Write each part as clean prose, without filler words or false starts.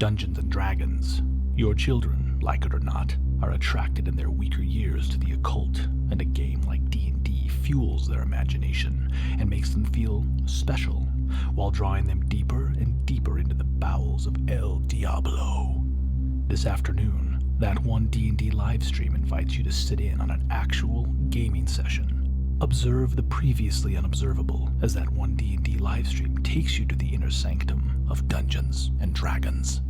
Dungeons and Dragons. Your children, like it or not, are attracted in their weaker years to the occult, and a game like D&D fuels their imagination and makes them feel special, while drawing them deeper and deeper into the bowels of El Diablo. This afternoon, That One D&D livestream invites you to sit in on an actual gaming session. Observe the previously unobservable as That One D&D livestream takes you to the inner sanctum of Dungeons and Dragons.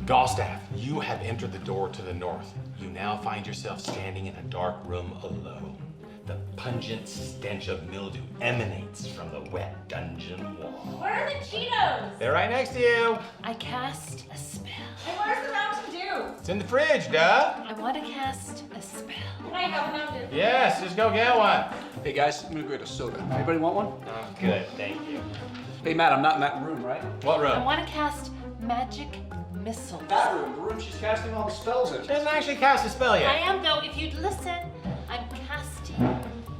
Galstaff, you have entered the door to the north. You now find yourself standing in a dark room alone. The pungent stench of mildew emanates from the wet dungeon wall. Where are the Cheetos? They're right next to you. I cast a spell. And where's the Mountain Dew? It's in the fridge, duh. I want to cast a spell. Can I have a Mountain Dew? Yes, just go get one. Hey guys, I'm gonna go get a soda. Anybody want one? Oh, good, thank you. Hey Matt, I'm not in that room, right? What I room? want to cast magic missiles. That room, the room she's casting all the spells in. She hasn't actually cast a spell I yet. am, though, if you'd listen. I'm casting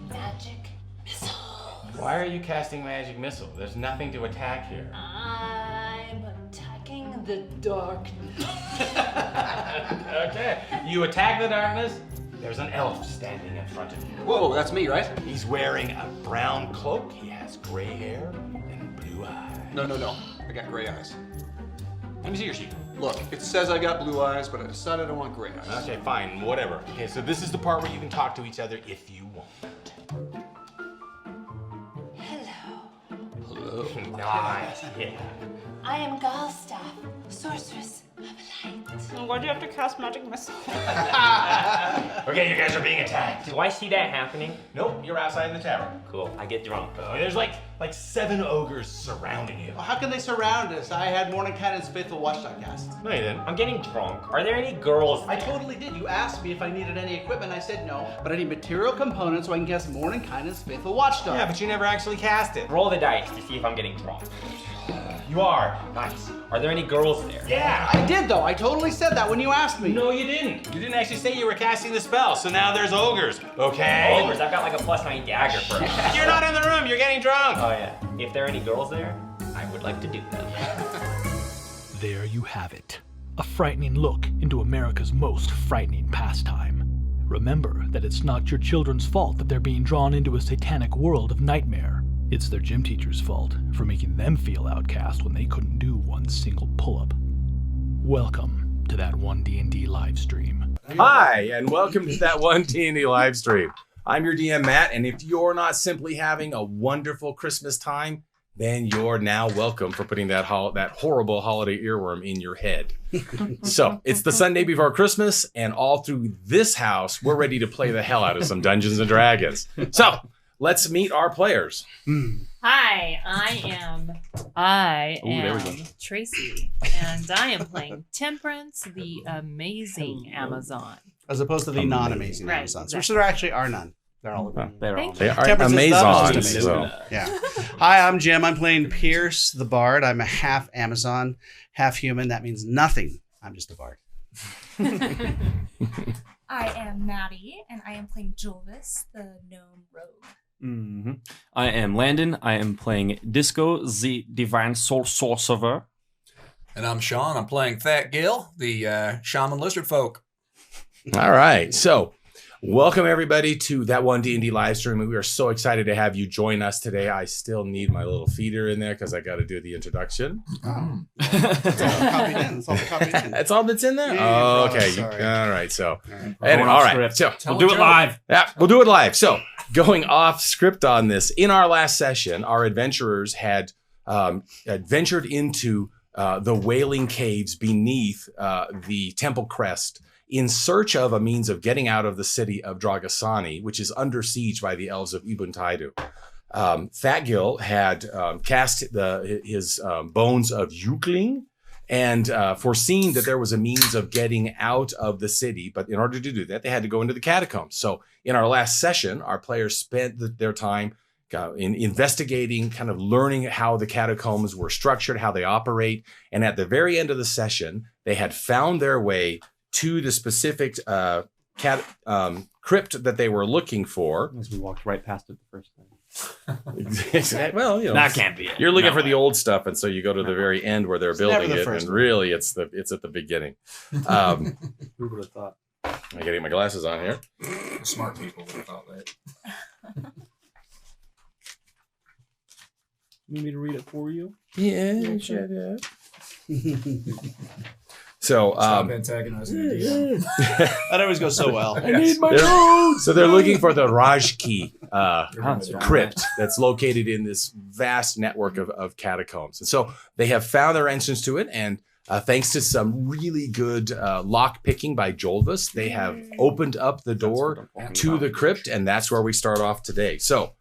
magic missiles. Why are you casting magic missile? There's nothing to attack here. I'm attacking the darkness. Okay, you attack the darkness. There's an elf standing in front of you. Whoa, that's me, right? He's wearing a brown cloak. He has gray hair and blue eyes. No. I got gray eyes. Let me see your sheet. Look, it says I got blue eyes, but I decided I want gray eyes. Okay, fine, whatever. Okay, so this is the part where you can talk to each other if you want. Hello. Hello. Nice, yeah. I am Galstaff, sorceress of light. Why do you have to cast magic missile? Okay, you guys are being attacked. Do I see that happening? Nope, you're outside in the tavern. Cool. I get drunk. There's like 7 ogres surrounding you. How can they surround us? I had Mordenkainen's Faithful Watchdog cast. No, you didn't. I'm getting drunk. Are there any girls? I totally did. You asked me if I needed any equipment. I said no, but I need material components so I can cast Mordenkainen's Faithful Watchdog. Yeah, but you never actually cast it. Roll the dice to see if I'm getting drunk. You are. Nice. Are there any girls there? Yeah. I did though. I totally said that when you asked me. No, you didn't. You didn't actually say you were casting the spell, so now there's ogres. Okay. Ogres, I've got like a +9 dagger for them. You're not in the room. You're getting drunk. Oh yeah. If there are any girls there, I would like to do them. There you have it. A frightening look into America's most frightening pastime. Remember that it's not your children's fault that they're being drawn into a satanic world of nightmare. It's their gym teacher's fault for making them feel outcast when they couldn't do one single pull-up. Welcome to That One D&D live stream. Hi, and welcome to That One D&D live stream. I'm your DM, Matt, and if you're not simply having a wonderful Christmas time, then you're now welcome for putting that horrible holiday earworm in your head. So, it's the Sunday before Christmas, and all through this house, we're ready to play the hell out of some Dungeons and Dragons. So, let's meet our players. Hi, I there we go. am Tracy, and I am playing Temperance, the amazing Amazon. As opposed to the non-amazing Right, Amazons, exactly. which there actually are none. They're all of them. They are Temperance is not just Amazons. amazing. Yeah. Hi, I'm Jim. I'm playing Pierce the Bard. I'm a half Amazon, half human. That means nothing. I'm just a bard. I am Maddie, and I am playing Julvis, the gnome rogue. I am Landon. I am playing Disco, the Divine Soul Sorcerer. And I'm Sean. I'm playing Fat Gil, the shaman lizard folk. All right, so welcome everybody to That One D&D live stream, and we are so excited to have you join us today. I still need my little feeder in there because I got to do the introduction. It's all copied in. It's all copied in. That's all that's in there? Yeah, Oh, bro, okay. sorry. All right, so Going all off right, script. so We'll do it live. yeah, we'll do it live. So going off script on this, in our last session, our adventurers had ventured into the Wailing Caves beneath the Temple Crest in search of a means of getting out of the city of Dragasani, which is under siege by the elves of Ubuntaidu. Fat Gil had cast his bones of Yukling and foreseen that there was a means of getting out of the city. But in order to do that, they had to go into the catacombs. So in our last session, our players spent their time in investigating, kind of learning how the catacombs were structured, how they operate. And at the very end of the session, they had found their way to the specific crypt that they were looking for. As we walked right past it the first time. Well, you know, That can't be it. You're looking No for way. the old stuff, and so you go to the very end where they're It's never building the it, first and one. really, it's at the beginning. Who would have thought? I gotta get my glasses on here. Smart people would have thought that. You need me to read it for you? Yeah, shut up. So, Stop antagonizing the DM. That always goes so well. So they're looking for the Rajki That's right. crypt that's located in this vast network of catacombs. And so they have found their entrance to it, and thanks to some really good lock picking by Jolvis, they have opened up the door to the crypt, and that's where we start off today. So,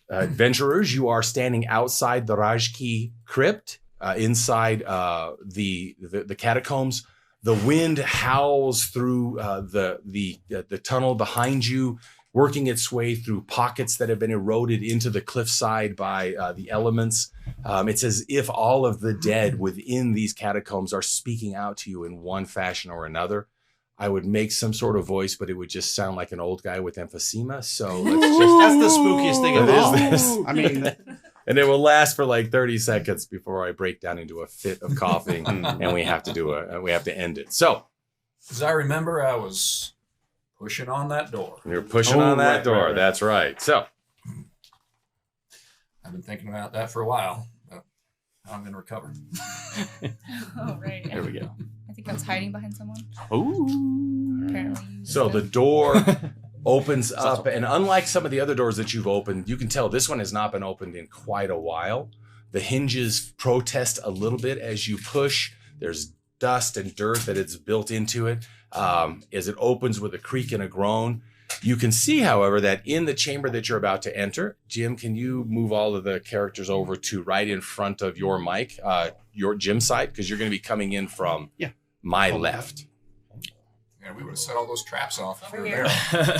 adventurers, you are standing outside the Rajki crypt. Inside the catacombs, the wind howls through the tunnel behind you, working its way through pockets that have been eroded into the cliffside by the elements. It's as if all of the dead within these catacombs are speaking out to you in one fashion or another. I would make some sort of voice, but it would just sound like an old guy with emphysema. So let's just. That's the spookiest thing of all. This. I mean, And it will last for like 30 seconds before I break down into a fit of coughing, and we have to end it. So, As I remember, I was pushing on that door. you're pushing on that door. Right. That's right. So, I've been thinking about that for a while. But I'm going to recover. Oh, right. Here we go. I think I was hiding behind someone. Ooh. Apparently. you so the said- door opens up, and unlike some of the other doors that you've opened, you can tell this one has not been opened in quite a while. The hinges protest a little bit as you push. There's dust and dirt that it's built into it as it opens with a creak and a groan. You can see, however, that in the chamber that you're about to enter, Jim, can you move all of the characters over to right in front of your mic, your Jim side, because you're going to be coming in from my left. Yeah, we would have set all those traps off if we Over were here.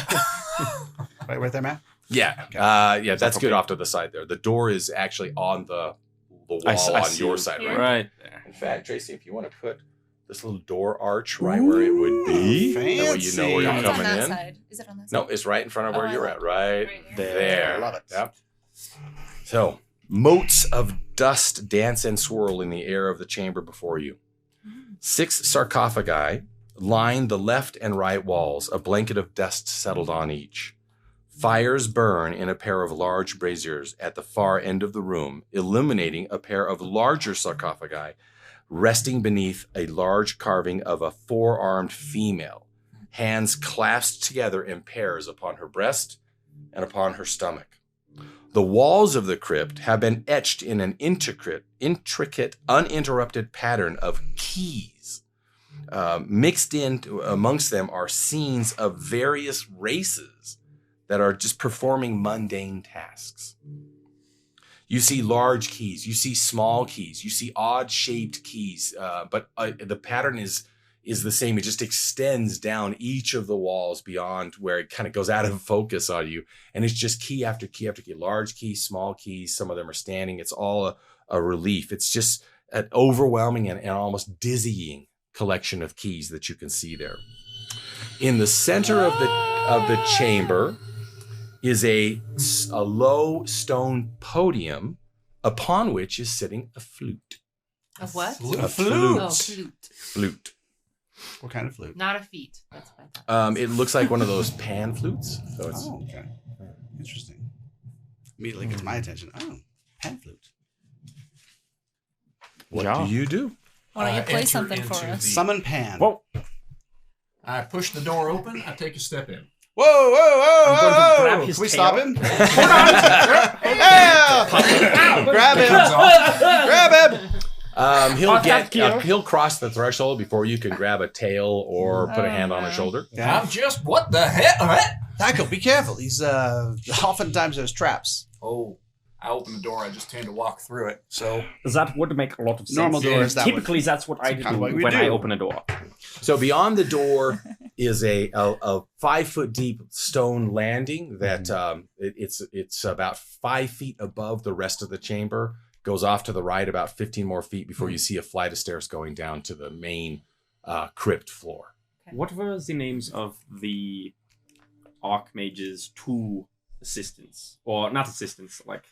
there. right there, Matt. Yeah, that's good off to the side there. The door is actually on the wall I on see your it. side, right? Right. In fact, Tracy, if you want to put this little door arch right where it would be, that way you know where fancy. you're It's on coming that in. side. Is it on that side? No, it's right in front of where Oh, I you're love at, right Right here. there. Love it. Yep. So, motes of dust dance and swirl in the air of the chamber before you. 6 sarcophagi line the left and right walls, a blanket of dust settled on each. Fires burn in a pair of large braziers at the far end of the room, illuminating a pair of larger sarcophagi resting beneath a large carving of a 4-armed female, hands clasped together in pairs upon her breast and upon her stomach. The walls of the crypt have been etched in an intricate, uninterrupted pattern of keys. Mixed in amongst them are scenes of various races that are just performing mundane tasks. You see large keys, you see small keys, you see odd-shaped keys, but the pattern is the same. It just extends down each of the walls beyond where it kind of goes out of focus on you, and it's just key after key after key, large keys, small keys. Some of them are standing. It's all a relief. It's just an overwhelming and almost dizzying collection of keys that you can see there. In the center of the chamber is a low stone podium upon which is sitting a flute. A what? A flute. Oh, flute. Flute. What kind of flute? Not a feat. That's what I thought. It looks like one of those pan flutes. So it's Oh, okay. Interesting. Immediately gets my attention. Oh, pan flute. what Yeah. do you do? Why don't you play enter something for into us? the- Summon pan. Whoa. I push the door open. I take a step in. Whoa, whoa, whoa, I'm going to whoa, grab whoa. his Can we tail. stop him? Hold on. Yeah. Grab him. Grab him. He'll cross the threshold before you can grab a tail or put a hand on his shoulder. I'm just, what the hell? Taco, be careful. He's oftentimes there's traps. Oh, I open the door. I just tend to walk through it. So That would make a lot of sense. Normal doors, that Typically, that's what I kind do of what we when do. I open a door. So beyond the door is a 5-foot deep stone landing that it's about 5 feet above the rest of the chamber. Goes off to the right about 15 more feet before you see a flight of stairs going down to the main crypt floor. What were the names of the Archmage's 2 assistants, or not assistants, like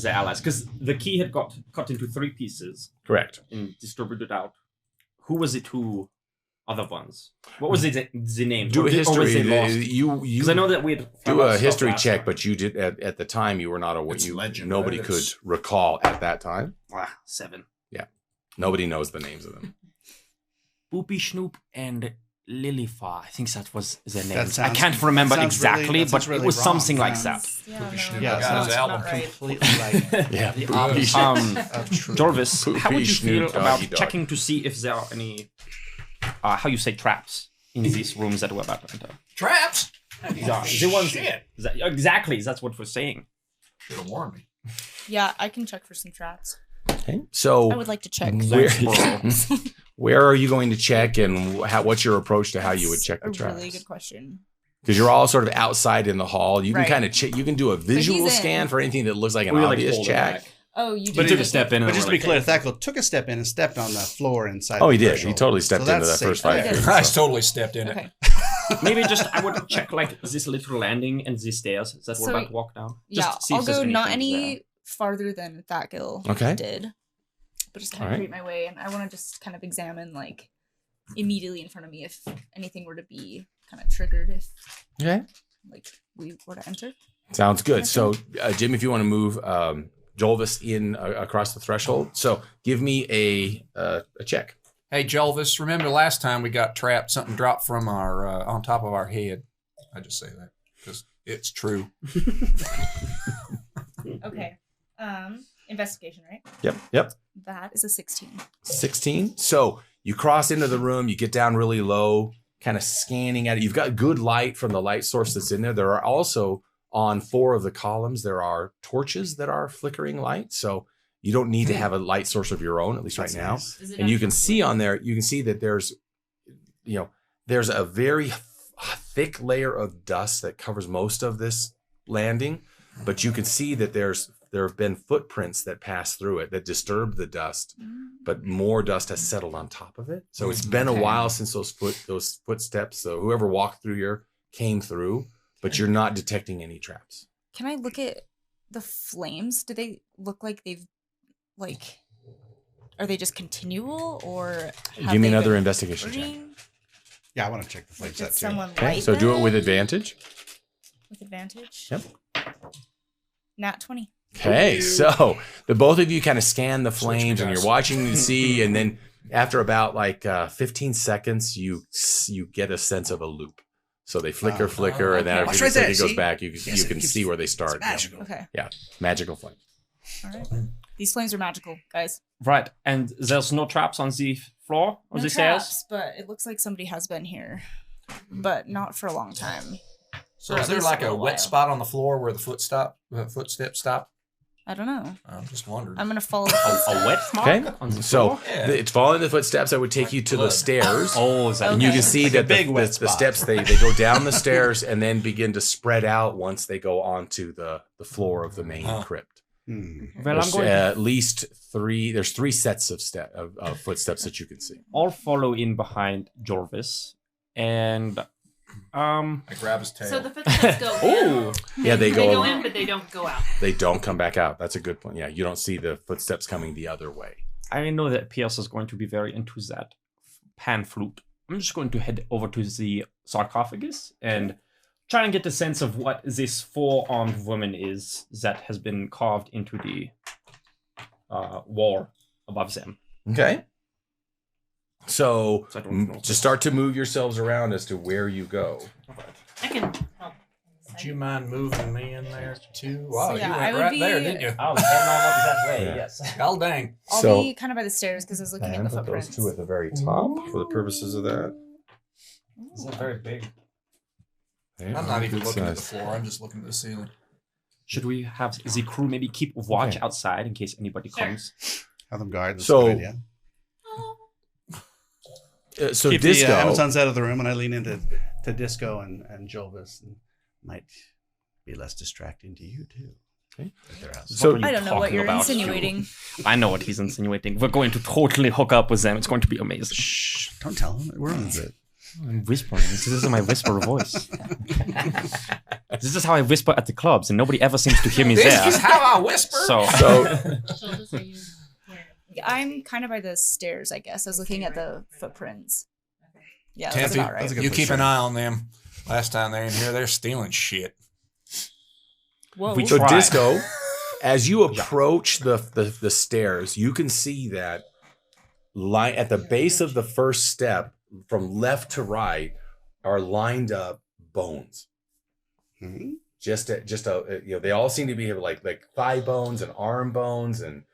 the allies, because the key had got cut into 3 pieces. Correct. And distributed out. Who was the 2 other ones? What was the name? Do a history. You because I know that we do a history check, but you did at the time you were not aware. Nobody right? could recall at that time. 7. Yeah, nobody knows the names of them. Boopy Snoop and Lilifar. I think that was their name. Sounds- I can't remember that sounds exactly, really- that but sounds really it was wrong. something like Sounds- that. Yeah, no, Yeah, Got sounds his album not right. completely like Yeah, the Boopy opposite of true. Jarvis, how would you Poopy feel Snoop about Doggy Dog. checking to see if there are any, how you say, traps in these rooms that we're about to enter? Traps? Yeah, the ones, Shit. exactly, that's what we're saying. Should have warned me. Yeah, I can check for some traps. Okay, so I would like to check. where are you going to check, and what's your approach to how you would check the a traps? really good question. Because you're all sort of outside in the hall. You can Right. kind of check. You can do a visual he's scan in. for anything that looks like an We like obvious hold it check. back. Oh, you But did. he took a step in. But and just to we're be clear, like, Thackle took a step in and stepped on the floor inside. Oh, the he did. threshold. He totally stepped So into that's the first safe. fight. Okay. I totally stepped in it. Okay. maybe just I would check like this little landing and these stairs that we're So, about to walk down. Just Yeah, see if I'll there's go not anything any there. farther than that Gill Okay. did, but just kind of Alright. create my way, and I want to just kind of examine like immediately in front of me if anything were to be kind of triggered if Okay. like we were to enter. Sounds good. So, Jim, if you want to move Jolvis in across the threshold, so give me a check. Hey, Jelvis, remember last time we got trapped? Something dropped from our on top of our head. I just say that because it's true. Okay. Investigation, right? Yep. That is a 16. 16. So you cross into the room, you get down really low, kind of scanning at it. You've got good light from the light source that's in there. There are also on 4 of the columns, there are torches that are flickering light. So you don't need to have a light source of your own, at least That's right now. nice. Is it And you can actually see on there, you can see that there's a very thick layer of dust that covers most of this landing, but you can see that there have been footprints that pass through it that disturb the dust, but more dust has settled on top of it. So it's been a Okay. while since those footsteps. So whoever walked through here came through, but you're not detecting any traps. Can I look at the flames? Do they look like they've like? Are they just continual or? have Give me they another been investigation check. burning? Yeah, I want to check the flame Like, set did too. someone Okay, light so do it with them? advantage. With advantage. Yep. Nat 20. Okay, so the both of you kind of scan the Switch flames, and guys. you're watching to see, and then after about like 15 seconds, you get a sense of a loop. So they flicker, and then Watch after right a second there, it goes see? back. You Yes, can it keeps- see where they It's start. magical. Okay. Magical flame. All right. These flames are magical, guys. Right, and there's no traps on the floor or No the stairs. traps, but it looks like somebody has been here, but not for a long time. So Or is at there least like for a a wet while. spot on the floor where the footsteps stop? I don't know. I'm just wondering. I'm gonna follow. The A footsteps. wet mark Okay, on the so floor? Yeah. it's following the footsteps that would take you to the Blood. stairs. Oh, is that And you Okay. can see Like a that big the wet spot. steps they go down the stairs and then begin to spread out once they go onto the floor of the main Huh. crypt. Hmm. Well, I'm There's going to at least 3. There's 3 sets of footsteps that you can see. all follow in behind Jorvis, and I grab his tail. So the footsteps go in. oh, Yeah, they They go go. in, but they don't go out. They don't come back out. That's a good point. Yeah, you don't see the footsteps coming the other way. I know that Pierce is going to be very into that pan flute. I'm just going to head over to the sarcophagus and try and get a sense of what this 4-armed woman is that has been carved into the wall above them. Okay. So So I don't know. just start to move yourselves around as to where you go. I can help. Would you mind moving me in there too? So, Wow, yeah, you I went would right be- there, didn't you? Oh, that way, Yeah. yes. God dang. I'll So- be kind of by the stairs because I was looking at the And put those footprints. 2 at the very top for the purposes of that. Is that very big? I'm not even Good looking at the size. floor. I'm just looking at the ceiling. Should we have the crew maybe keep watch Okay. outside in case anybody Sure. comes? Have them guard. That's So- a good idea. So Keep Disco. the Amazons out of the room, and I lean into Disco and Jolvis, and might be less distracting to you too. Okay. If they're out. So- What are I you don't know what talking you're about? insinuating. I know what he's insinuating. We're going to totally hook up with them. It's going to be amazing. Shh! Don't tell them. We're on the bit. I'm whispering. This is my whisper voice. This is how I whisper at the clubs, and nobody ever seems to hear me This there. is how I whisper. So, Shoulders are you where? I'm kind of by the stairs, I guess. I was looking at the footprints. Yeah, that's Tempe, about right. you keep an eye on them. Last time they're in here, they're stealing shit. Whoa. We So try. Disco, as you approach the stairs, you can see that at the base of the first step, from left to right, are lined up bones. Mhm. They all seem to be like thigh bones and arm bones and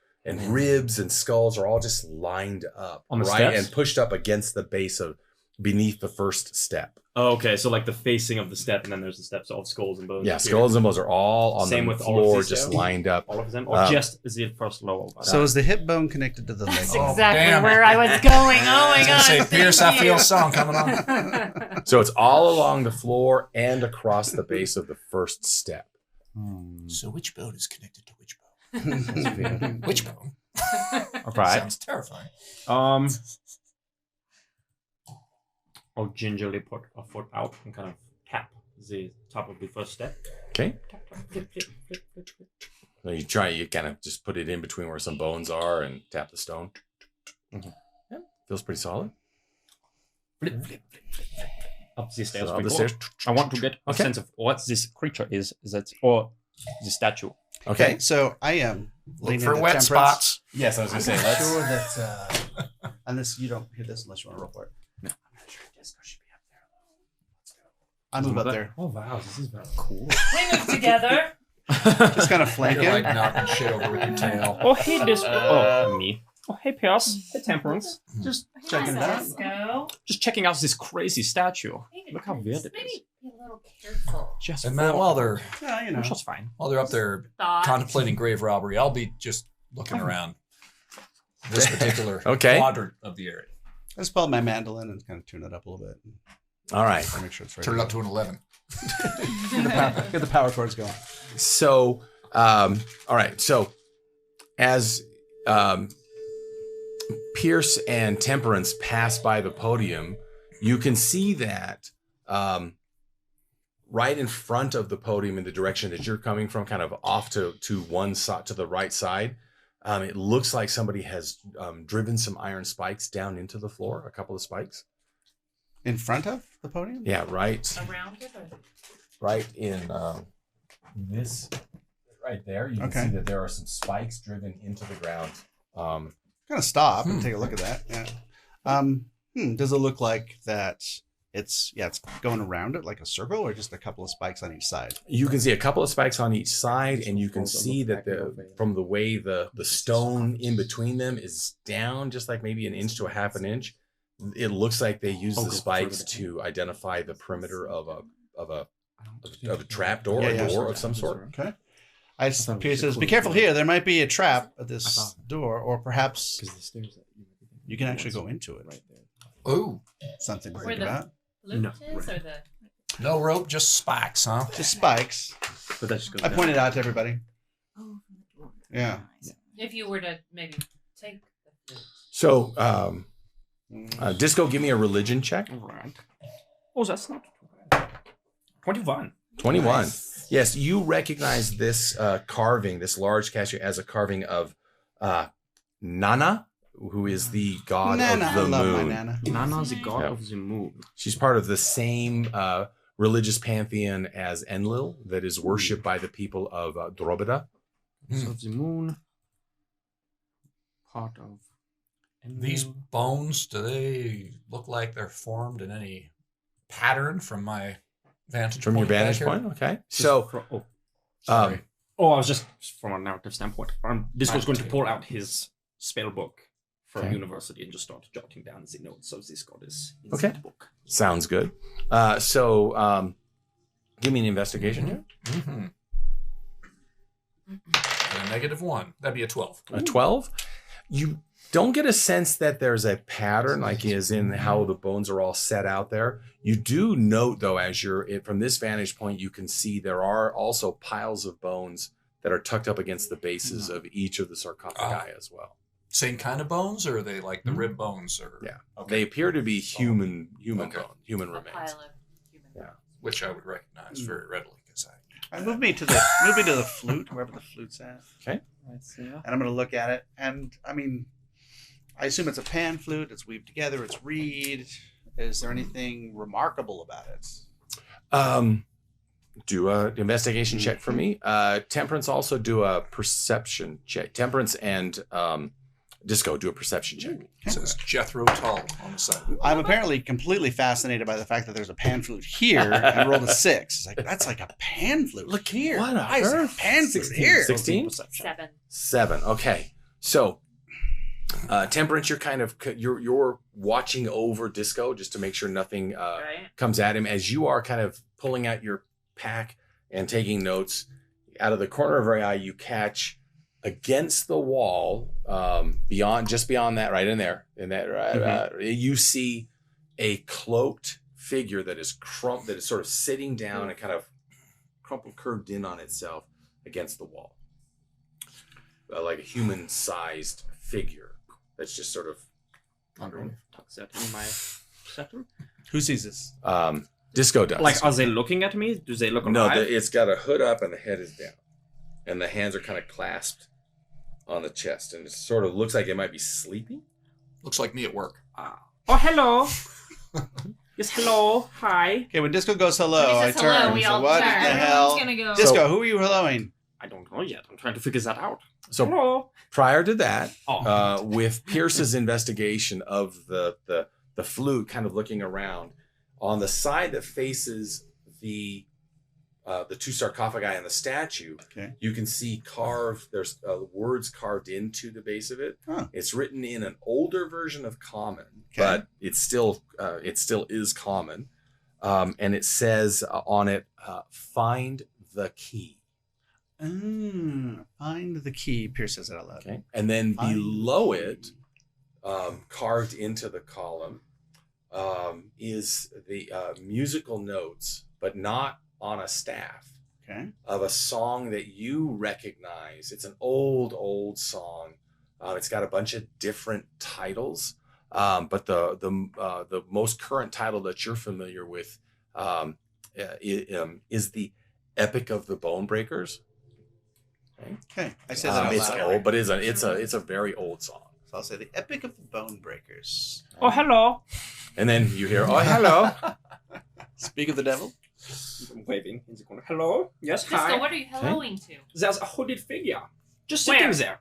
ribs and skulls are all just lined up On the right steps? and pushed up against the base of beneath the first step. Oh, okay, so like the facing of the step, and then there's the steps of skulls and bones. Yeah, here. skulls and bones are all on Same the with all of floor, these just steps? lined up. All of them, or just the first level? So is the hip bone connected to the leg? That's Oh, exactly damn. where I was going. Oh my I was god. gonna say, Pierce, I thank feel you. song coming on. So it's all along the floor and across the base of the first step. So which bone is connected to which bone? Which bone? All right. Sounds terrifying. I'll gingerly put a foot out and kind of tap the top of the first step. Okay. Tap, tap, flip, flip, flip, flip, flip. So you kind of just put it in between where some bones are and tap the stone. Mhm. Yeah, feels pretty solid. Flip, flip, flip, flip, flip, flip. Up the stairs. So up we the go. stairs. I want to get a Okay. sense of what this creature is that, or the statue. Okay, so I am Look for wet spots. Yes, I was I'm gonna say. not Let's. sure that. And this, you don't hear this unless you want to roll for it. No. I'm not sure Disco should be up there. Let's go. I move up there, Oh wow, this is very cool. We move together. just kind of flanking. You're like knocking shit over with your tail. Oh hey, this. Oh me. Oh hey, Pierce. Hey, Temperance. Just Checking it out. Let's go. just checking out this crazy statue. Look how weird it is. Maybe be a little careful. Just And man, while they're Yeah, you know. which was fine. up there Thought. contemplating grave robbery, I'll be just looking around this particular Okay. quadrant of the area. I just pull out my mandolin and kind of tune it up a little bit. All right. To make sure it's right. Turn it up to an 11. Get the power chords going. So, all right. So, as Pierce and Temperance pass by the podium, you can see that right in front of the podium in the direction that you're coming from, kind of off to one side, to the right side. It looks like somebody has driven some iron spikes down into the floor, a couple of spikes. In front of the podium? Yeah, right. Around it or Right in this, right there. You can Okay. see that there are some spikes driven into the ground. Kind of stop and take a look at that. Yeah. Does it look like that it's going around it like a circle or just a couple of spikes on each side? You can see a couple of spikes on each side, and you can see that from the way the stone in between them is down just like maybe an inch to a half an inch. It looks like they use the spikes to identify the perimeter of a trap door, a door of some sort. Okay. Pierce says, "Be careful here. There might be a trap at this door, or perhaps you can actually go into it." Ooh. Something to Where think the about. loot is or the No rope, just spikes, huh? Just spikes. But that just goes I down. pointed out to everybody. Oh, from the door. Yeah. if you were to maybe take the loot. So, Disco, give me a religion check. All right. Oh, that's not too bad. 21. 21. Nice. Yes, you recognize this carving, this large statue, as a carving of Nana, who is the god Nana, of the I love my moon. Nana. Nana, the god Yeah. of the moon. She's part of the same religious pantheon as Enlil that is worshipped by the people of Drobeda. So the moon. Part of. These bones, do they look like they're formed in any pattern from my vantage From point? your vantage back here? point, okay. So, Sorry. Oh, I was just from a narrative standpoint. This was going to pull out his spell book from Okay. university and just start jotting down the notes of this goddess in Okay. that book. sounds good. Give me an investigation here. Mm-hmm. A -1. That'd be a 12. A 12. You don't get a sense that there's a pattern, like as in how the bones are all set out there. You do note, though, as from this vantage point, you can see there are also piles of bones that are tucked up against the bases of each of the sarcophagi as well. Same kind of bones, or are they like the rib bones? Or Yeah. okay. They appear to be human Okay. bone, human A remains. pile of human Yeah. Which I would recognize very readily because I All right, move me to the flute, wherever the flute's at. Okay. And I'm going to look at it. And I mean, I assume it's a pan flute. It's weaved together. It's reed. Is there anything remarkable about it? Do a investigation check for me. Temperance, also do a perception check. Temperance and Disco, do a perception check. It says Jethro Tull on the side. I'm apparently completely fascinated by the fact that there's a pan flute here and rolled a 6. It's like, that's like a pan flute. Look here. What on Why is there a earth? pan flute here? 16? 7. Okay. So, Temperance, you're watching over Disco just to make sure nothing comes at him as you are kind of pulling out your pack and taking notes. Out of the corner of your eye, you catch against the wall, just beyond that, right in there, you see a cloaked figure that is sort of sitting down and kind of curved in on itself against the wall, like a human-sized figure that's just sort of underneath. Tucks that in my scepter. Who sees this? Disco does. Like, are they looking at me? Do they look No, alive? it's got a hood up and the head is down, and the hands are kind of clasped on the chest, and it sort of looks like it might be sleeping. Looks like me at work. Oh, hello. Yes, hello. Hi. Okay, when Disco goes hello, When I he says turn. hello, we So all what turn. the Everyone's hell? gonna go. Disco, who are you helloing? I don't know yet. I'm trying to figure that out. So hello. Prior to that, with Pierce's investigation of the flute, kind of looking around, on the side that faces the two sarcophagi and the statue, you can see there's words carved into the base of it. Huh. It's written in an older version of Common, but it still is Common, and it says on it, "Find the key." Find the key. Pierce says it out loud. Okay, and then below it, carved into the column, is the musical notes, but not on a staff, of a song that you recognize. It's an old song. It's got a bunch of different titles, but the most current title that you're familiar with is the Epic of the Bone Breakers. Okay, I say that out it's loud. old, but it's a very old song. So I'll say the Epic of the Bone Breakers. Oh, hello. And then you hear, "Oh, hello." Speak of the devil. I'm waving in the corner. Hello. Yes, Disco, hi. what are you helloing to? There's a hooded figure just sitting there.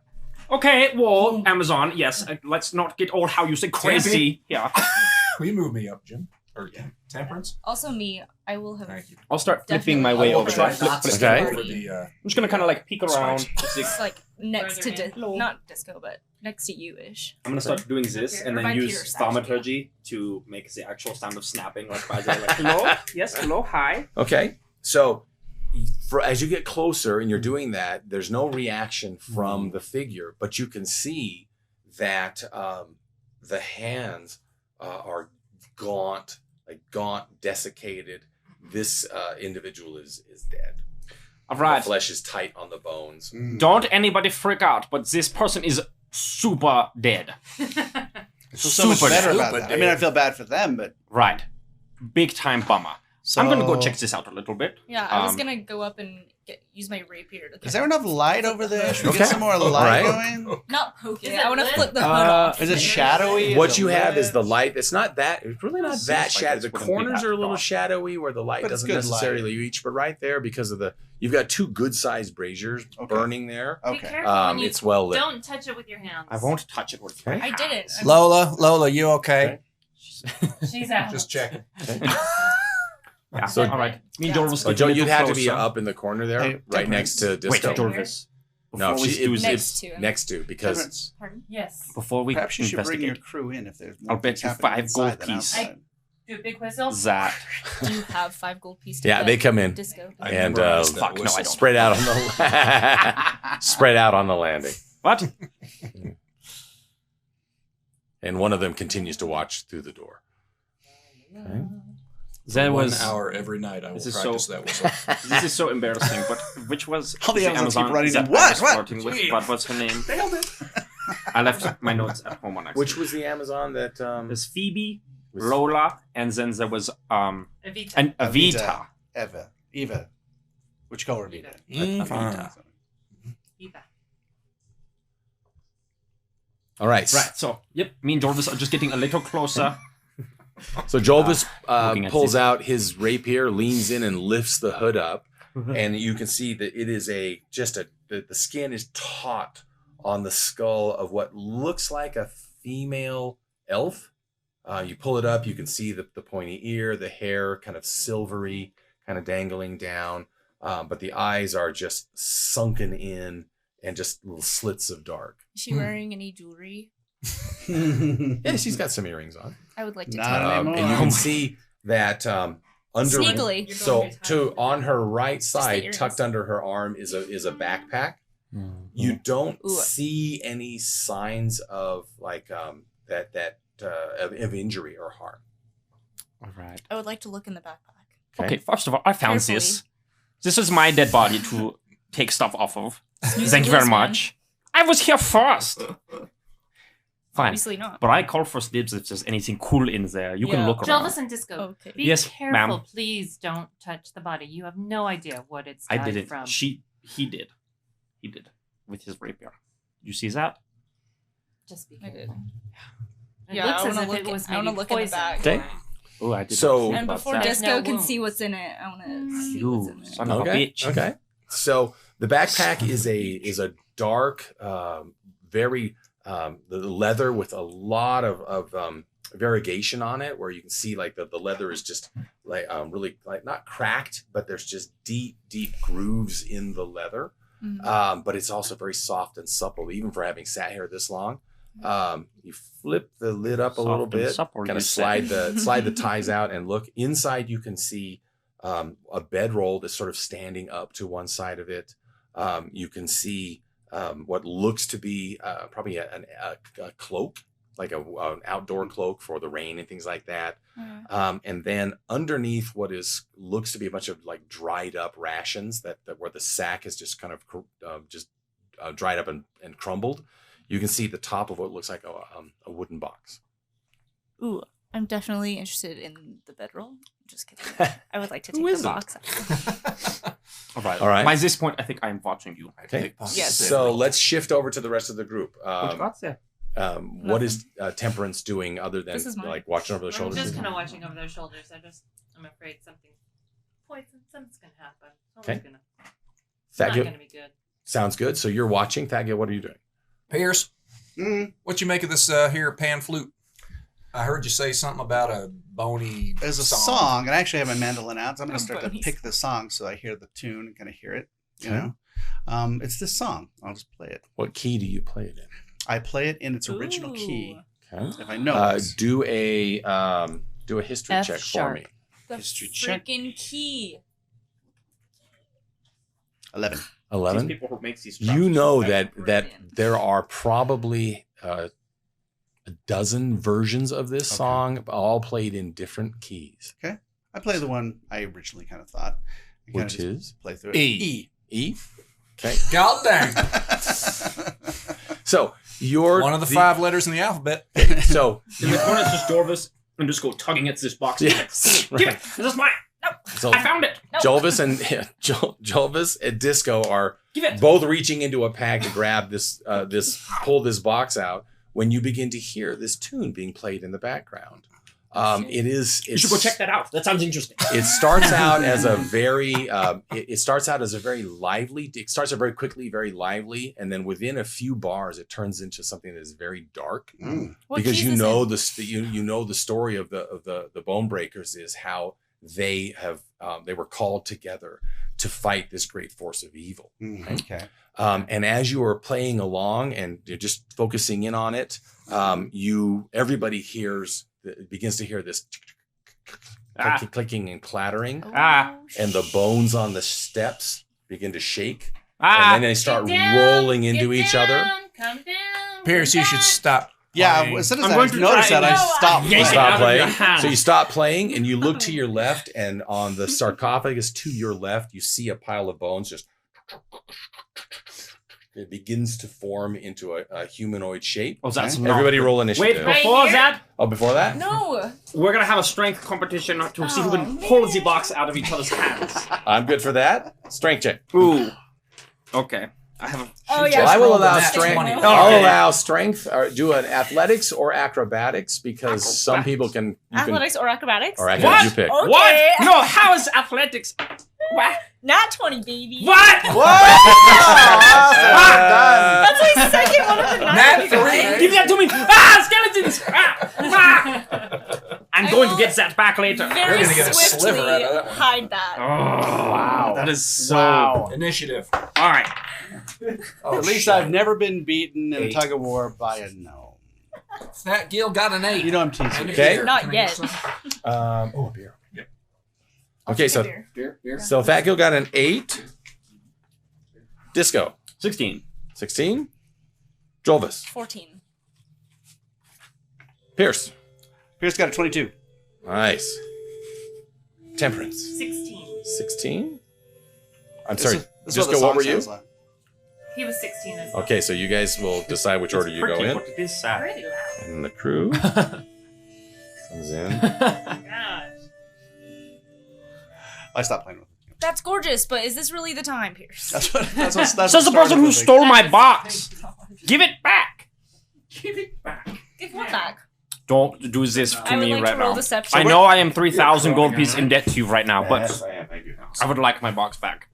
Okay, well, Amazon, yes, let's not get all how you say crazy. Yeah. Will you move me up, Jim? Or Temperance? Also me, I will have. Thank you. I'll start flipping my I way will over try there. not to Flip, step flip. over the, I'm just gonna kind of like peek around. spikes. It's like next to Further in. not Disco, but next to you ish. I'm gonna start doing this and Or then by use Peter's, thaumaturgy to make the actual sound of snapping, like by the like, hello, yes, hello, hi. Okay, so as you get closer and you're doing that, there's no reaction from the figure, but you can see that the hands are gaunt, desiccated. This individual is dead. All right. The flesh is tight on the bones. Don't anybody freak out, but this person is super dead. I feel so much better about that. I mean, I feel bad for them, but Right. Big time bummer. So- I'm gonna go check this out a little bit. Yeah, I was gonna go up and use my rapier to. is there enough light over there? Should we Okay. get some more All light right. going? Not poking. Is I it want to lit? flip the hood off. Is it shadowy? What Is you it have is lit? the light. It's not that. It's really not Seems that like shadowy. it The wouldn't be corners that are a little dark. shadowy where the light But it's doesn't good necessarily light. reach. But right there, because of you've got two good-sized braziers burning there. Be Okay. careful when you It's well lit. don't touch it with your hands. I won't touch it with my I didn't. hands. Lola, you okay? She's out. Just checking. Yeah. So- all right. Me, Yeah, Jorvis. it's Oh, get a Joe, little you'd have to be closer. up in the corner there, Hey, right next to Wait, Disco. Jorvis. No, Before we do it's Next to. next to because Temperance, Pardon? Yes. Before we perhaps you should bring investigate your crew in if there's more I'll bet things you happening 5 inside gold than piece. outside. Do a big whistle. that. Do you have 5 gold pieces? to yeah, bet they come in Disco. I and memorized that fuck, no, whistle. I don't. spread out on the spread out on the landing, What? and one of them continues to watch through the door. Okay. There 1 was. hour every night. I will This is practice so- that whistle. This is so embarrassing. But which was All the the Amazons keep Amazon running that in. What? I was What? flirting with? Gee. What was her name? Nailed it. I left my notes at home on accident. Which was the Amazon that There's Phoebe, was- Lola, and then there was Evita. and Evita. Eva. Which color? Vita? Vita. Eva. All right. Right. So, yep, me and Jorvis are just getting a little closer. So Jolvis looking at pulls this. out his rapier, leans in, and lifts the hood up, and you can see that it is the skin is taut on the skull of what looks like a female elf. You pull it up, you can see the pointy ear, the hair kind of silvery, kind of dangling down, but the eyes are just sunken in and just little slits of dark. Is she wearing any jewelry? Yeah, she's got some earrings on. I would like to Not take anymore. And you can see that under Sneakily. so on her right the side, earrings. tucked under her arm is a backpack. You don't Ooh. see any signs of like of injury or harm. All right. I would like to look in the backpack. Okay, first of all, I found Carefully. this. This is my dead body to take stuff off of. Snooze Thank you very lose, man. much. I was here first. Fine. Obviously not. But I call first dibs if there's anything cool in there. You can Yeah. look around. Jelvis and Disco, Okay. be Yes, careful. ma'am. Please don't touch the body. You have no idea what it's I died didn't. from. He did. He did. With his rapier. You see that? Just be I did. careful. It Yeah, looks I as wanna if it look- was I wanna maybe look in the poison. back. Okay. Oh, I did. So- not think And about before that. There's Disco no can see wounds. what's in it, I want to see You what's in it. son of a Okay. bitch. Okay. So the backpack is a dark, very the leather with a lot of variegation on it, where you can see like the leather is just like really like not cracked, but there's just deep grooves in the leather. Mhm. But it's also very soft and supple, even for having sat here this long. You flip the lid up a Soft little and bit, supple, kind you of say. slide the ties out, and look inside. You can see a bedroll that's sort of standing up to one side of it. You can see what looks to be probably a cloak, like an outdoor cloak for the rain and things like that. And then underneath what looks to be a bunch of like dried up rations that where the sack is just kind of dried up and crumbled. You can see the top of what looks like a wooden box. Ooh, I'm definitely interested in the bedroll. Just kidding. I would like to Who take the isn't? box out. All right. All right. By this point, I think I am watching you. Okay. Yes. So let's shift over to the rest of the group. What you got there? What is Temperance doing other than This is mine. like watching over their I'm shoulders? just kind of watching over their shoulders. I'm afraid something's gonna happen. Okay. It's not Thagit, gonna be good. sounds good. So you're watching. Thagit, what are you doing? Pierce, what you make of this here pan flute? I heard you say something about a bony There's a song, and I actually have my mandolin out, so I'm going to start to pick the song so I hear the tune and kind of hear it. You know, it's this song. I'll just play it. What key do you play it in? I play it in its original key. Okay. If I know it. Do a history F check sharp. for me. The History check. freaking key. 11. 11. These people who makes these You know that Brilliant. there are probably a dozen versions of this Okay. song, all played in different keys. I play the one I originally kind of thought. I kinda Which just is play through it. E. E. Okay. God dang. So you're One of the 5 letters in the alphabet. So In the corner, it's just Jorvis and just go tugging at this box. Yes, Give it. right. This is mine. No, So I found it. No. Jolvis and Jolvis and Disco are Give it. both reaching into a pack to grab pull this box out when you begin to hear this tune being played in the background. You should go check that out. That sounds interesting. It starts out as a very lively. It starts out very quickly, very lively, and then within a few bars, it turns into something that is very dark. What Because keys you is know it? you know the story of the Bone Breakers is how they were called together to fight this great force of evil. Okay. And as you are playing along and you're just focusing in on it, everybody begins to hear this clicking and clattering, Ah. and the bones on the steps begin to shake, Ah. and then they start Get down, rolling into get each other. down, Come down. Pierce, you should stop. Yeah, playing. as soon as I'm I going to noticed try that, I and- stopped. Yank You it playing. stop out of your playing. hand. So you stop playing, and you look to your left, and on the sarcophagus to your left, you see a pile of bones just it begins to form into a humanoid shape. Oh, that's Everybody roll initiative. Wait, before that, Oh, before that? No. we're gonna have a strength competition to see who can pull the box out of each other's hands. I'm good for that. Strength check. Ooh. Okay. I have a. Oh yeah. Well, I will rolled a allow nat strength. 20. I'll allow strength or do an athletics or acrobatics because some people can. Athletics or acrobatics? Or acrobatics, you pick. Okay. What? No, how is athletics? What? Not 20, baby. What? That's my second one of the night. Nat you guys. 3. Give that to me! Ah, skeletons! I'm going to get that back later. Very gonna get a swiftly sliver out of that one. hide that. Wow. That is so. Wow. Initiative. All right. Oh, At least shit. I've never been beaten in a 8. tug of war by a gnome. Fat Gil got an 8. You know I'm teasing. Okay. Not Can I get yet. some? Oh, beer. Yep. Okay, so Beer. so Fat Gil got an 8. Disco 16. 16. Jolvis. 14. Pierce. Pierce got a 22. Nice. Temperance. 16. 16. I'm sorry. This is Disco, what were you? Like. He was 16 as well. Okay, so you guys will decide which order you go in. What it is sad. Pretty loud. And the crew comes in. Gosh. I stopped playing with it. That's gorgeous, but is this really the time, Pierce? That's what Says the what person started who with it. stole my box. Give it back. Give it back. Give one back. Don't do this to I would me like right to roll now. deception. I know I am 3,000 gold piece in debt to you right now, but Yes, I am. Thank you. I would like my box back.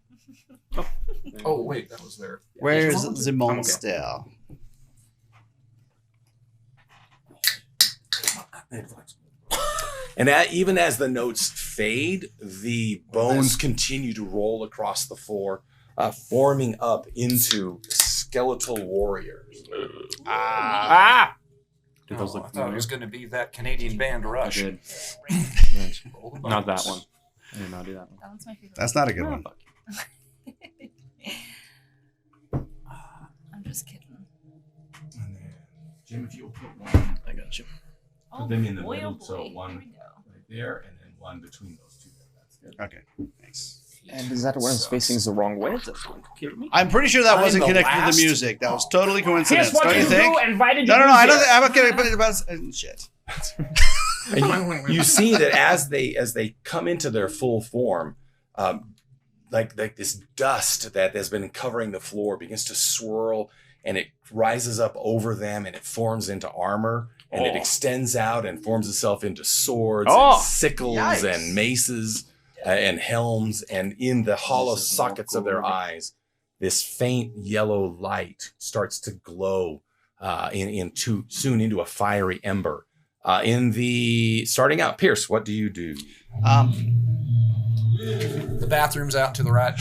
Oh, wait, that was there. Where's the monster? And even as the notes fade, the bones continue to roll across the floor, forming up into skeletal warriors. Ah! Did those Oh, look I thought it was familiar? going to be that Canadian band I Rush. did. Roll the Not that bones. one. I did not do that one. That one's my favorite. That's not a good one. I'm just kidding. And then, Jim, if you'll put one, I got you. Oh, them in the boy, middle, oh so boy. one- Here we go. right there, and then one between those two. That's good. Okay, thanks. And is that one facing the wrong way? That's going to kill me. I'm pretty sure that I'm wasn't the connected to last- the music. That was totally coincidence. Here's what Don't you you think? do, and why did you No, do I don't. this? I'm not kidding. But shit. And you see that as they come into their full form, like this dust that has been covering the floor begins to swirl, and it rises up over them, and it forms into armor, and it extends out and forms itself into swords, and sickles, Yikes. and maces, and helms, and in the hollow sockets of their eyes, this faint yellow light starts to glow soon into a fiery ember. Starting out, Pierce, what do you do? The bathroom's out to the right.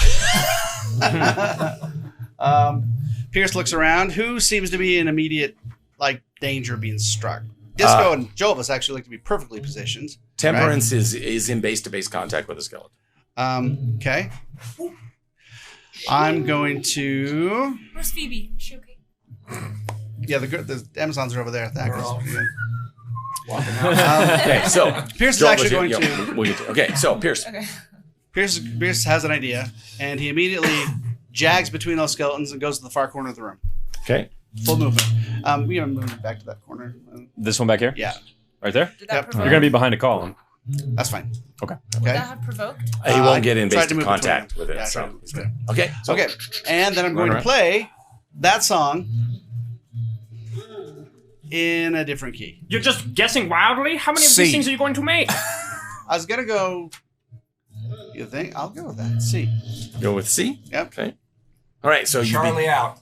Pierce looks around. Who seems to be in immediate danger of being struck? Disco and Jovis actually look to be perfectly positioned. Temperance is in base-to-base contact with a skeleton. Okay. I'm going to. Where's Phoebe? Is she okay? Yeah, the Amazons are over there. Thank They're all- you. Okay, so Pierce is Joel, actually going yeah, to. we'll get to. Okay, so Pierce. Okay. Pierce has an idea, and he immediately jags between those skeletons and goes to the far corner of the room. Okay. Full movement. We haven't moved back to that corner. This one back here? Yeah, Right there? Did that Yep. provoke? You're going to be behind a column. that's fine. Okay. Would Okay. that have provoked? He won't get in tried base to move contact between with it. them. Yeah, I So tried to move he's between good. Okay. So Okay, and then I'm going to Right. play that song in a different key. You're just guessing wildly? How many of C. these things are you going to make? I was gonna go. You think? I'll go with that. C. Go with C. Yep. Okay. All right. So Charlie out.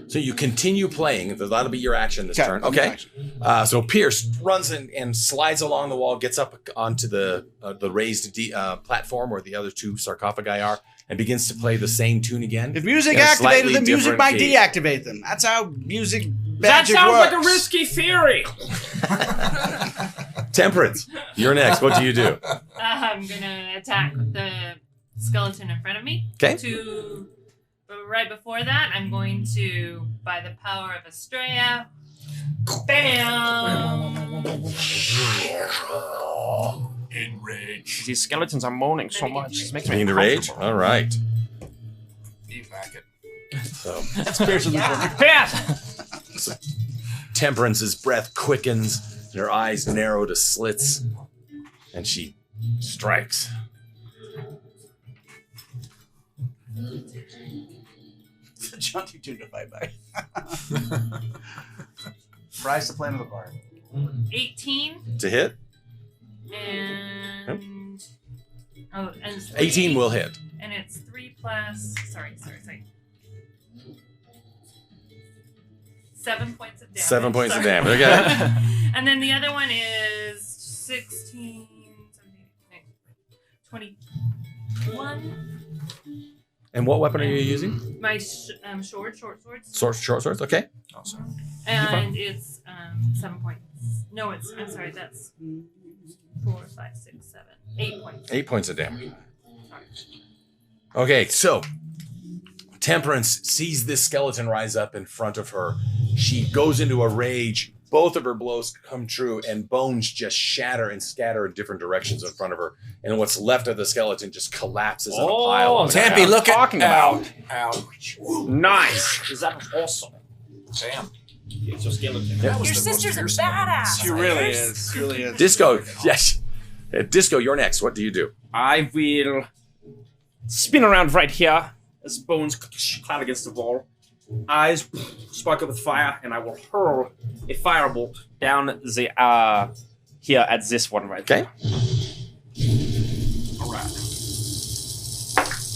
So you continue playing. That'll be your action this Okay, turn. I'll do Okay. action. So Pierce runs and slides along the wall, gets up onto the raised platform where the other two sarcophagi are, and begins to play the same tune again. If music in a activated slightly them, music different might key. deactivate them. That's how music That magic sounds works. like a risky theory. Temperance, you're next. What do you do? I'm gonna attack the skeleton in front of me. Okay. But right before that, I'm going to, by the power of Estrella, bam! Enrage. These skeletons are moaning so much. This makes me Being to rage. uncomfortable. All right. Evac it. So Temperance's breath quickens, and her eyes narrow to slits, and she strikes. It's a jaunty tune to fight by. Price the plan of the bard. 18 To hit? and oh, and 18 will hit. And it's 3 plus. Sorry. 7 points of damage. 7 points of damage. Okay. And then the other one is 16, 17, 21. And what weapon are you using? My short swords. Short swords. Okay. Awesome. And it's 7 points. No, it's. I'm sorry. That's 4, 5, 6, 7, 8 points. 8 points of damage. Sorry. Okay, so Temperance sees this skeleton rise up in front of her. She goes into a rage. Both of her blows come true, and bones just shatter and scatter in different directions in front of her. And what's left of the skeleton just collapses in a pile. On the Tampy, ground. look talking about. Ouch. Nice. Is that awesome? Damn. It's your skeleton. Yeah. Your sister's a badass. She really is. She really is. Disco, yes. Disco, you're next. What do you do? I will spin around right here as bones clap against the wall. Eyes sparkle with fire, and I will hurl a firebolt down the here at this one right there. All right.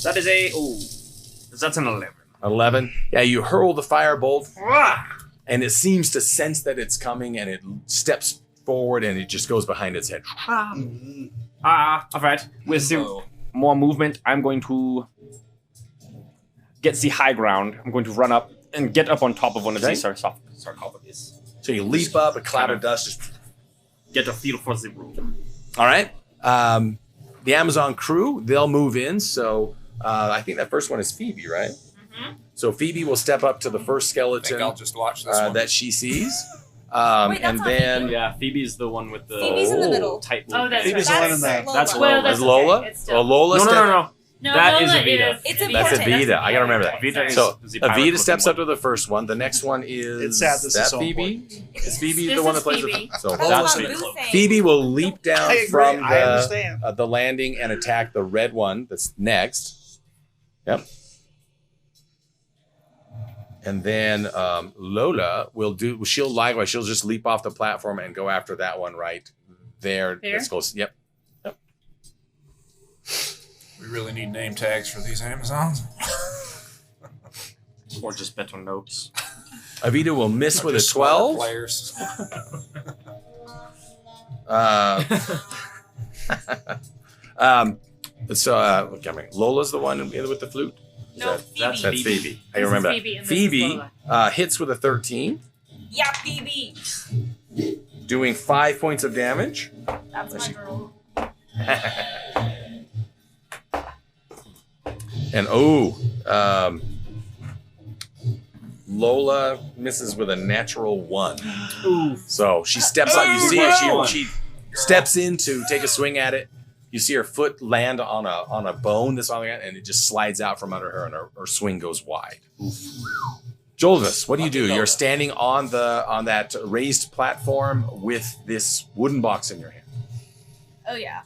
That is that's an 11. 11. Yeah, you hurl the firebolt, Ah! and it seems to sense that it's coming, and it steps forward, and it just goes behind its head. All right. With the more movement, I'm going to get the high ground. I'm going to run up and get up on top of one of these sarcophagus. So you leap up, a cloud of dust just get a feel for the room. All right. The Amazon crew, they'll move in. So I think that first one is Phoebe, right? Mm-hmm. So Phoebe will step up to the first I skeleton think I'll just watch this one. that she sees. Wait, that's And not then Yeah, Phoebe's the one with the Phoebe's in the middle. tight. Oh, that's Phoebe's right. the one in the- Lola. That's Well, Lola. that's is Lola? okay. It's still- Oh, Lola No, step- No, That is Lola Evita. is- It's Evita. That's important. Evita. I gotta remember that. Evita is So the pirate Evita looking steps one. up to the first one. The next one is It's sad this is so Phoebe. Is Phoebe This the one is that plays Phoebe. the? So That's that's not it. Boo thing. Phoebe will leap down I agree. from I understand. the landing and attack the red one that's next. Yep. And then Lola will do. She'll likewise. She'll just leap off the platform and go after that one right there. There? That's close. Yep. We really need name tags for these Amazons. Or just better notes. Evita will miss with a Just smarter 12. Players. Lola's the one with the flute. No, That's Phoebe. Phoebe. I This is remember that. Phoebe and this is Phoebe Lola. hits with a 13, Yeah, Phoebe. doing 5 points of damage. That's my girl. And Lola misses with a natural 1. Ooh. So she steps up. You see her. She steps in to take a swing at it. You see her foot land on a bone that's on the and it just slides out from under her, and her swing goes wide. Jolvis, what do you do? You're standing on that raised platform with this wooden box in your hand. Oh yeah.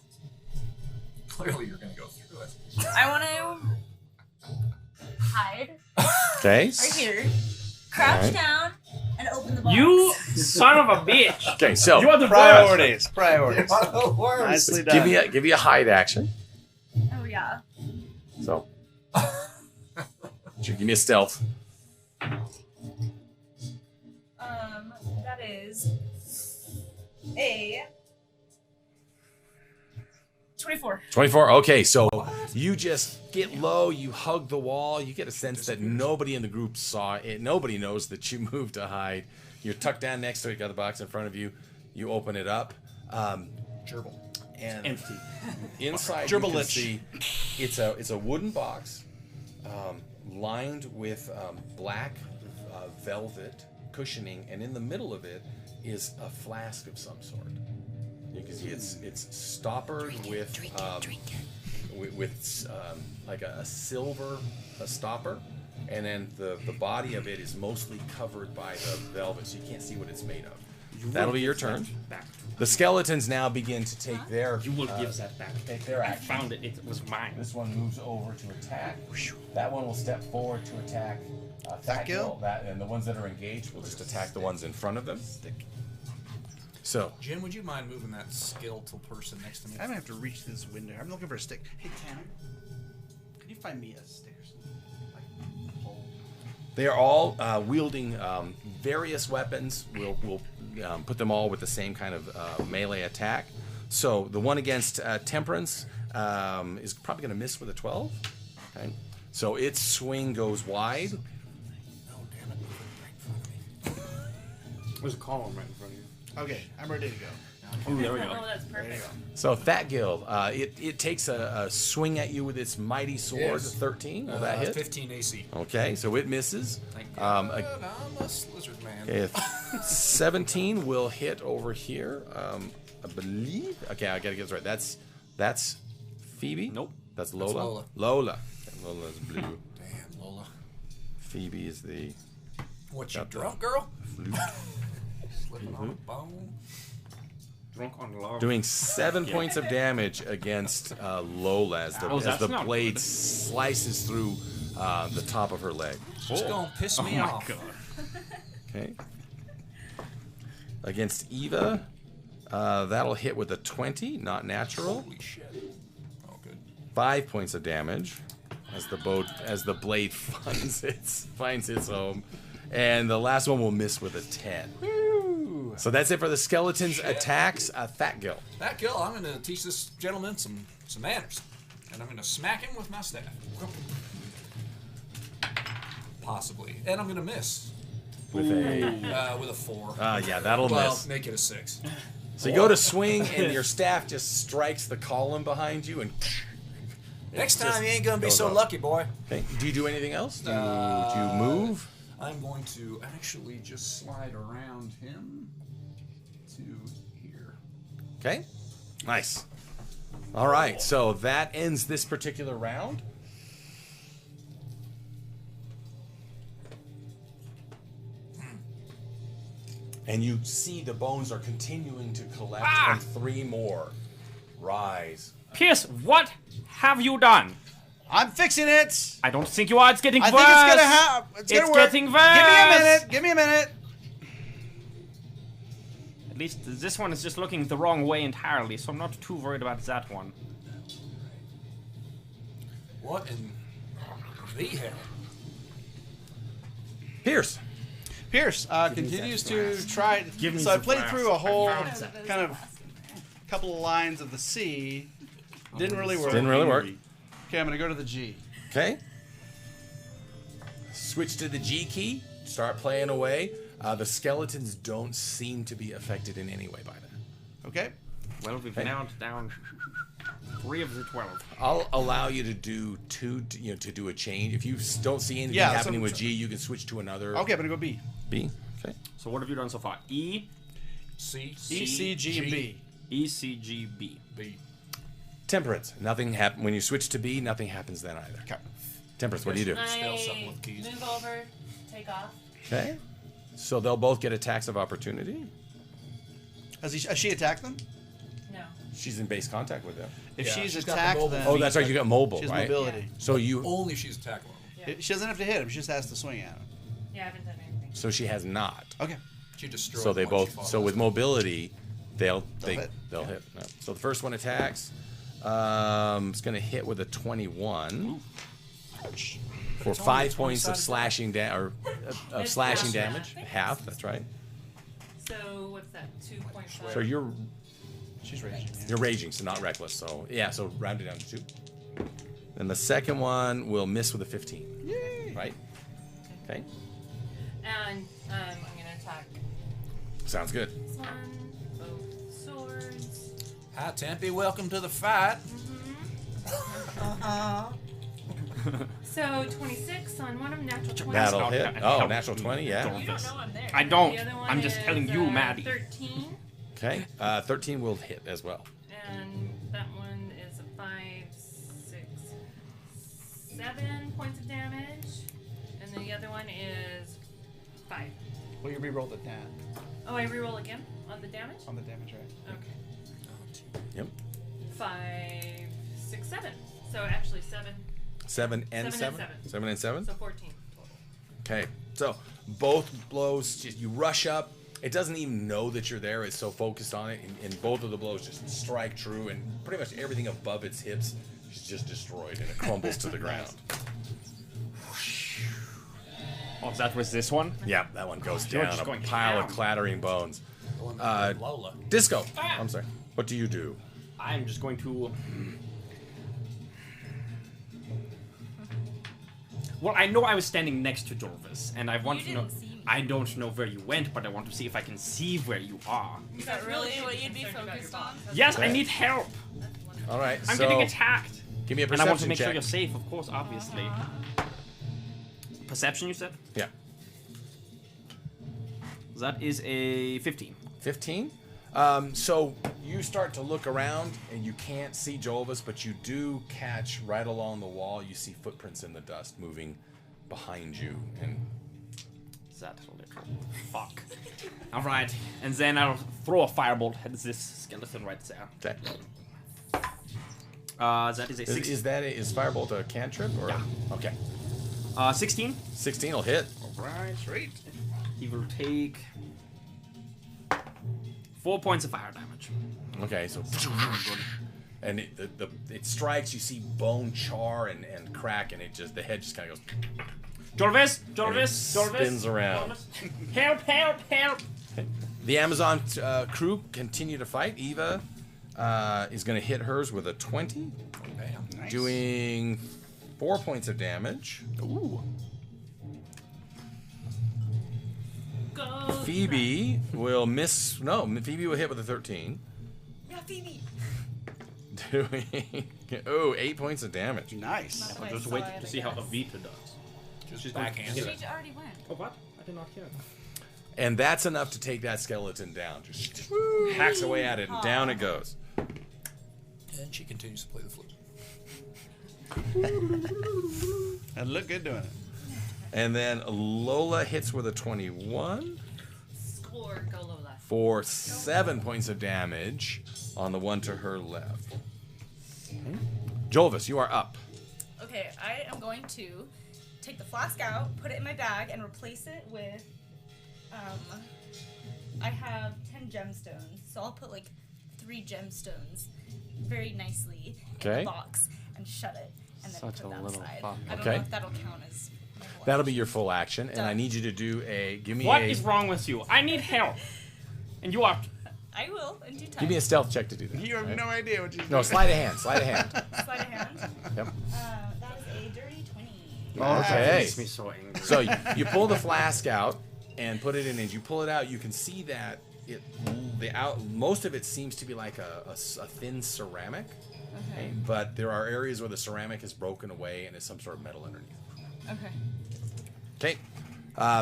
Clearly, you're going to go through it. I want to hide Okay. right here, crouch Alright. down, and open the box. You son of a bitch! Okay. So You are the Priorities. Nicely Nicely done. give me a hide action. Oh yeah. So give me a stealth. That is a 24. 24. Okay, so you just get low, you hug the wall, you get a sense that nobody in the group saw it. Nobody knows that you moved to hide. You're tucked down next to it, you got the box in front of you. You open it up. Gerbil. And Empty. inside you can Gerbilich. see it's a wooden box lined with black velvet cushioning, and in the middle of it is a flask of some sort. You can see it's stoppered with like a silver stopper, and then the body of it is mostly covered by the velvet, so you can't see what it's made of. That'll be your turn. The skeletons now begin to take their. You will give that back. Take their I action. found it. It was mine. This one moves over to attack. That one will step forward to attack. Fat Gill. And the ones that are engaged will just attack the ones in front of them. So. Jim, would you mind moving that skeletal person next to me? I'm gonna have to reach this window. I'm looking for a stick. Hey Tanner, can you find me a stick or something? Like a pole? They are all wielding various weapons. We'll put them all with the same kind of melee attack. So the one against Temperance is probably going to miss with a 12. Okay. So its swing goes wide. Oh, damn it. Right in front of me. There's a column right in front of you. Okay, I'm ready to go. Oh, there we go. Oh, that's perfect. So Fat Gill, it takes a swing at you with its mighty sword. Yes. 13. Will that hit? 15 AC. Okay, so it misses. Thank God, I'm a lizard man. Okay, 17 will hit over here. I believe. Okay, I gotta get this right. That's Phoebe. Nope. That's Lola. Lola. Lola. Okay, Lola's blue. Damn, Lola. Phoebe is the. What, you Got the drunk, girl? flute. Slipping on a bone. Drunk on love. Doing 7 points of damage against Lola as the, Oh, as that's the not blade good. slices through the top of her leg. She's gonna piss me my off. God. Okay. Against Eva, that'll hit with a 20, not natural. Holy shit. Oh, good. 5 points of damage as the blade finds its home, and the last one will miss with a 10. So that's it for the skeletons' attacks. Fat Gill. That kill, I'm gonna teach this gentleman some manners, and I'm gonna smack him with my staff. Possibly, and I'm gonna miss With a with a 4. yeah, that'll well, miss. make it a 6. So you go to swing, and your staff just strikes the column behind you, and Next just time you ain't gonna be goes so up. lucky, boy. Okay. Do you do anything else? Do you move? I'm going to actually just slide around him to here. Okay. Nice. All right. So that ends this particular round. And you see the bones are continuing to collect, and 3 more rise. Pierce, what have you done? I'm fixing it. I don't think you are. It's getting I worse. think it's gonna happen. It's gonna work. getting worse. Give me a minute. Give me a minute. At least this one is just looking the wrong way entirely, so I'm not too worried about that one. What in the hell? Pierce. Pierce continues to try. Give me So I the played flask. through a whole I found kind of couple of lines of the C. Didn't really work. Didn't really work. Okay, I'm gonna go to the G. Okay. Switch to the G key. Start playing away. The skeletons don't seem to be affected in any way by that. Okay. Well, we've Okay. now down 3 of the 12. I'll allow you to do to do a change. If you don't see anything Yeah, that's happening what with G, you can switch to another. Okay, I'm gonna go B. B. Okay. So what have you done so far? E, C, E, C, G, and B. E, C, G, B. B. Temperance. Nothing happen when you switch to B. Nothing happens then either. Okay. Temperance. What do you do? Spell something with I keys. move over, take off. Okay. So they'll both get attacks of opportunity. Has she attacked them? No. She's in base contact with them. If Yeah, she's she's got the attacked mobile them, Oh, that's right. You got mobile, she has right? mobility. So you. Only if she's attackable. Yeah. She doesn't have to hit him. She just has to swing at him. Yeah, I haven't done anything. So she has not. Okay. She destroyed. So they the one she both. fought So with last mobility, they'll hit. hit. Yeah. So the first one attacks. It's gonna hit with a 21 for it's only 5 a points of 20-sided slashing of It's slashing half. damage. Half. That's right. So what's that? 2.5. So you're She's raging. Yeah. You're raging, so not reckless. So yeah, so round it down to 2. Then the second one will miss with a 15. Yay! Right? Okay. And I'm gonna attack Sounds good. this one. Both swords. Hi, Tempe. Welcome to the fight. So 26 on one of them, natural 20. That'll hit. no. Oh, natural 20, yeah. You don't know I'm there. I don't. The other one I'm just is, telling you, Maddie. 13. Okay. 13 will hit as well. And that one is a 5, 6, 7 points of damage. the other one is 5. Well, you re-rolled it down Oh, I reroll again on the damage? on the damage, right? Okay. Yep. 5, 6, 7. So actually 7. 7 and 7? 7 and 7? So 14 total. Okay. So both blows, just you rush up. It doesn't even know that you're there. It's so focused on it. And both of the blows just strike true. And pretty much everything above its hips is just destroyed. And it crumbles to the ground. Oh, that was this one? Yeah, that one goes You're down. just A going pile down. of clattering bones. Lola. Disco. I'm sorry. What do you do? I'm just going to... Well, I know I was standing next to Jorvis, and I want to know... I don't know where you went, but I want to see if I can see where you are. Is that really what you'd be focused on? Yes, I Okay. need help. All right. I'm so getting attacked. Give me a And I want to perception make sure check. you're safe, of course, obviously. Perception, you said? Yeah. That is a 15. 15. So you start to look around and you can't see Jolvis, but you do catch right along the wall. You see footprints in the dust moving behind you, and That little fuck. All right, and then I'll throw a firebolt at this skeleton right there. okay. That is a Is, 16. is Firebolt a cantrip or? Yeah. Okay. 16. 16 will hit. All right. Sweet. He will take 4 points of fire damage. Okay, so and it strikes. You see bone char and crack, and the head just kind of goes. Jorvis, And Jorvis, it Jorvis. spins around. Jorvis. Help, help, help. The Amazon crew continue to fight. Eva is going to hit hers with a 20, Nice. doing 4 points of damage. Ooh. Go. Phoebe will miss. No, Phoebe will hit with a 13. Yeah, Phoebe. Doing 8 points of damage. Nice. Not Just I wait saw it, to I see how guess. Avita does. Just backhand. She already went. Oh, what? I did not hear. And that's enough to take that skeleton down. Just hacks away at it, and down it goes. And she continues to play the flute. And look good doing it. And then Lola hits with a 21 Score, go Lola. for 7 points of damage on the one to her left. Jolvis, you are up. Okay, I am going to take the flask out, put it in my bag, and replace it with. I have 10 gemstones, so I'll put like 3 gemstones very nicely in Okay. the box and shut it, and then Such put a it little outside. fuck. I don't Okay. know if that'll count as. my whole That'll be action. your full action, and I Done. need you to do a. Give me What a. is wrong with you? I need help. And you are. I will in due time. Give me a stealth check to do that. You have right? no idea what you're doing. No, sleight of hand. Sleight of hand. Sleight of hand. Yep. That is a dirty 20. Okay. Makes me so angry. So you pull the flask out and put it in. As you pull it out, you can see that most of it seems to be like a thin ceramic, Okay. but there are areas where the ceramic is broken away and there's some sort of metal underneath. Okay. Okay.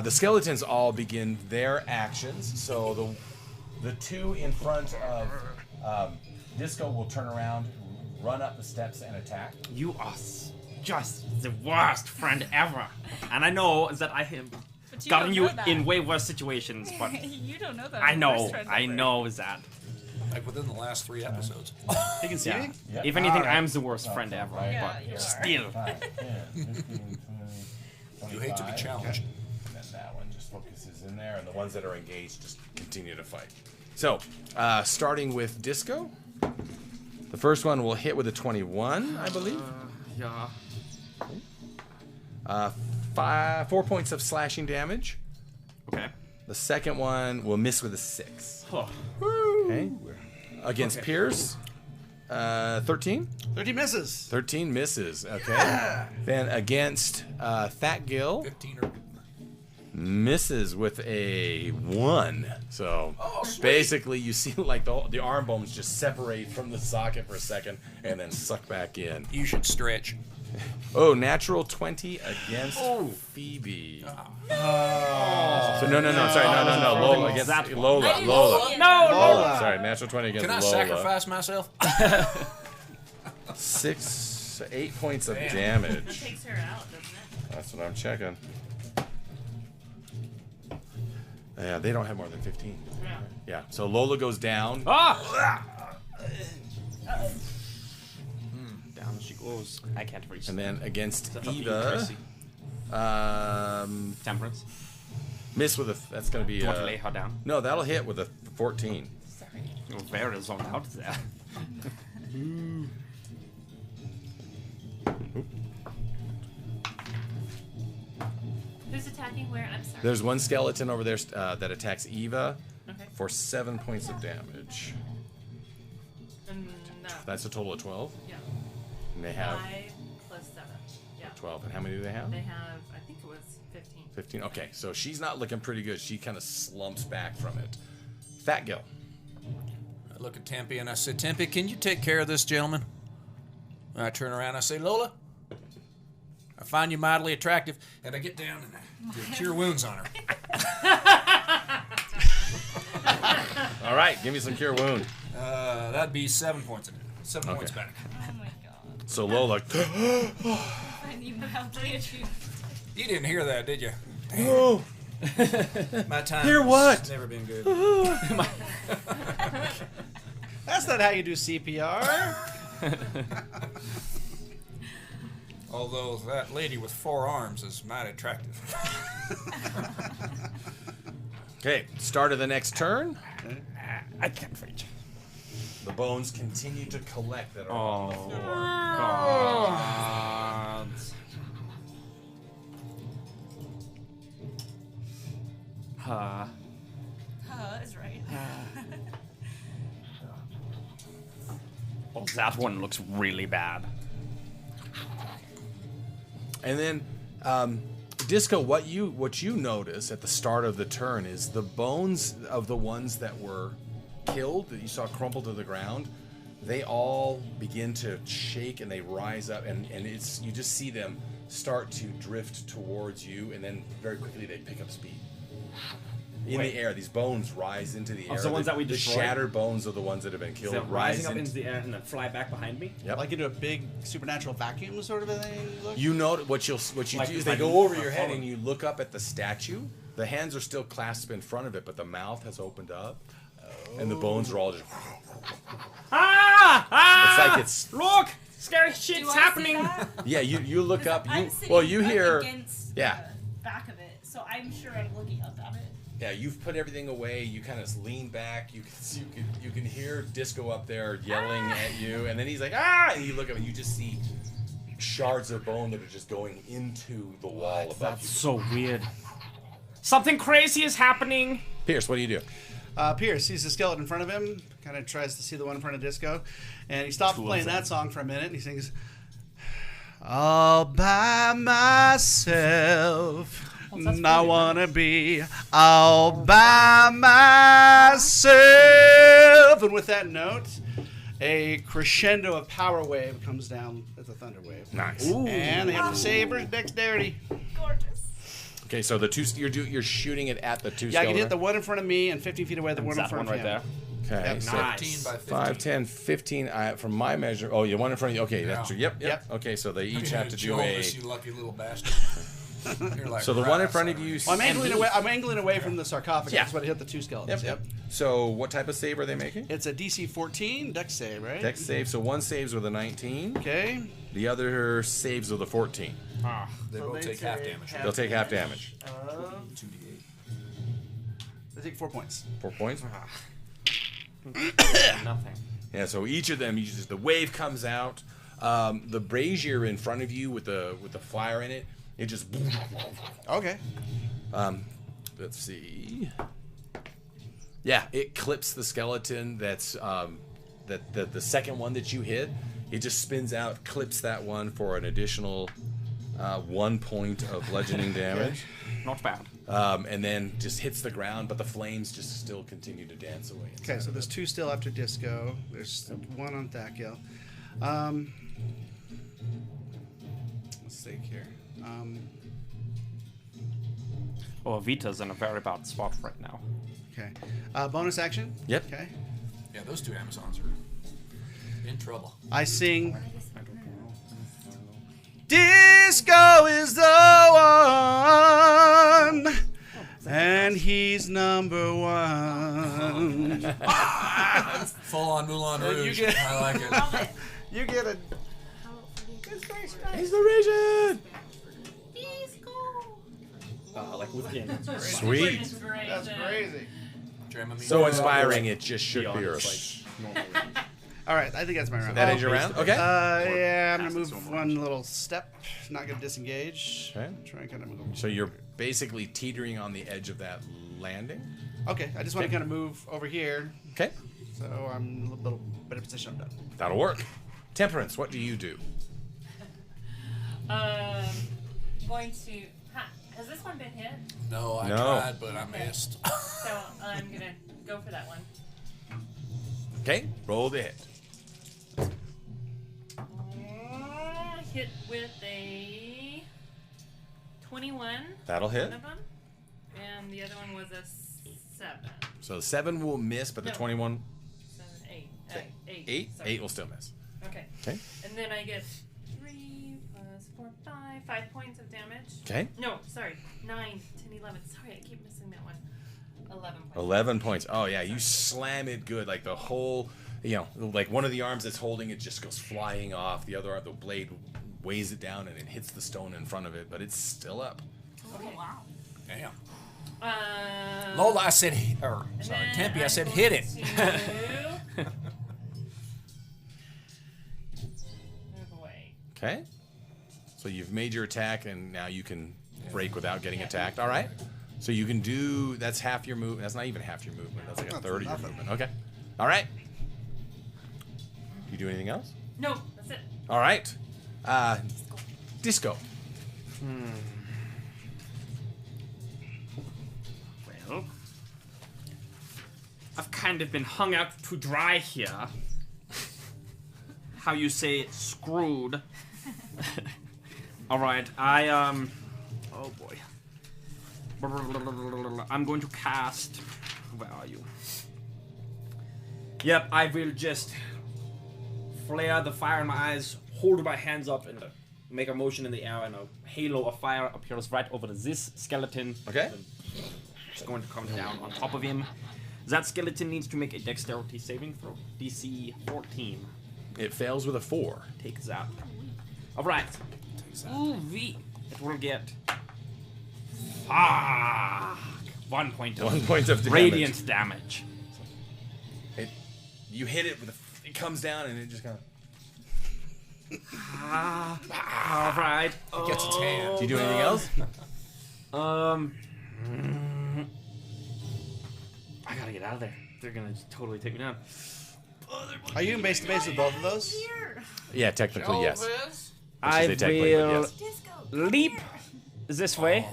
The skeletons all begin their actions. So the two in front of Disco will turn around, run up the steps, and attack. You are just the worst friend ever. And I know that I have But you gotten don't you know that. in way worse situations, but You don't know that. I I'm the know, worst friend I ever. know that. Like within the last 3 episodes. You can see Yeah. me? Yep. If anything, All right. I'm the worst friend ever. right. Yeah, But you are. still. 5, 10, 15, 20, You hate to be 25. challenged. And then that one just focuses in there, and the ones that are engaged just continue to fight. So, starting with Disco. The first one will hit with a 21, I believe. Yeah. 4 points of slashing damage. Okay. The second one will miss with a 6. Oh. Okay. Against Okay. Pierce, 13. 30 misses. 13 misses. Okay. Then against Fat Gill, 15 or misses with a 1. So basically, you see like the arm bones just separate from the socket for a second and then suck back in. you should stretch. Oh, natural 20 against Phoebe. So no, sorry, no. Lola against That one. Lola. Lola. No, Lola. Sorry, natural 20 against Can I Lola. sacrifice myself? 6, So 8 points of That damage. takes her out, doesn't it? That's what I'm checking. Yeah, they don't have more than 15. Yeah. Yeah, so Lola goes down. Ah! Down she goes. I can't reach. And then against Is that not being Eva, pressy? Temperance. miss with a. That's going to be. Do you want to lay her down? No, that'll hit with a 14. Sorry. You're very zoned out there. Who's attacking where? I'm sorry. There's one skeleton over there that attacks Eva Okay. for 7 points of damage. No. That's a total of 12. Yeah. And they have 5 plus 7. Yeah. 12. And how many do they have? They have, I think it was 15. 15. Okay, so she's not looking pretty good. She kind of slumps back from it. Fat Gil. I look at Tempe and I say, Tempe, can you take care of this gentleman? And I turn around and I say, Lola, I find you mightily attractive. And I get down and I do cure wounds on her. All right, give me some cure wound. That'd be 7 points in it. 7 points back. Oh my god. So Lola. I need mildly attracted. You didn't hear that, did you? Oh. My time Hear what? has never been good. That's not how you do CPR. Although that lady with 4 arms is mighty attractive. Okay, start of the next turn. I can't reach. The bones continue to collect that are on the floor. God. Is right. Oh, that one looks really bad. And then, Disco, what you notice at the start of the turn is the bones of the ones that were killed, that you saw crumple to the ground, they all begin to shake and they rise up, and it's you just see them start to drift towards you, and then very quickly they pick up speed. In the air, these bones rise into the air. the ones that we the destroyed? shattered bones of the ones that have been killed They're rise rising up into the air and then fly back behind me. Yep. Like into a big supernatural vacuum sort of a thing. Look? You know what you Like- do is they like go over your head follow. and you look up at the statue. The hands are still clasped in front of it, but the mouth has opened up, and the bones are all just. It's like it's. Look, scary shit's Do I see happening. that? Yeah, you look up. I'm You sitting you up hear. against Yeah. the back of it, so I'm sure I'm looking up at it. Yeah, you've put everything away. You kind of lean back. You can hear Disco up there yelling at you, and then he's like and you look up and you just see shards of bone that are just going into the wall above That's you. so weird. Something crazy is happening. Pierce, what do you do? Pierce sees the skeleton in front of him, kind of tries to see the one in front of Disco, and he stops playing that song for a minute, and he sings, all by myself. I wanna be all by myself. And with that note, a crescendo of power wave comes down as a thunder wave. Nice. And they have to save her dexterity. Gorgeous. Okay, so the two you're shooting it at the two. Yeah, I can hit the skeleton. one in front of me and 15 feet away the one in That front one of right him. there. Okay, Yep. so Nice. 15 by 15. 5, 10, 15. From my measure, oh, you one in front of you. Okay, that's Yeah. true. Yep. Yep. Okay, so they each have to do Jonas, a. you lucky little bastard. You're like, So the one in front of you. Well, I'm angling and- away. I'm angling away from the sarcophagus. Yeah. That's what I hit the two skeletons. Yep. So what type of save are they making? It's a DC 14 dex save, right? Dex save. So one saves with a 19. Okay. The other saves with a 14. They both take half damage. They'll take half damage. 2d8. They take 4 points. 4 points. Nothing. Yeah. So each of them, the wave comes out. The brazier in front of you with the fire in it. It just. Okay. Let's see. Yeah, it clips the skeleton. That's the second one that you hit. It just spins out, clips that one for an additional 1 point of bludgeoning damage. Not bad. And then just hits the ground, but the flames just still continue to dance away. Okay, so there's two still after Disco. There's one on Thakil. Let's see here. Oh, Vita's in a very bad spot right now. Okay. Bonus action? Yep. Okay. Yeah, those two Amazons are in trouble. I sing Disco is the one, and he's number one. Full on Moulin Rouge. You get- I like it. Love it. You get a Inspiration. Like within. Sweet. Inspiration. That's crazy. Dramamine. So inspiring, it just should Beyond be its, yours. like, normal range. All right, I think that's my round. That is your round? Okay. Yeah, I'm gonna move one little step. Not gonna disengage. Okay. Try and kind of move. So you're basically teetering on the edge of that landing. Okay, I just want to kind of move over here. Okay. So I'm in a little better position. I'm done. That'll work. Temperance, what do you do? Going to. Has this one been hit? No, I No. tried, but I missed. So I'm gonna go for that one. Okay, roll the hit. Hit with a 21. That'll hit. One of them, and the other one was a 7. So the 7 will miss, but the No. 21, 7, 8. 8. 8, Sorry. 8 will still miss. Okay. Okay. And then I get 3 plus 4, 5 points of damage. Okay. No, sorry. 9, 10, 11. Sorry, I keep missing that one. 11 points. 11 points. Oh, yeah, you slam it good. Like the whole, like one of the arms that's holding it just goes flying off. The other arm, the blade weighs it down and it hits the stone in front of it, but it's still up. Okay. Wow. Damn. Uh, Lola, I said, sorry, Tempe, I said hit it. Move away. Okay. So you've made your attack, and now you can break without getting attacked. All right. So you can do, that's half your movement. That's not even half your movement. That's like a That's third of your nothing. movement. Okay. All right. You do anything else? No, that's it. All right. Disco. Well, I've kind of been hung out to dry here. How you say screwed. All right, oh boy. I'm going to cast. Where are you? Yep, I will just flare the fire in my eyes, hold my hands up, and make a motion in the air, and a halo of fire appears right over this skeleton. Okay. Just going to come down on top of him. That skeleton needs to make a dexterity saving throw. DC 14. It fails with a 4. Take that. All right. Ooh, V. It will get. Ah, 1 point of 1 point of damage. radiant damage. You hit it with it comes down and it just kind of. All right. It gets its hand. Do you do anything else? I gotta get out of there. They're gonna totally take me down. Are you in base to base with both of those? Yeah, technically yes. I say technically, but will yes. leap this way.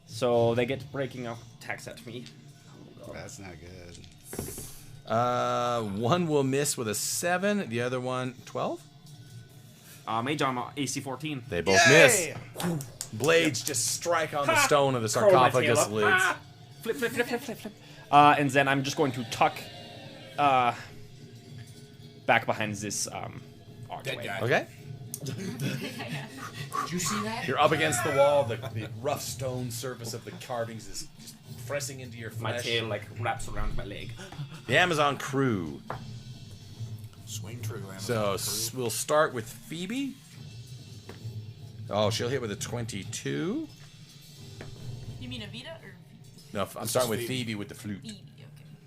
So they get breaking up attacks at me. That's not good. One will miss with a 7. The other one 12. Mage armor AC 14. They both Yay! miss. Blades just strike on the Ha! stone of the Curl my tail sarcophagus up. lids. Ah! Flip, flip, flip, flip, flip, flip. And then I'm just going to tuck back behind this archway. guy. Okay. Did you see that? You're up against the wall. The rough stone surface of the carvings is just pressing into your My flesh. tail like wraps around my leg. The Amazon crew. Swing true, Amazon. So we'll start with Phoebe. Oh, she'll hit with a 22. You mean Avita or No, I'm starting with Phoebe with the flute. Phoebe?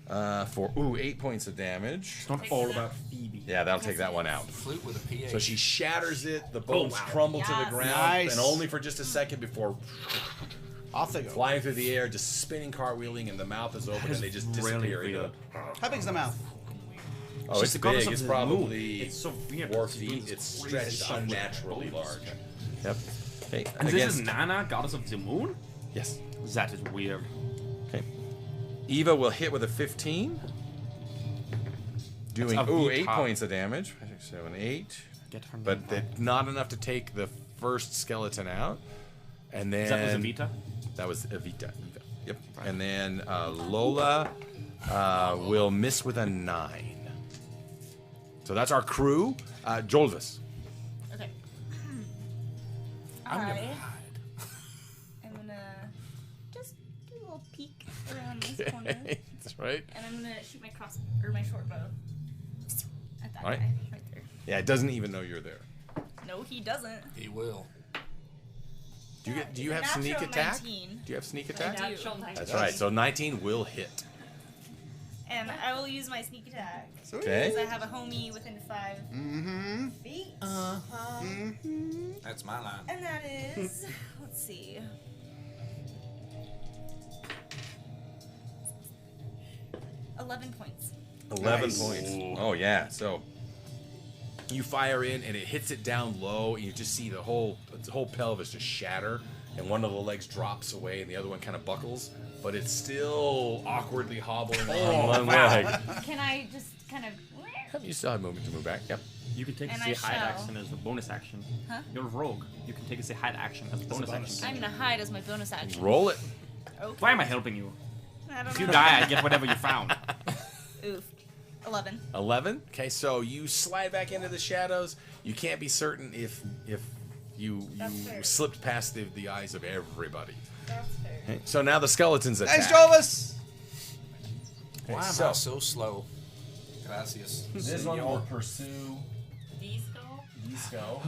Okay. For 8 points of damage. It's not all about Phoebe. Yeah, that'll take that one out. Flute with a PH. So she shatters it. The bones wow. crumble to the Yes. ground, Nice. and only for just a second before Off they go. flying through the air, just spinning, cartwheeling, and the mouth is open, and they just disappear. Really into How big's the mouth? Oh, She's it's the goddess big. of It's the probably moon. It's so weird. 4 It's feet. doing It's crazy stretched stuff with unnaturally bones. large. Yep. Okay. And this is against- Nana, goddess of the moon? Yes. That is weird. Okay. Eva will hit with a 15. Doing That's a 8 V-pop. points of damage. 5, 6, 7, 8. Get her But name they're not enough to take the first skeleton out. And then That was Avita? That was Evita. Eva. Yep. And then Lola will miss with a 9. So that's our crew. Jolvis. Okay. I'm gonna I hide. am gonna just do a little peek around this corner, That's right. and I'm gonna shoot my my short bow at that Alright. guy right there. Yeah, it doesn't even know you're there. No, he doesn't. He will. Do you have Natural sneak attack? 19. Do you have sneak I attack? do. Natural 19. That's right. So 19 will hit. And I will use my sneak attack. Okay. Because I have a homie within 5 feet. That's my line. And that is, let's see. $11 points. 11 points. Oh yeah. So you fire in and it hits it down low, and you just see the whole pelvis just shatter, and one of the legs drops away, and the other one kind of buckles, but it's still awkwardly hobbling on one leg. Can I just kind of... You still have movement to move back. Yep. You can take And the I hide shall. action as a bonus action. Huh? You're a rogue. You can take the hide action as a bonus action. I'm gonna hide as my bonus action. Roll it. Okay. Why am I helping you? I don't If you know. die, I get whatever you found. Oof. 11. 11. Okay, so you slide back into the shadows. You can't be certain if you That's fair. slipped past the eyes of everybody. That's fair. Okay, so now the skeletons attack. Nice, Jovis! Why am so- I so slow? Gracias. This one will pursue Disco? Disco.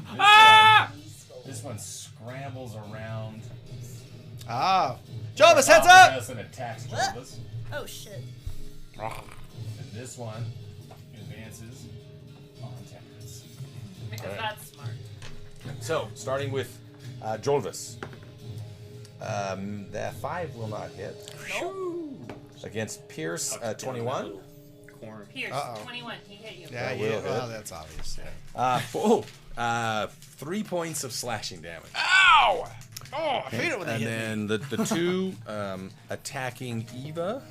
This one scrambles around. Ah. Jovis, heads up! And attacks Jovis. Oh, shit. And this one advances on Temperance. Because Alright. that's smart. So, starting with Jolvis. That 5 will not hit. Against Pierce, 21. Pierce, Uh-oh. 21. He hit you. Yeah, That will yeah. hit. Well, that's obvious. 3 points of slashing damage. Ow! Oh, I hate it when they And hit then me. the two attacking Eva.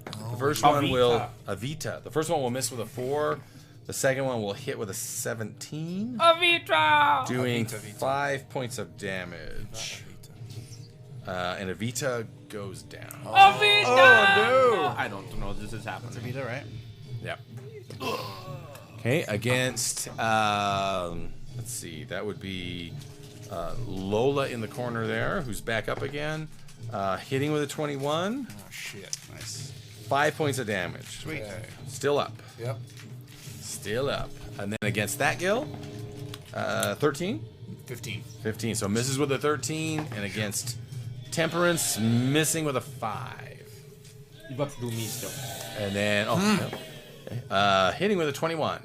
The first one will Avita. The first one will miss with a 4. The second one will hit with a 17. Avita! Doing Avita. 5 points of damage. And Avita goes down. Avita! Oh, no! I don't know this is happening. Vita, right? Yep. Okay, against let's see, that would be Lola in the corner there, who's back up again. Hitting with a 21. Oh shit. Nice. 5 points of damage. Sweet. Okay. Still up. Yep. Still up. And then against that Gil, 13? 15. 15. So misses with a 13, and against Temperance, missing with a 5. You got to do me still. And then hitting with a 21.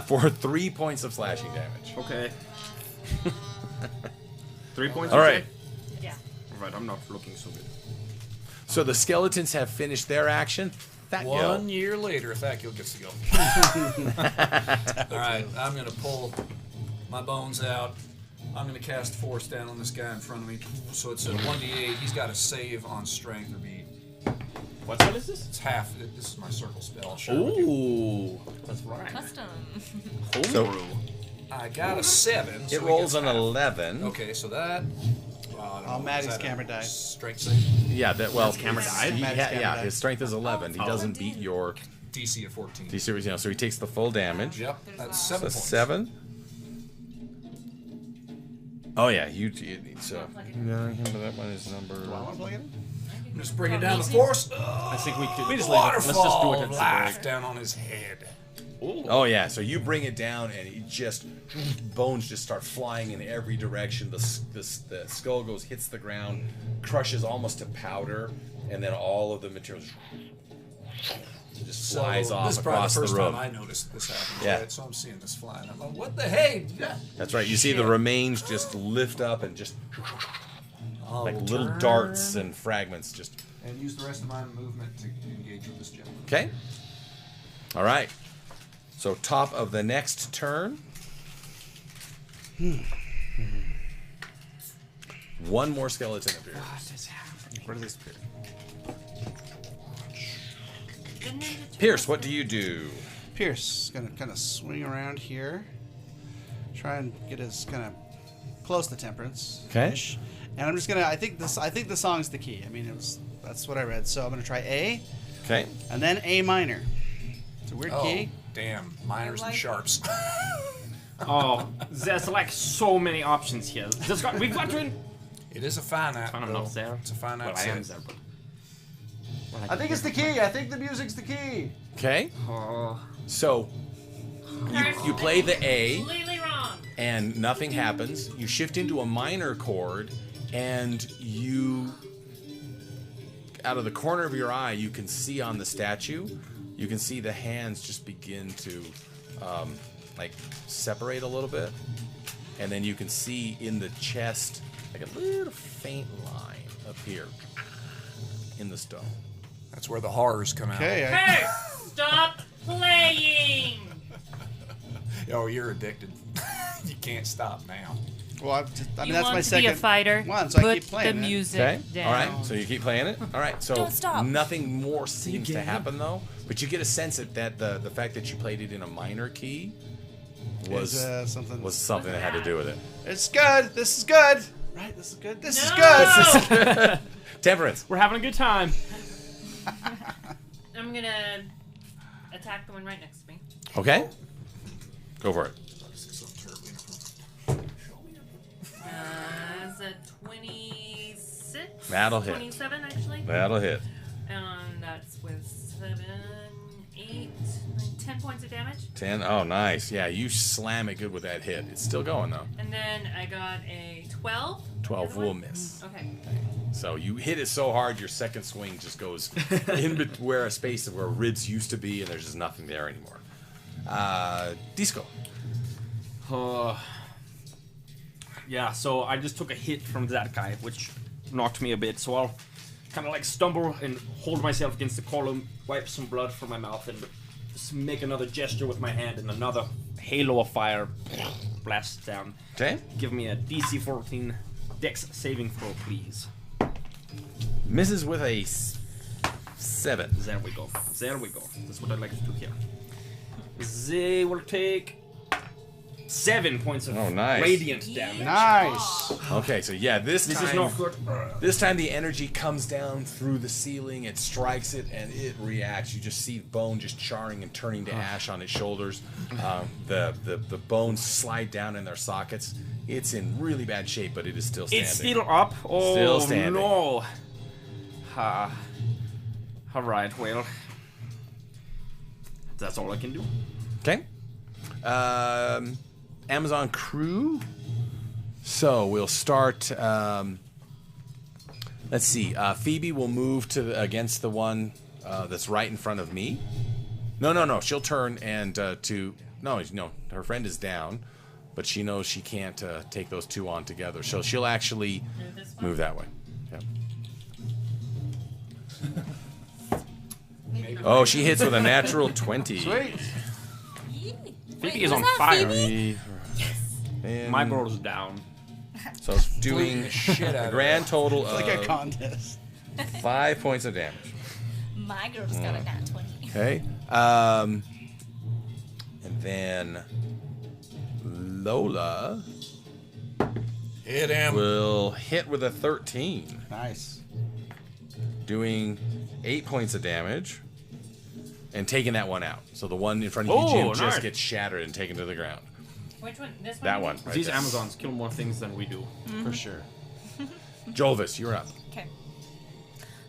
For 3 points of slashing damage. Okay. 3 points? All you right. said? Yeah. Alright, I'm not looking so good. So the skeletons have finished their action. That 1 year later, if Thakil gets to go. All right, I'm going to pull my bones out. I'm going to cast Force down on this guy in front of me. So it's a 1d8. He's got to save on strength or beat. What spell is this? It's half. This is my circle spell. I'll share it with you. Ooh. That's right. Custom. So I got a 7. So it he rolls gets an half. 11. Okay, so that. I don't know, Maddie's is that a camera died. Strength save. Yeah, that well. His camera died? Maddie's camera died. His strength is 11. He doesn't beat your DC of 14. DC, you know, so he takes the full damage. Yep, that's So 7 points. 7. Oh yeah, you so. No, that one is number. I'm just bringing down the force. I think we could. We just Waterfall let's just do it of at life down on his head. Oh yeah, so you bring it down and it just bones just start flying in every direction. The skull hits the ground, crushes almost to powder, and then all of the materials just flies off this is probably across the the first room. time I noticed this happen. Yeah. Right? So I'm seeing this flying. I'm like, what the hey? That's right. You see the remains just lift up and just I'll like little turn darts and fragments just. and use the rest of my movement to engage with this gentleman. Okay. All right. So top of the next turn. One more skeleton appears. Where does this appear? Pierce, what do you do? Pierce is gonna kind of swing around here, try and get as kind of close to Temperance. Okay. And I'm just gonna. I think the song's the key. I mean, that's what I read. So I'm gonna try A. Okay. And then A minor. It's a weird Oh, key. damn. Minors and sharps. Oh, there's like so many options here. We've got to. It is a fine app. I'm though. not there. It's a fine app. Well, I am there, but. Well, I think it's the key. I think the music's the key. Okay. Oh. So you play the A, Completely wrong. and nothing happens. You shift into a minor chord, and you, out of the corner of your eye, you can see on the statue, you can see the hands just begin to, like, separate a little bit, and then you can see in the chest, like a little faint line appear in the stone. That's where the horrors come out. Okay. Hey, stop playing. Oh, you're addicted. You can't stop now. Well, I mean, You that's want my to second be a fighter? one, so I Put keep playing the it. music Okay. down. All right. So you keep playing it. All right. So Don't stop. nothing more seems to happen though. But you get a sense that the fact that you played it in a minor key was something. something that had to do with it. It's good. This is good. Right. This is good. This is No! good. Temperance. We're having a good time. I'm gonna attack the one right next to me. Okay. Go for it. It's a 26. That'll hit. 27 actually. That'll hit. And that's with 7, 8, 10 points of damage. 10. Oh, nice. Yeah, you slam it good with that hit. It's still going though. And then I got a 12. 12 will miss. Okay. So you hit it so hard, your second swing just goes in where a space of where ribs used to be, and there's just nothing there anymore. Disco. Yeah, so I just took a hit from that guy, which knocked me a bit. So I'll kind of like stumble and hold myself against the column, wipe some blood from my mouth, and just make another gesture with my hand, and another halo of fire blasts down. Okay. Give me a DC 14 Dex saving throw, please. Misses with a 7. There we go. There we go. That's what I like to do here. They will take 7 points of nice. radiant damage. Nice. Okay, so yeah, this This time is not good. This time the energy comes down through the ceiling, it strikes it, and it reacts. You just see bone just charring and turning to ash on its shoulders. The bones slide down in their sockets. It's in really bad shape, but it is still standing. It's still up. Oh Still standing. no. Alright, well. That's all I can do. Okay. Amazon crew. So we'll start. Let's see. Phoebe will move to against the one that's right in front of me. No. She'll turn and no. Her friend is down, but she knows she can't take those two on together. So she'll actually move that way. Yeah. Oh, she hits with a natural 20. Sweet. Phoebe is on fire. And My girl is down. so it's doing Shit out a of grand total It's of like a contest. 5 points of damage. My girl just got a nat 20. Okay. And then Lola Hit him. will hit with a 13, Nice. doing 8 points of damage and taking that one out. So the one in front of you, Oh, Jim, nice. just gets shattered and taken to the ground. Which one? This one? That one. Right These there. Amazons kill more things than we do. For sure. Jolvis, you're up. Okay.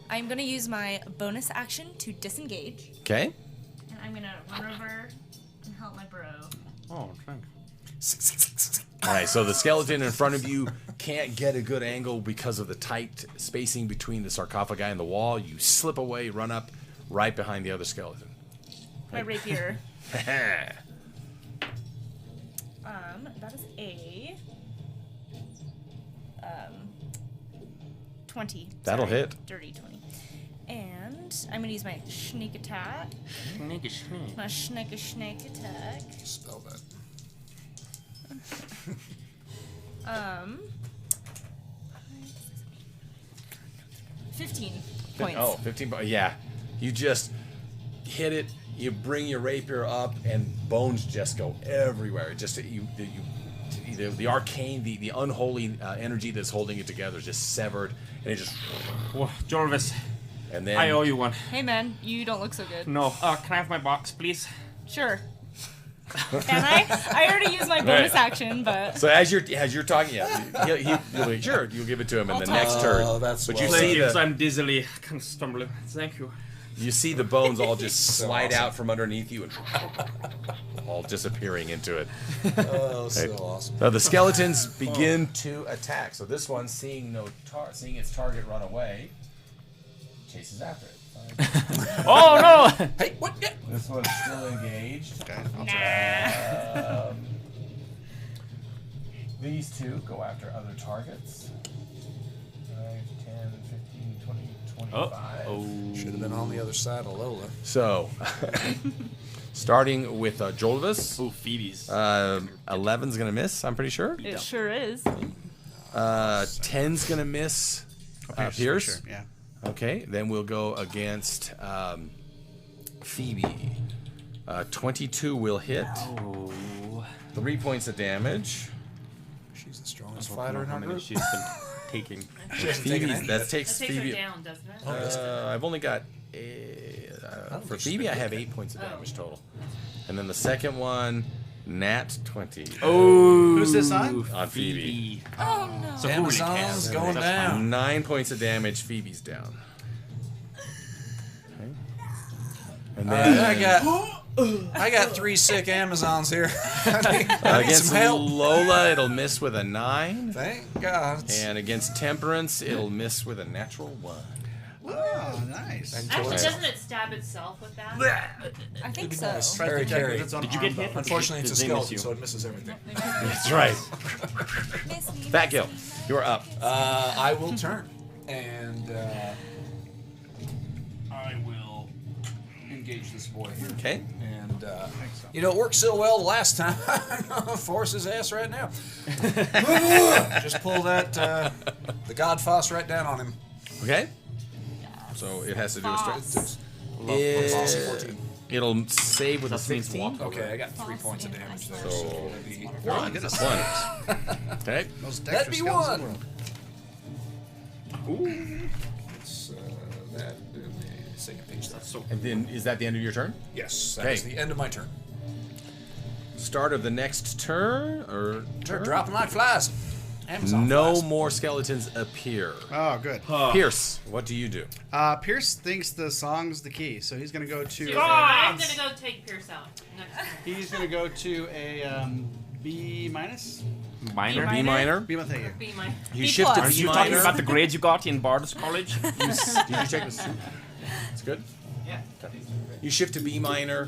I'm gonna use my bonus action to disengage, Okay. And I'm gonna run over and help my bro. Oh, thanks. All right, so the skeleton in front of you can't get a good angle because of the tight spacing between the sarcophagi and the wall. You slip away, run up right behind the other skeleton. my rapier. That is a 20. That'll Sorry, hit. Dirty 20. And I'm gonna use my sneak attack. My snake attack. Spell that. 15 points. Oh, 15 points. Yeah. You just hit it, you bring your rapier up, and bones just go everywhere. It just, the arcane, the unholy energy that's holding it together is just severed, and it just, Oh, Jorvis, and then, I owe you one. Hey man, you don't look so good. No, can I have my box, please? Sure. Can I already used my bonus action, but So as you're talking, yeah, sure, you'll give it to him in the next turn. Oh, that's but well you done. see Because the I'm dizzily kind of stumbling. Thank you. you see the bones all just slide awesome. out from underneath you and all disappearing into it. Oh, so awesome. Now the skeletons begin to attack. So this one, seeing its target run away, chases after it. Oh no! Hey, what? Yeah. This one's still engaged. nah. These two go after other targets. 5, 10, 15, 20, 25. Should have been on the other side of Lola. So, starting with Jolvis. Oh, Phoebe's. 11's going to miss, I'm pretty sure. It sure is. 10's going to miss Pierce. Sure, yeah. Okay, then we'll go against Phoebe. 22 will hit. Oh. 3 points of damage. She's the strongest fighter in our group. She's been taking. Phoebe, that takes That takes Phoebe. her down, doesn't it? I've only got for Phoebe. I have 8 points of damage total, and then the second one, Nat 20. Oh, Who's this on? On Phoebe. Oh no. So Amazon's going down. 9 points of damage. Phoebe's down. Okay. And then I got 3 sick Amazons here. I need against some help. Lola, it'll miss with a 9, Thank God. and against Temperance, it'll miss with a natural 1. Oh, nice. Actually, doesn't it stab itself with that? I think so. Tries Very to protect carry. with its own Did you arm get hit? bone. Unfortunately, it's a Did they miss skeleton, you? so it misses everything. That's right. Fat Gil, you're up. I will turn, and I will engage this boy here. Okay. And you know, it worked so well the last time. I'm gonna force his ass right now. Just pull that the Godfoss right down on him. Okay. So it has to do a strength. Bossy 14. It'll save with a That means 16. walk. Okay, I got 3 points of damage there. So- So it'll be Oh, my goodness. 1. Okay. Most that'd dexterous be skeletons in the 1. world. It's that in the second page. That's so. And then is that the end of your turn? Yes, that Okay. is the end of my turn. Start of the next turn or They're dropping like flies. Amazon no flies. more skeletons appear. Oh, good. Pierce, what do you do? Pierce thinks the song's the key, so he's going to go to. So I'm gonna go take Pierce out. Next. He's going to go to a B minus. Minor. B minor. B minus. Thank you. Be my. You B shift to plus. Aren't B you talking minor. about the grades you got in Bard's College? Did you check this? It's good. Yeah. You shift to B minor.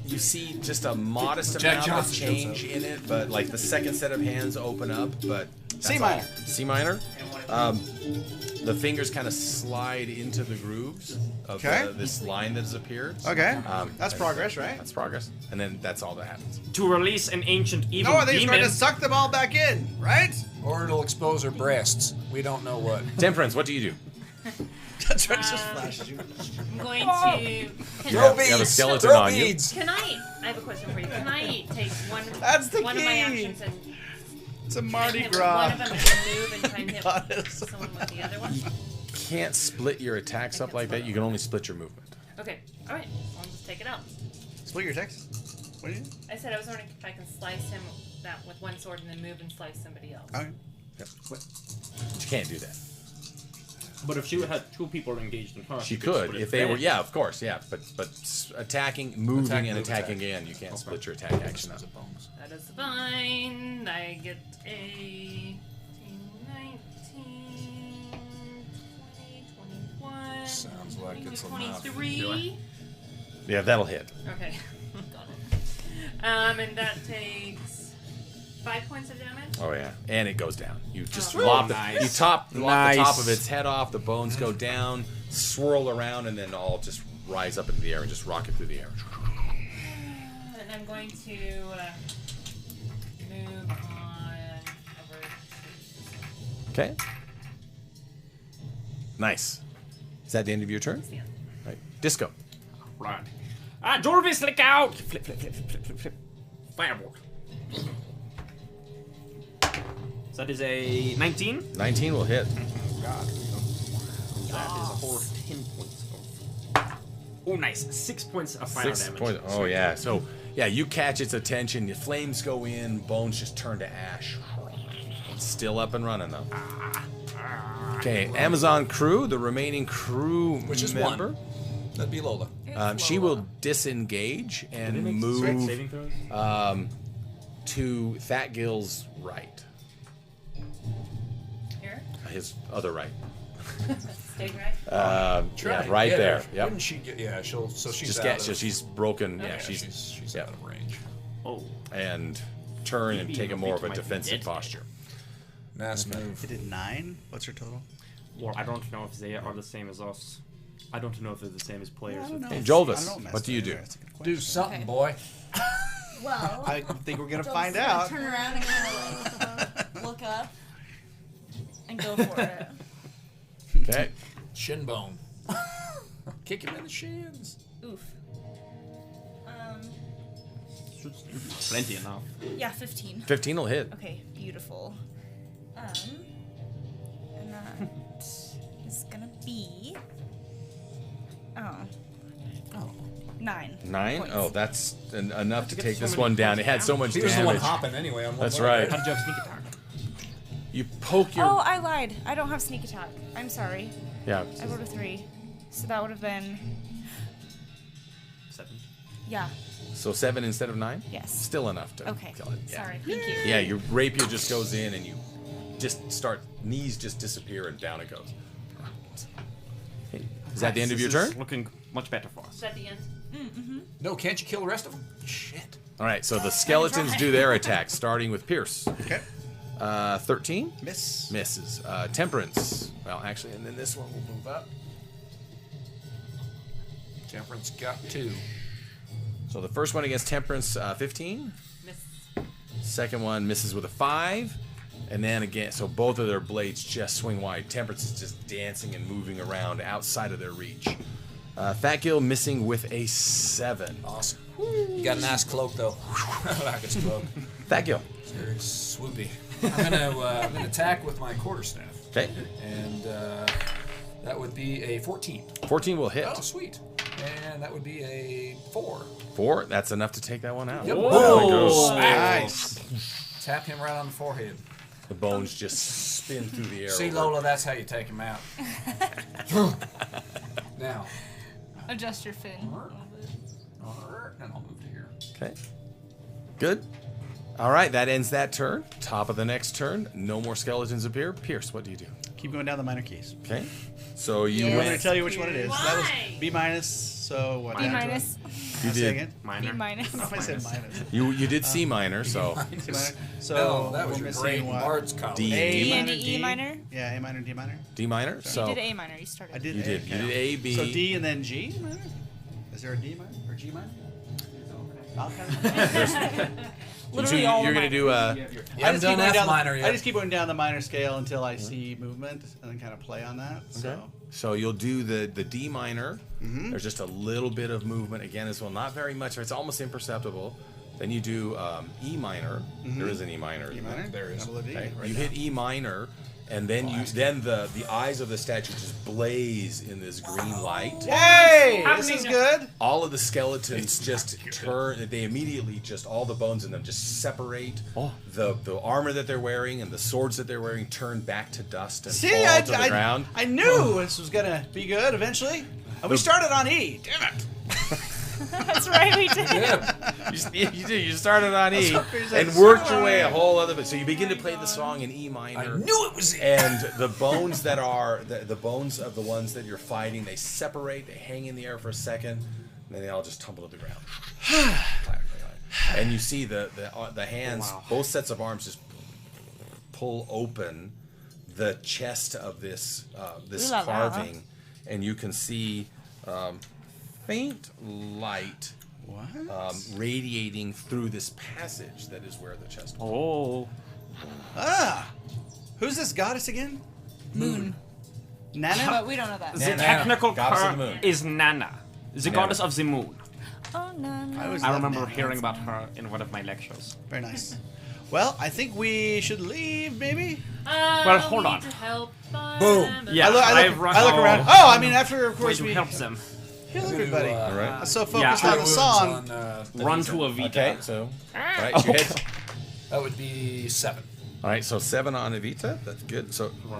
You see just a modest Jack amount of Johnson shows change in it, but like the second set of hands open up, but that's C all. minor. C minor. The fingers kind of slide into the grooves of Okay. this line that has appeared. Okay. That's and progress, right? That's progress, and then that's all that happens. To release an ancient evil No, I think he's demon. going to suck them all back in, right? Or it'll expose her breasts. We don't know what. Temperance, what do you do? That's right. It just flashes you. I'm going to. Throw You have a beads. skeleton Throw on you. beads. Can I have a question for you. Can I take one That's the one of my key. actions and It's a try and Mardi hit Gras. one of them and move and try and hit Goddess. someone with the other one? Can't split your attacks up like that. You can only split your movement. Okay. All right. I'll just take it out. Split your text. What do you do? I said I was wondering if I can slice him that with one sword and then move and slice somebody else. Okay. Yep. But you can't do that. But if she had 2 people engaged in her, She split could it if they were. then. Yeah, of course. Yeah, but attacking, moving, Attack, and move, attacking attack. again, you can't split your attack action up. That is fine. I get a 19, 20, 21. Sounds like it's enough. 23. Yeah, that'll hit. Okay. Got it. And that takes 5 points of damage. Oh yeah, and it goes down. You just Oh. lop the Nice. you lop the Nice. top of its head off. The bones go down, swirl around, and then all just rise up into the air and just rocket through the air. And I'm going to move on over to. Okay. Nice. Is that the end of your turn? the end. Right. Disco. Right. Jorvis, look out! Flip, flip, flip, flip, flip, flip. Firebolt. So that is a 19. 19 will hit. God. That is a whole 10 points of. Oh, nice. 6 points of fire 6 damage. points. Oh yeah. So Yeah, you catch its attention. The flames go in. Bones just turn to ash. Still up and running though. Okay, Amazon crew, the remaining crew Which is member. one. That'd be Lola. She will disengage and move to Fat Gill's right. Here? His other right. Stay right. Yeah, right there. Yep. Wouldn't she get? Yeah, she'll. So she's Just out get. of So she's broken. yeah, Yeah, she's out of range. Oh. and turn and Maybe take a your more of feet a might be defensive dead. posture. Nice move. It did 9. What's your total? Well, I don't know if they are the same as us. I don't know if they're the same as players. with Hey, I Jolvis, don't know, what do you do? That's a good Do question. something, Okay. boy. Well, I think we're gonna find Jolvis out. Turn around and kind of look up and go for it. Okay. Shin bone. Kick him in the shins. Oof. Plenty enough. Yeah, 15. 15 will hit. Okay, beautiful. And that is gonna be. Oh. 9. 9? points. Oh, that's enough to get take so this many one down. points It had so much He was the one damage. hopping anyway. On one That's leg, right. How did you have sneak attack? You poke your. Oh, I lied. I don't have sneak attack. I'm sorry. Yeah. I rolled a 3. So that would have been. 7. Yeah. So 7 instead of 9? Yes. Still enough to Okay. kill it. Yeah. Sorry. Thank you. Yeah, your rapier just goes in and you just start, knees just disappear and down it goes. Okay. Is that the end of your This is turn? Looking much better for us. Is that the end? No, can't you kill the rest of them? Shit. All right, so the skeletons do their attack, starting with Pierce. Okay. 13? Miss. Misses. Temperance. Well, actually, and then this one will move up. Temperance got 2. So the first one against Temperance, 15. Miss. Second one misses with a 5. And then again, so both of their blades just swing wide. Temperance is just dancing and moving around outside of their reach. Fat Gill missing with a 7. Awesome. You got a nice cloak though. I like his cloak. Fat Gill. It's very swoopy. I'm gonna attack with my quarterstaff. Okay. And that would be a 14. 14 will hit. Oh, sweet. And that would be a 4. 4. That's enough to take that one out. Yep. Whoa. Nice. Tap him right on the forehead. The bones just spin through the air. See, over. Lola, that's how you take him out. Now. Adjust your fin. And I'll move to here. Okay. Good. All right, that ends that turn. Top of the next turn. No more skeletons appear. Pierce, what do you do? Keep going down the minor keys. Okay. So you You want me went. to tell you which one it is? That was Why? B minus. So what? B minus. You Say did. again? B Minor. minus. I don't know if I said minus. You did C minor, so C minor. So Oh, that was we're your missing great what? Bard's college. D. A D minor, and E minor? Yeah, A minor, D minor. D minor. You So did A minor. You started. I did. you A, did. okay. You did A, B. So D and then G minor. Is there a D minor or G minor? Okay. Literally so all you're the gonna do a. You haven't done F minor I yet. just keep going down the minor scale until I see movement and then kind of play on that. So. Okay. So you'll do the D minor. Mm-hmm. There's just a little bit of movement again as well, not very much. It's almost imperceptible. Then you do E minor. There is an E minor. E minor. There is. Double a D. Okay. Right You down. hit E minor, and then the eyes of the statue just blaze in this green light. Hey, this is good. All of the skeletons just turn. They immediately just all the bones in them just separate. The armor that they're wearing and the swords that they're wearing turn back to dust and See, fall to the ground. I knew this was gonna be good eventually. And we started on E. Damn it. That's right. We did. You did. You started on E hoping and that worked song. your way a whole other bit. So you begin to play the song in E minor. I knew it was it. And the bones that are the bones of the ones that you're fighting, they separate, they hang in the air for a second, and then they all just tumble to the ground. And you see the hands, both sets of arms just pull open the chest of this Ooh la la. carving, and you can see faint light radiating through this passage that is where the chest. Oh. Ah, who's this goddess again? Moon. Nana. But we don't know that. The Nana, technical goddess of the term moon. is Nana, the goddess of the moon. Oh no. no. always I loved remember Nana. hearing about her in one of my lectures. Very nice. Well, I think we should leave, maybe. Well, hold on. To help Boom. Yeah, I look I've run- around. Oh, I mean, after of Way course to we help them. Kill everybody. All right. I'm so focused on the song. Run to Evita. Okay, so all right, you hit. That would be 7. All right, so 7 on Evita. That's good. So We're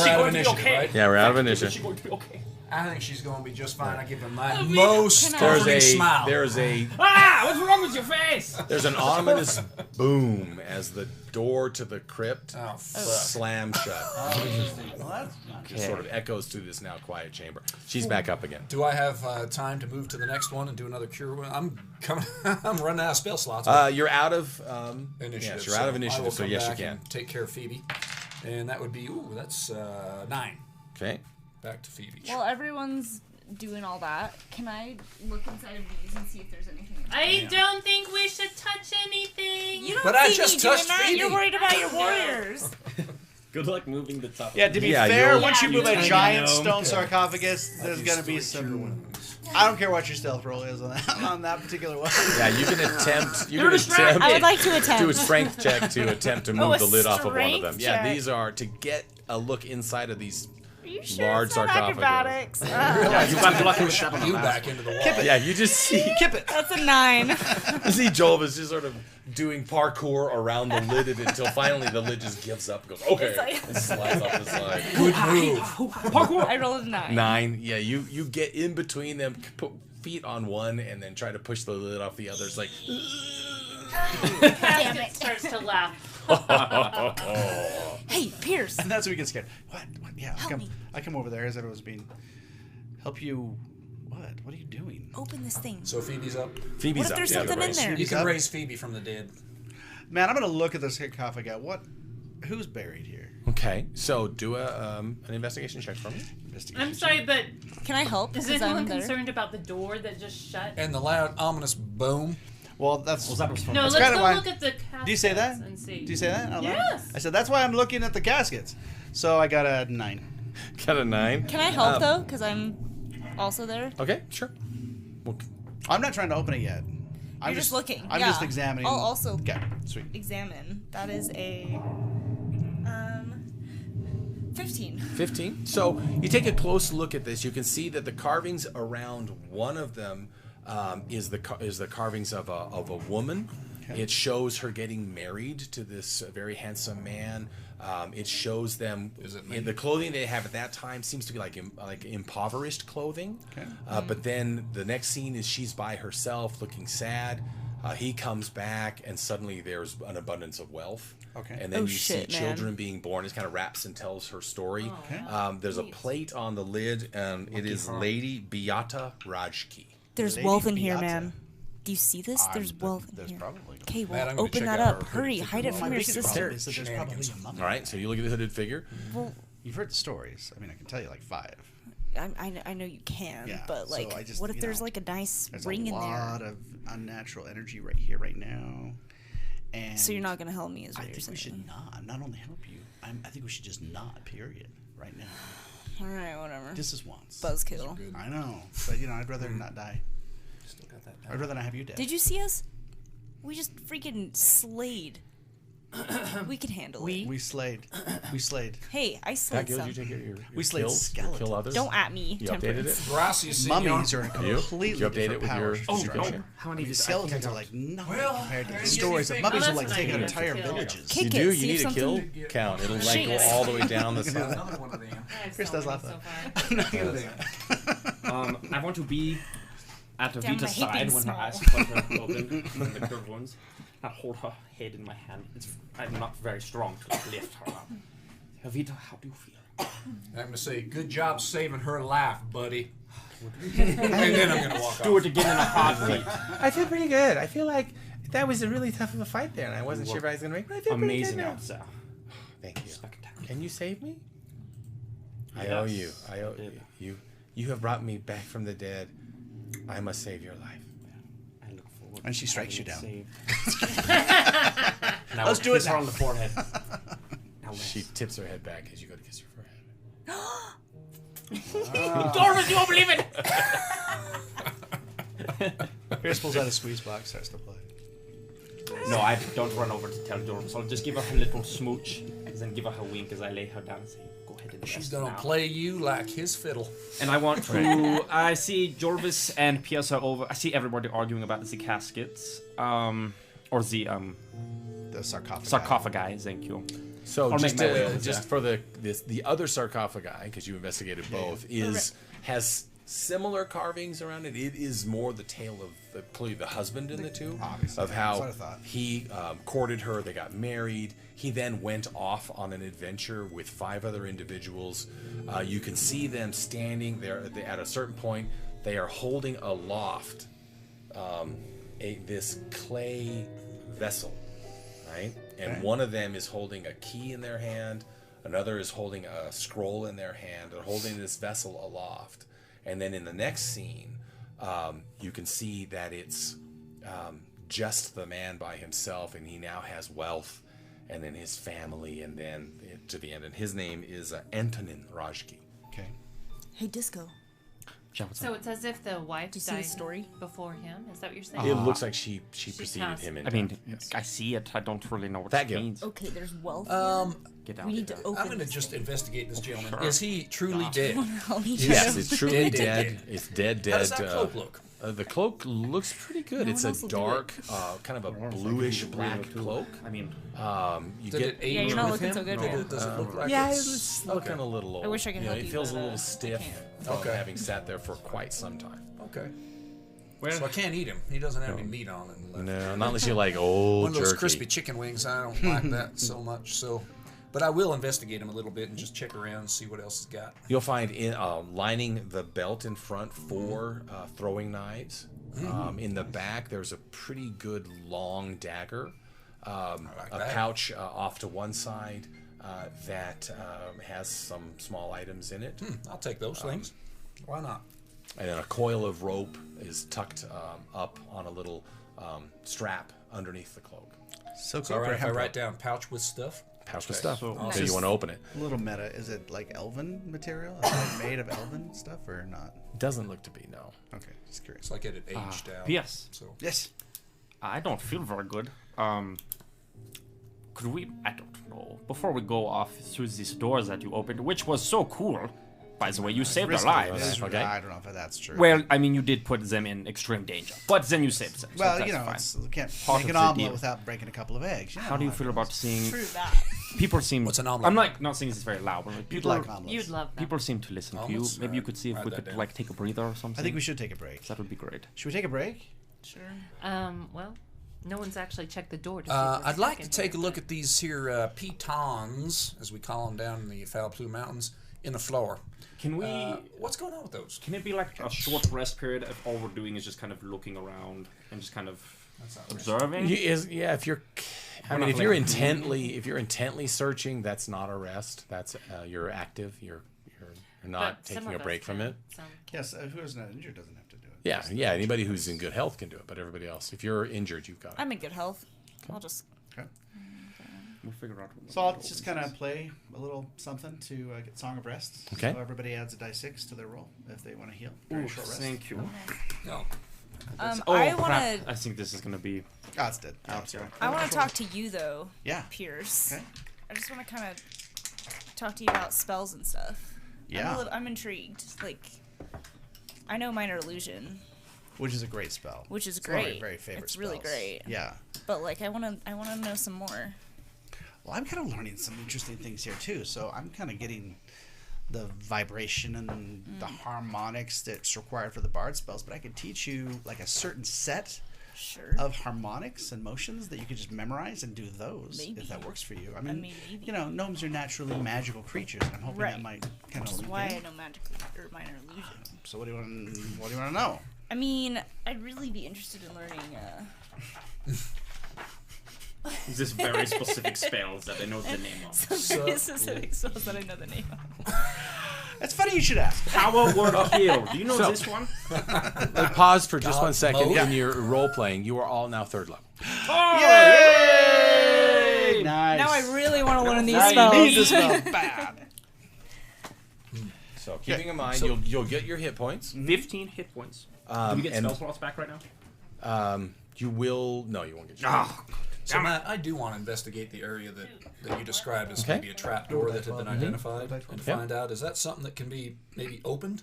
out of initiative, right? yeah, we're out of Is she initiative. going to be okay? I think she's going to be just fine. I give her my most There's comforting smile. there's Ah! What's wrong with your face? there's an ominous boom as the door to the crypt Oh, slams shut. Well, that's not It sort of echoes through this now quiet chamber. She's back up again. Do I have time to move to the next one and do another cure? I'm coming. I'm running out of spell slots. You're out of initiative. Yes, you're out of I will initiative, so come yes, you back can. and take care of Phoebe, and that would be that's 9. Okay. Back to Phoebe. Well, everyone's doing all that. Can I look inside of these and see if there's anything? I don't think we should touch anything. You don't But I see just me doing touched that. Phoebe. You're worried about your warriors. Good luck moving the top. Yeah, to be Yeah, fair, you'll- once you move a Tiny giant gnome. stone sarcophagus, there's gonna be some. I don't care what your stealth roll is on that particular one. Yeah, you can attempt. You You're can distracted. attempt. I would like to attempt. Do a strength check to attempt to move a the lid off of one of them. strength Yeah, check. these are to get a look inside of these Are you sure large it's not sarcophagus. acrobatics? You got lucky with that you one. back into the wall. Yeah, you just see That's a 9. you see Joel is just sort of doing parkour around the lid of it until finally the lid just gives up and goes, okay, It's like- and slides off the side. Good move. Parkour. I rolled a 9. 9. Yeah, you get in between them, put feet on one, and then try to push the lid off the other. It's like, Casket starts to laugh. Hey, Pierce. And that's when we get scared. What? Yeah, Help me. I come over there as it was being. Help you. What? What are you doing? Open this thing. So Phoebe's up. Phoebe's What if up. there's Yeah, something in race. there? You can up. raise Phoebe from the dead. Man, I'm gonna look at this sarcophagus. Who's buried here? Okay, so do an investigation check for me. I'm sorry, but Can I help? is 'Cause anyone I'm there. concerned about the door that just shut? And the loud, ominous boom. Well, that's. Well, that was fun. No, That's let's kinda go why- look at the caskets Do you say that? and see. Do you say that? out loud? Yes. I said that's why I'm looking at the caskets. So I got a 9. Got a 9. Can I help though? Because I'm also there. Okay, sure. Well, I'm not trying to open it yet. I'm You're just looking. I'm Yeah. just examining. I'll also Okay, sweet. examine. That is a 15. 15. So you take a close look at this. You can see that the carvings around one of them is the carvings of a woman. Okay. It shows her getting married to this very handsome man. It shows them in the clothing they have at that time seems to be like impoverished clothing. Okay. But then the next scene is she's by herself, looking sad. He comes back, and suddenly there's an abundance of wealth. Okay. And then Oh, you shit, see man. children being born. It kind of wraps and tells her story. Okay. There's a plate on the lid, and it is Lady Beata Rajki. There's Lady wealth in here, Beata. man. Do you see this? There's wealth in There's here. probably. Okay, Matt, well, I'm gonna open check that out up. her Hurry, hooded hide it figure. from My your biggest sister. problem is that there's probably a mummy. All right, so you look at the hooded figure. Well, You've heard the stories. I mean, I can tell you like 5. I know you can, Yeah, but so like, I just, what if you there's know, like a nice There's ring a in lot there? of unnatural energy right here, right now. And So you're not gonna help me, is I what you're think we should saying? not only help you. I think we should just not. Period. Right now. All right, whatever. Just as once. Buzzkill. I know, but you know, I'd rather not die. Still got that. I'd rather not have you dead. Did you see us? We just freaking slayed. We could handle it. We slayed. We slayed. Hey, I Pat slayed Gills, some. you take your We slayed kills, your kill skeletons. others. Don't at me, You updated Temperance. it? Gracias, Mummies are senor. a completely You update it different with power your structure. description? How I many mean, did skeletons I are think like nothing Well, compared to the there's stories of anything. mummies Oh, will like that's take out nice. entire Kill. villages. Kick You it. do. See You if need a kill something- count. It'll like go Shit. all the way down the Do side. Another one of them. I have Chris so does many laugh so far. I'm not gonna do it. I want to be at the Damn, I Vita's hate being side when her small. eyes flutter open from the curved ones. I hold her head in my hand. I'm not very strong to lift her up. Vita, how do you feel? I'm going to say, good job saving her life, buddy. And then I'm going to walk Do off. it again in a heartbeat. I feel pretty good. I feel like that was a really tough of a fight there, and I wasn't sure if I was gonna make. But I feel pretty good Amazing now. answer. Thank you. Spectacular. Can you save me? I owe you. Yes. I owe you. You have brought me back from the dead. I must save your life. I look forward. And she to strikes having you it saved. Now Let's do it kiss her now. on the forehead. Now She let's. tips her head back as you go to kiss her forehead. Dorman, you won't believe it! Pierce pulls out a squeeze box, starts to play. No, I don't run over to tell Dorman, so I'll just give her a little smooch and then give her a wink as I lay her down and say, go go ahead and She's rest gonna now. play you like his fiddle. And I want to. I see Jorvis and Piers are over. I see everybody arguing about the caskets. Or The sarcophagi. sarcophagi. Thank you. So I'll just make my way over just for the other sarcophagi, because you investigated both, has similar carvings around it. It is more the tale of clearly the husband in the two, Obviously, of that's how what I thought. he courted her, they got married. He then went off on an adventure with 5 other individuals. You can see them standing there at a certain point. They are holding aloft this clay vessel, right? And one of them is holding a key in their hand. Another is holding a scroll in their hand. They're holding this vessel aloft. And then in the next scene, you can see that it's just the man by himself, and he now has wealth, and then his family, and then to the end. And his name is Antonin Rajki. Okay. Hey, Disco. So it's as if the wife Do you see the died story? before him. Is that what you're saying? It looks like she preceded passed. him. I mean, I see it. I don't really know what That it guilt. means. Okay, there's wealth. Get out. We need to open. I'm gonna this just thing. investigate this gentleman. sure. Is he truly dead? I'll need Yes, to- it's truly Dead. dead. It's dead. How does that cloak look? The cloak looks pretty good. No it's one a else will do dark, kind of a bluish black cloak. I mean, You Did get it age Yeah, you're not with looking him? so good, Did man. it- Does it look like Yeah, it's looking a little old. I wish I could help It you, feels but, a little I stiff can't. from Okay. having sat there for quite some time. Okay. well, So I can't eat him. He doesn't have any meat on it. No, not unless you like old One of those jerky. crispy chicken wings. I don't like that so much. So, but I will investigate him a little bit and just check around and see what else he's got. You'll find lining the belt in front 4 throwing knives. In the back, there's a pretty good long dagger. A that. pouch off to one side that has some small items in it. I'll take those things. Why not? And then a coil of rope is tucked up on a little strap underneath the cloak. So It's all right if I write down pouch with stuff. Pouch with stuff. So- So you want to open it. A little meta. Is it like elven material? Is it made of elven stuff or not? Doesn't look to be, no. Okay, just curious. It's like it had aged out. P.S. So Yes. I don't feel very good. Could we? I don't know. Before we go off through these doors that you opened, which was so cool, by the way, you saved their Risky. lives. It is- Okay. I don't know if that's true. Well, I mean, you did put them in extreme danger, but then you saved them. So well, that's you know, fine. you can't Part make of an the omelet deal. without breaking a couple of eggs. How do you feel about seeing True that. people seem? What's an omelet? I'm like not saying this very loud, but people like omelets. You'd love that. people seem to listen to you. Omelets? Maybe you could see if Write we that could down. like take a breather or something. I think we should take a break. That would be great. Should we take a break? Sure. Well, no one's actually checked the door to see if we're I'd like stuck to in take a here, look but- at these here pitons, as we call them down in the Foul Plume Mountains, in the floor. Can we? What's going on with those? Can it be like a short rest period if all we're doing is just kind of looking around and just kind of observing? Yeah, if you're, I mean, if you're intently searching, that's not a rest. That's you're active. You're not But some taking of a us break from can, it. so- Yes. Who's not injured doesn't have to do it. Yeah. Anybody who's in good health can do it, but everybody else, if you're injured, you've got it. I'm in good health. I'll just. Okay. We'll figure out. what So I'll the just goal kind is. of play a little something to get Song of Rest. Okay. So everybody adds a die 6 to their roll if they want to heal. Very Ooh, short rest. thank you. No. Oh, I want crap. to. I think this is gonna be. Oh, it's dead. Oh, it's fine. I want to talk to you though, Yeah. Pierce. Okay. I just want to kind of talk to you about spells and stuff. Yeah. I'm intrigued. Like, I know Minor Illusion, Which is a great spell. which is It's one of my great. very favorite It's really spells. great. Yeah. But like, I want to know some more. Well, I'm kind of learning some interesting things here too. So I'm kind of getting the vibration and the harmonics that's required for the bard spells, but I could teach you like a certain set Sure. of harmonics and motions that you could just memorize and do those Maybe. if that works for you. I mean, maybe. you know, gnomes are naturally magical creatures, and I'm hoping that Right. might kind Which of. is why I know magic or Minor Illusion. So what do you want? What do you want to know? I mean, I'd really be interested in learning. This very specific spells that I know the name of. Some very specific spells that I know the name of. It's funny you should ask. Power word kill. Do you know So- this one? Pause for just God 1 second mode. in your role playing. You are all now 3rd level. Yay! Nice. Now I really want to learn these Now you spells. need this spell bad. So keeping in mind, So- you'll get your hit points. 15 hit points. Do we get and- spell slots back right now? You will. No, you won't get your. Ah, So Matt, I do want to investigate the area that you described as Okay. maybe a trap door that had been identified, and find out, is that something that can be maybe opened?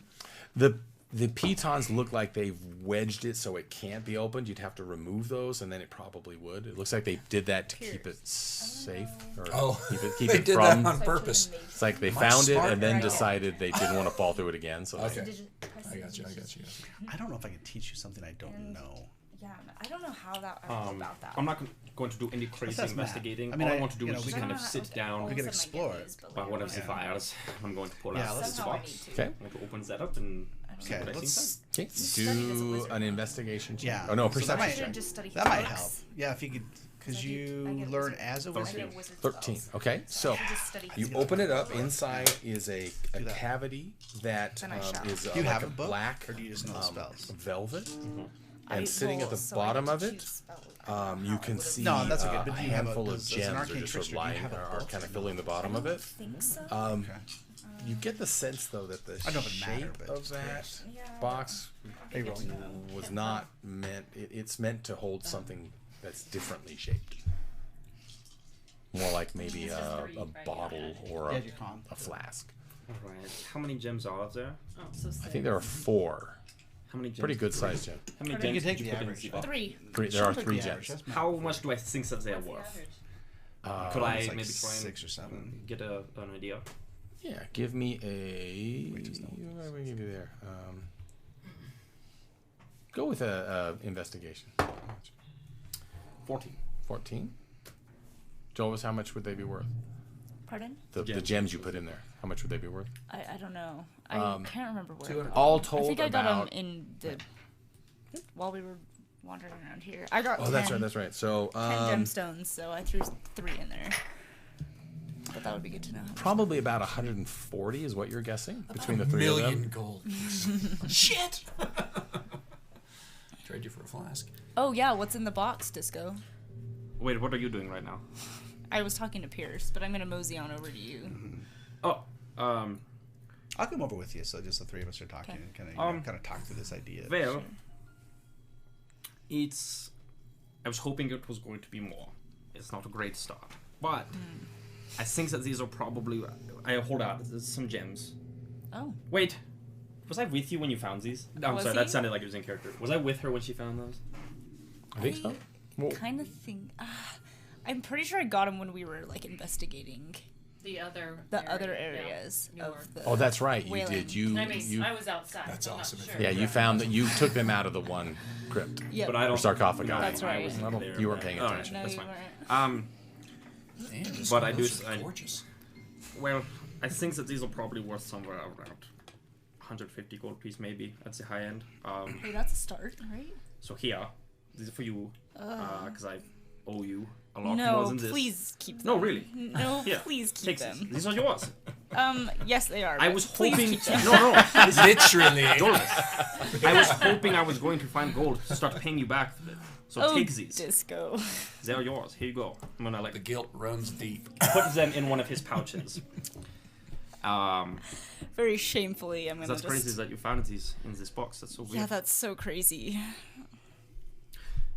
The pitons look like they've wedged it so it can't be opened. You'd have to remove those, and then it probably would. It looks like they did that to keep it safe. Or keep they it did from. that on purpose. It's like they Am I found it smart? and then decided they didn't want to fall through it again. So Okay. I got you. I don't know if I can teach you something I don't know. Yeah, I don't know how that. I don't know about that. I'm not going to do any crazy that's Matt. investigating. I mean, All I I- want to do you know, is we just can- kind of sit down. We can explore it. But what if the fires? I'm going to pull Yeah, out let's this do it. box. Okay. I'm going to open that up and see Okay, what I let's. see. Okay. Do an investigation check. Yeah. Oh no, so that perception might, check. that might help. Yeah, if you could, because you learn as a wizard. 13. Okay, so you open it up. Inside is a cavity that Then I shall. is Do you like have a a book, black or do you just know the spells? velvet. I- And sitting well, at the so I bottom get of to it, choose spell. you can see No, that's okay, a but do you have a- handful of does an gems are arcane just sort trickster, of do you lying, have a are book? kind of filling the bottom of I it. think so. You get the sense though that the I don't know if it matter, shape but of just that Yeah. box Are you rolling? was not meant. It's meant to hold something that's differently shaped. More like maybe a bottle or Yeah, your con. a flask. Alright. How many gems are there? Oh, so I think there are 4. How many gems? Pretty good sized gem. How many You gems can take did you the put in average. the box? 3. There are Take 3 the average, gems. that's How much do I think that they are worth? Could I it's like maybe try and 6 or 7. get an idea? Yeah, give me a. What do we give you there? Go with a investigation. 14. 14. Jovis, how much would they be worth? Pardon? The gems you put in there. How much would they be worth? I don't know. I can't remember where. I got All them. told, I think I got them about. in the while we were wandering around here. I got. Oh, that's right. That's right. So 10 gemstones, so I threw 3 in there. But that would be good to know. probably about 140 is what you're guessing between the 3 of them. Million gold. Shit. Trade you for a flask. Oh yeah, what's in the box, Disco? Wait, what are you doing right now? I was talking to Pierce, but I'm gonna mosey on over to you. Oh, I'll come over with you, so just the 3 of us are talking and kind of talk through this idea. well, it's. I was hoping it was going to be more. It's not a great start, but I think that these are probably. I hold out. There's some gems. Oh. Wait, was I with you when you found these? No, I'm Was sorry. he? That sounded like it was in character. Was I with her when she found those? I think so. Well, Kind of think. I'm pretty sure I got him when we were like investigating the other other area, areas yeah. of the. oh, that's right. You whaling. did. You. I mean, you. I was outside. That's so I'm not awesome. Sure. Yeah, you found that you took them out of the one crypt. Yep. But I don't. Or sarcophagi. No, That's I right. wasn't I don't- there, you weren't but- paying all right, attention. No, that's you fine. weren't. Man, this But I those do- are I- gorgeous. Well, I think that these are probably worth somewhere around 150 gold piece, maybe at the high end. Hey, that's a start, right? So here, this is for you, because I owe you a lot more No, than this. please keep them. No, really. No, Here, please keep take them. these. These are yours. Yes, they are. I but was please hoping. keep them. No, Literally. Jonas. I was hoping I was going to find gold to start paying you back for it. So Oh, take these. Disco. They're yours. Here you go. I'm gonna The guilt runs deep. put them in one of his pouches. Very shamefully, I'm gonna That's just. crazy that you found these in this box. That's so weird. Yeah, that's so crazy.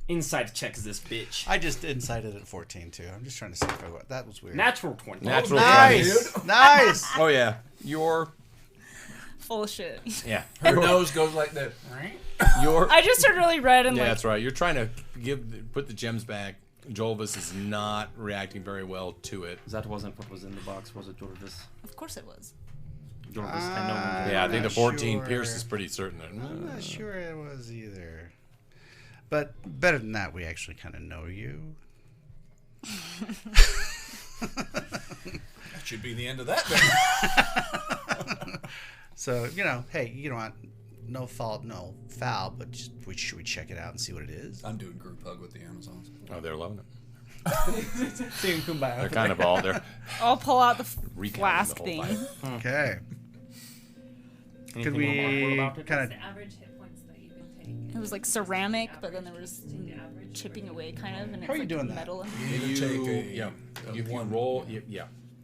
Inside checks this bitch. I just incited at 14 too. I'm just trying to see if I got that was weird. Natural 20. Natural Nice, 20. nice. Oh yeah, your Full of shit. yeah. Her nose goes like that. Your I just turned really red and yeah, like. that's right. You're trying to put the gems back. Jolvis is not reacting very well to it. That wasn't what was in the box, was it, Jorvis? Of course it was. Jorvis, I know. Yeah, I think the 14 sure. Pierce is pretty certain. I'm not sure it was either. But better than that, we actually kind of know you. That should be the end of that. So, hey, you know what? No fault, no foul, but just, should we check it out and see what it is? I'm doing group hug with the Amazons. Oh, they're loving it. Seeing Kumbaya. They're kind of all they're I'll pull out the recounting flask the whole thing. fight. Okay. Anything Could remarkable we about it? kind What's of... the average hit points that you can take? It was like ceramic, but then there was chipping away kind of, and it's How are you like doing that? metal. And You take a yeah. If you one. roll, yeah.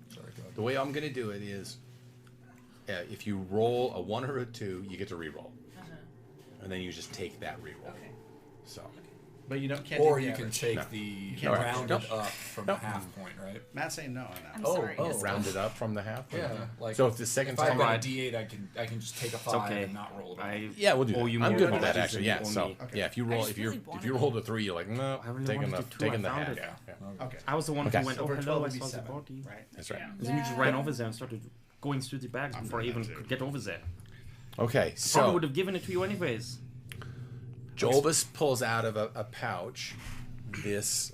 Sorry, go ahead. The way I'm gonna do it is, if you roll a 1 or a 2, you get to re-roll, and then you just take that re-roll. Okay. So, But you don't can't. Or do the you can average. take the can't rounded no. up from the half point, right? Matt's saying no on that. I'm Oh, sorry. oh. yes, Rounded up from the half. Yeah. Like So if the second if I time, got a Right. D8, I can just take a It's 5 okay. and not roll it. I yeah, we'll do owe that. you I'm more good with that apologies actually. than Yeah. you So owe me. yeah, if you roll, just really wanted if you rolled a 3, you're like, no, I really taking wanted the to, I taking the found half. it. Yeah. Okay. I was the one Okay. who went, So oh, for hello, 12 I it'd be saw the 7, body. right? That's right. And then you just ran over there and started going through the bags before I even could get over there. Okay. Probably So would have given it to you anyways. Jolbus pulls out of a pouch this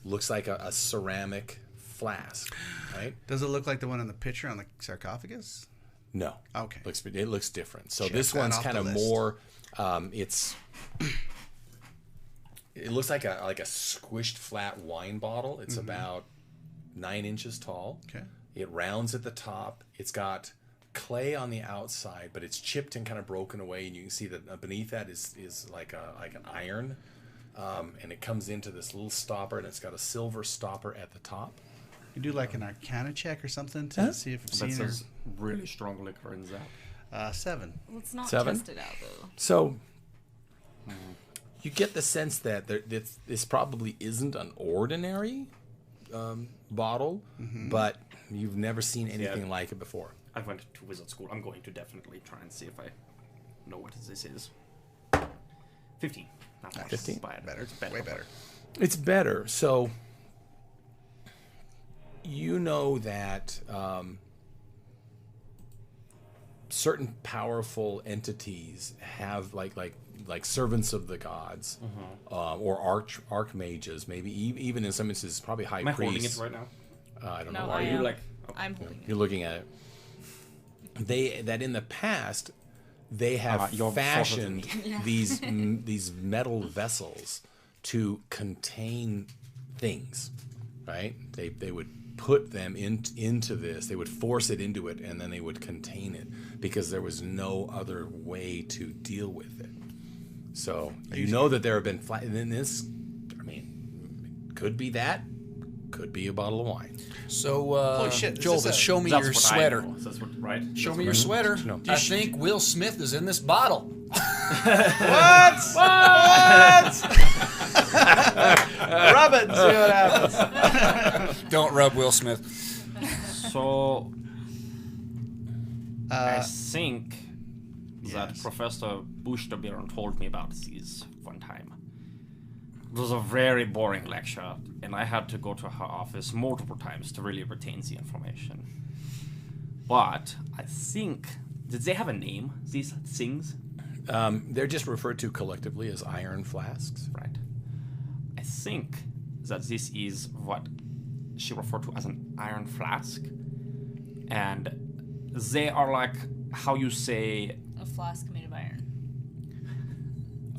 looks like a ceramic flask, right? Does it look like the one in the picture on the sarcophagus? No. Okay. It looks different. So Check this that one's off kind the of list. more. It looks like a squished flat wine bottle. It's about 9 inches tall. Okay. It rounds at the top. It's got clay on the outside, but it's chipped and kind of broken away, and you can see that beneath that is like an iron, and it comes into this little stopper, and it's got a silver stopper at the top. You do like an Arcana check or something to see if you've That seen her. says really strong liquor in that. 7. Let's not 7? test it out though. So you get the sense that this probably isn't an ordinary bottle, but you've never seen anything like it before. I went to wizard school. I'm going to definitely try and see if I know what this is. 15. Not much. 15? Better. It's better. Way better. It's better. So you know that certain powerful entities have like servants of the gods, or archmages, maybe even in some instances probably high Am I priests. holding it right now? I don't No, know. I Are Are you you am. like? I'm holding it. You're looking at it. That in the past they have you're fashioned forward these metal vessels to contain things, right? They would put them into this. They would force it into it, and then they would contain it because there was no other way to deal with it. So you know that there have been and then this, I mean, could be that, could be a bottle of wine. So, Holy shit, is Joel, this a- show me That's your what I sweater. know. That's what, right? Show That's me what your I know. sweater. No. I think Will Smith is in this bottle. Rub it and see what happens. Don't rub Will Smith. So I Uh, think that yes. Professor Busterbeeren told me about these one time. It was a very boring lecture, and I had to go to her office multiple times to really retain the information. But I think, did they have a name, these things? They're just referred to collectively as iron flasks. Right. I think that this is what she referred to as an iron flask. And they are like how you say. A flask made of iron.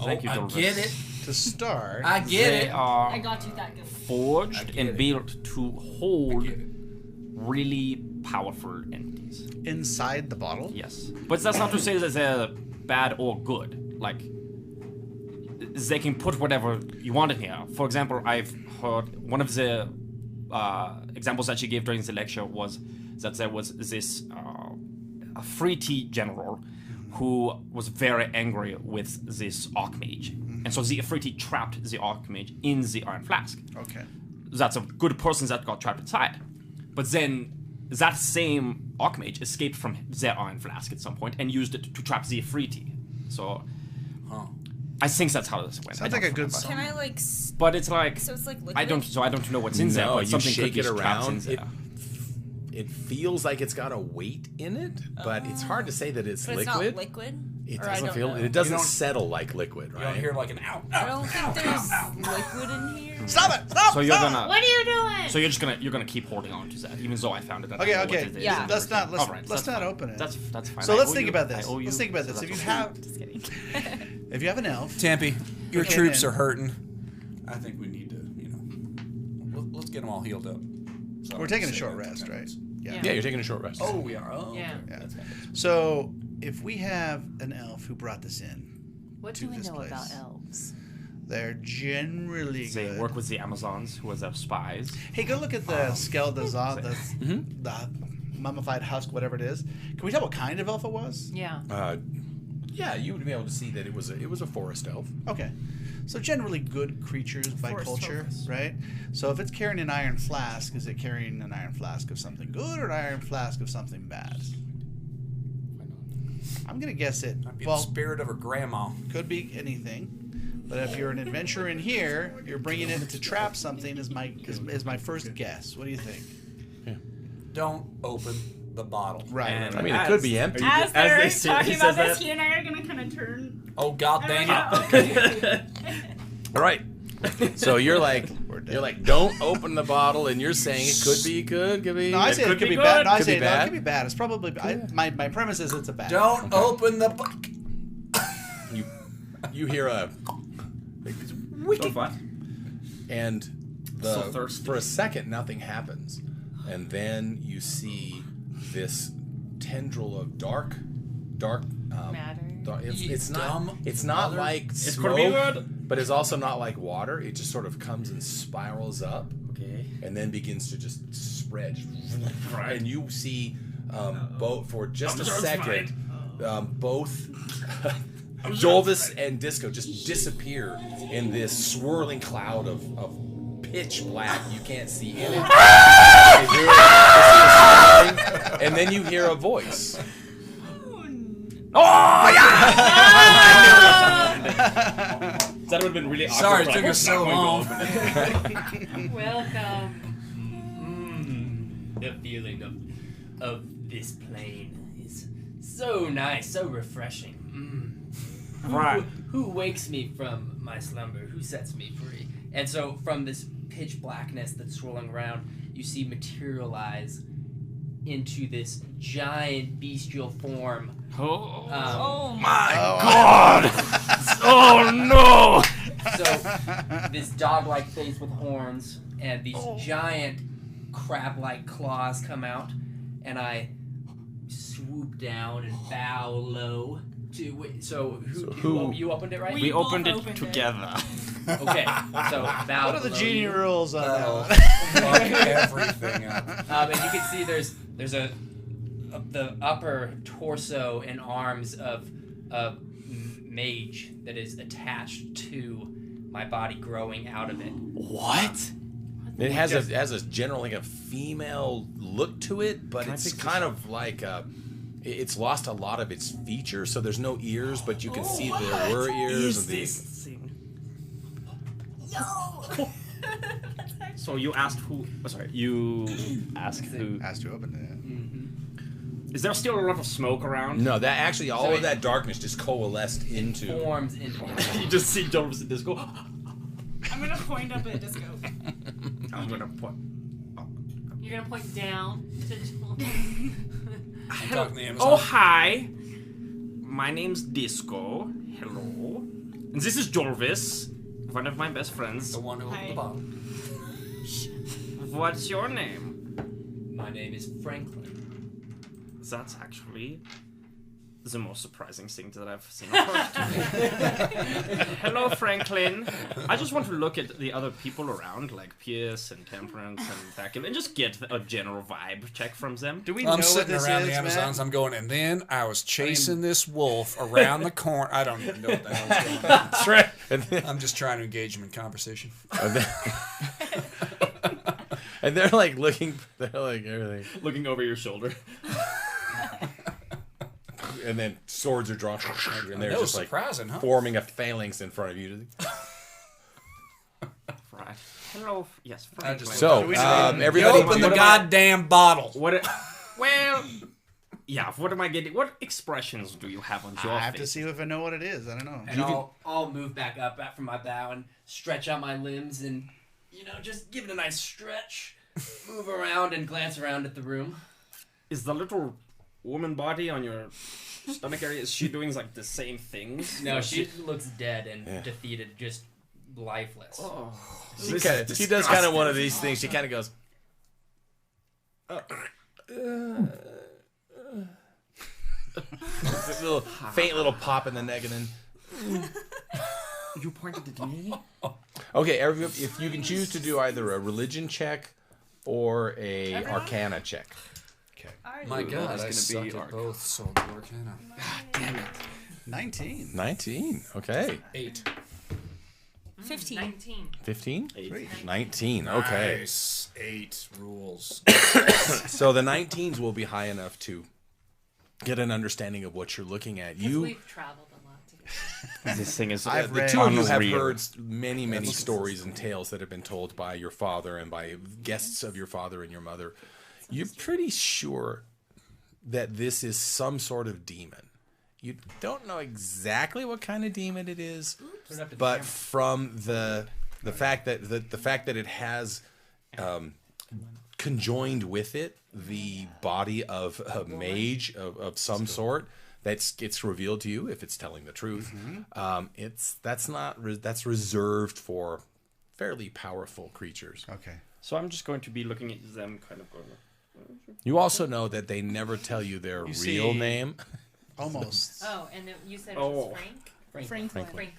Thank you, I Dolores. get it. To start, I get They it. are I got you that good. forged get and it. built to hold really powerful entities. inside the bottle. Yes. But that's not to say that they're bad or good. Like, they can put whatever you want in here. For example, I've heard one of the examples that she gave during the lecture was that there was this a free tea general who was very angry with this archmage. And so the Afriti trapped the archmage in the iron flask. Okay. That's a good person that got trapped inside. But then that same archmage escaped from their iron flask at some point and used it to trap the Afriti. So I think that's how this went. Sounds I like a don't good remember. song. Can I like? But it's like So it's like liquid? I don't know what's in there. No, But you something shake could it be trapped in around. there. It feels like it's got a weight in it, but it's hard to say that it's But it's liquid. not liquid. It Or I doesn't don't feel. know. It doesn't You don't- settle like liquid, You right? don't hear like an ow. I don't think there's liquid in here. Stop it! Stop! So you're stop! gonna. What are you doing? So you're gonna keep holding on to that, even though I found it. I don't Okay, know what okay. it is Yeah. and Let's not everything. let's, All right, let's that's not fine. open it. That's fine. So I let's owe think you- about I this. owe you, Let's think about so this. If that's you okay. have Just kidding. if you have an elf, Tampy, your Okay, troops man. are hurting. I think we need to, let's get them all healed up. So we're taking a save short that rest, 10 right? minutes. Yeah, you're taking a short rest. Oh, we are. Oh, Yeah. okay. Yeah. So if we have an elf who brought this in, What to do we this know place. about elves? they're generally They good. work with the Amazons, who are their spies. Hey, go look at the skeleton, the mummified husk, whatever it is. Can we tell what kind of elf it was? Yeah. Yeah, you would be able to see that it was a forest elf. Okay. So generally good creatures by Force culture, focus. right? So if it's carrying an iron flask, is it carrying an iron flask of something good or an iron flask of something bad? I'm gonna guess it. Might be Well, the spirit of her grandma. could be anything. But if you're an adventurer in here, you're bringing it to trap something. Is my first guess. What do you think? Don't open the bottle. Right. And I mean, it could be empty. As they they're say- talking he about says this, that. he and I are gonna kind of turn. Oh God dang it! it! All right. So you're like, don't open the bottle, and you're saying it could be good, could be. No, I say it could could be good. bad. No, I Could say be no, it bad. could be bad. It's probably. My premise is it's a bad. Don't open the. You hear a, So what? and So thirsty. for a second nothing happens, and then you see this tendril of dark. Matter. It's dumb not. It's not mother. like It's gonna be smoke, good. but it's also not like water. It just sort of comes and spirals up, Okay. and then begins to just spread. Right. And you see both for just a Sounds second, both Jolvis and Disco just disappear in this swirling cloud of pitch black. You can't see in it. And then you hear a voice. Oh yeah! That would have been really awkward. Sorry, it but I took was us not so going to long. open it. Welcome. The feeling of this plane is so nice, so refreshing. Right. Who wakes me from my slumber? Who sets me free? And so from this pitch blackness that's swirling around, you see materialize into this giant bestial form. Oh my God! Oh no! So this dog-like face with horns and these giant crab-like claws come out, and I swoop down and bow low to. So who you opened it, right? We both opened it opened it. together. Okay, so bow. What are the below genie you. rules on that one? Fuck everything up. And you can see there's the upper torso and arms of a mage that is attached to my body, growing out of it. What? It has a general like a female look to it, but it's kind of like it's lost a lot of its features. So there's no ears, but you can see there were ears. And So you asked who? Oh, sorry, you asked who? Asked who opened it. Is there still a lot of smoke around? No, that actually all So of that darkness just coalesced into. Forms into. You just see Jolvis and Disco. I'm gonna point up at Disco. I'm gonna point. You're gonna point down to Joel. I'm talking to Amazon. Oh hi, my name's Disco. Hello, and this is Jolvis, one of my best friends. The one who opened the bottle. What's your name? My name is Franklin. That's actually the most surprising thing that I've seen. Hello, Franklin. I just want to look at the other people around, like Pierce and Temperance and Becky, and just get a general vibe check from them. Do we know I'm what sitting this around is, the Amazons. Matt? I'm going, and then I was chasing this wolf around the corner. I don't even know what the hell's going on. That's right. And then, I'm just trying to engage him in conversation. and they're like looking. They're like everything. Looking over your shoulder. And then swords are drawn, and they're That was just like surprising, huh? forming a phalanx in front of you. Right. Hello. Yes, I Franklin. just- So You everybody, open the what am I- goddamn bottle. What? Well, yeah. What am I getting? What expressions do you have on your I have to face? see if I know what it is. I don't know. And I'll move back up from my bow and stretch out my limbs and, just give it a nice stretch. Move around and glance around at the room. Is the little woman body on your stomach area? Is she doing like the same things? No, she looks dead and defeated, just lifeless. Oh, she does kind of one of these things. She kind of goes. This little faint little pop in the neck, and then. You pointed at me. Okay, if you can choose to do either a religion check or a arcana check. My God, I It's gonna suck be at both, so I'll do Arcana. Damn it. 19. 19. Okay. 8. 15. 19. 15? 8. 19. Okay. Nice. 8 rules. So the 19s will be high enough to get an understanding of what you're looking at. Because we've traveled a lot together. This thing is the two of you have unreal. heard many, many stories and tales that have been told by your father and by guests of your father and your mother. You're pretty sure that this is some sort of demon. You don't know exactly what kind of demon it is, but from the fact that the fact that it has conjoined with it the body of a mage of some sort, it's revealed to you if it's telling the truth. That's reserved for fairly powerful creatures. Okay. So I'm just going to be looking at them, kind of going. You also know that they never tell you their real name. Almost. Oh, and you said it was Frank? Franklin.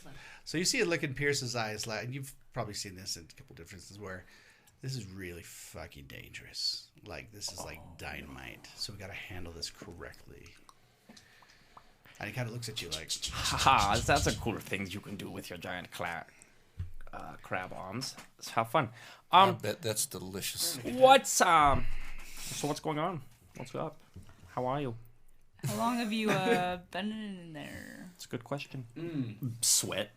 So you see a look in Pierce's eyes, and you've probably seen this in a couple differences where this is really fucking dangerous. Like, this is like dynamite. So we got to handle this correctly. And he kind of looks at you like, Haha, that's a cool thing you can do with your giant crab arms. Let's have fun. I bet that's delicious. So what's going on? What's up? How are you? How long have you been in there? It's a good question. Sweat.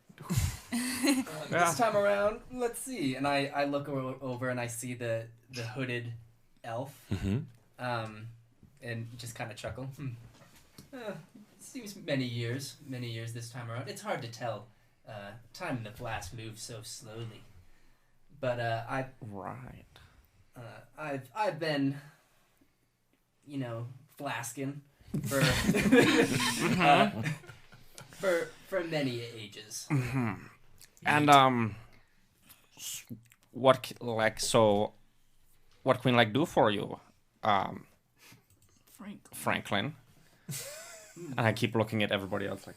This time around, let's see. And I look over and I see the hooded elf. And just kind of chuckle. Seems many years this time around. It's hard to tell. Time in the blast moves so slowly. But I've been, flasking for for many ages. And what can we do for you, Franklin? And I keep looking at everybody else like,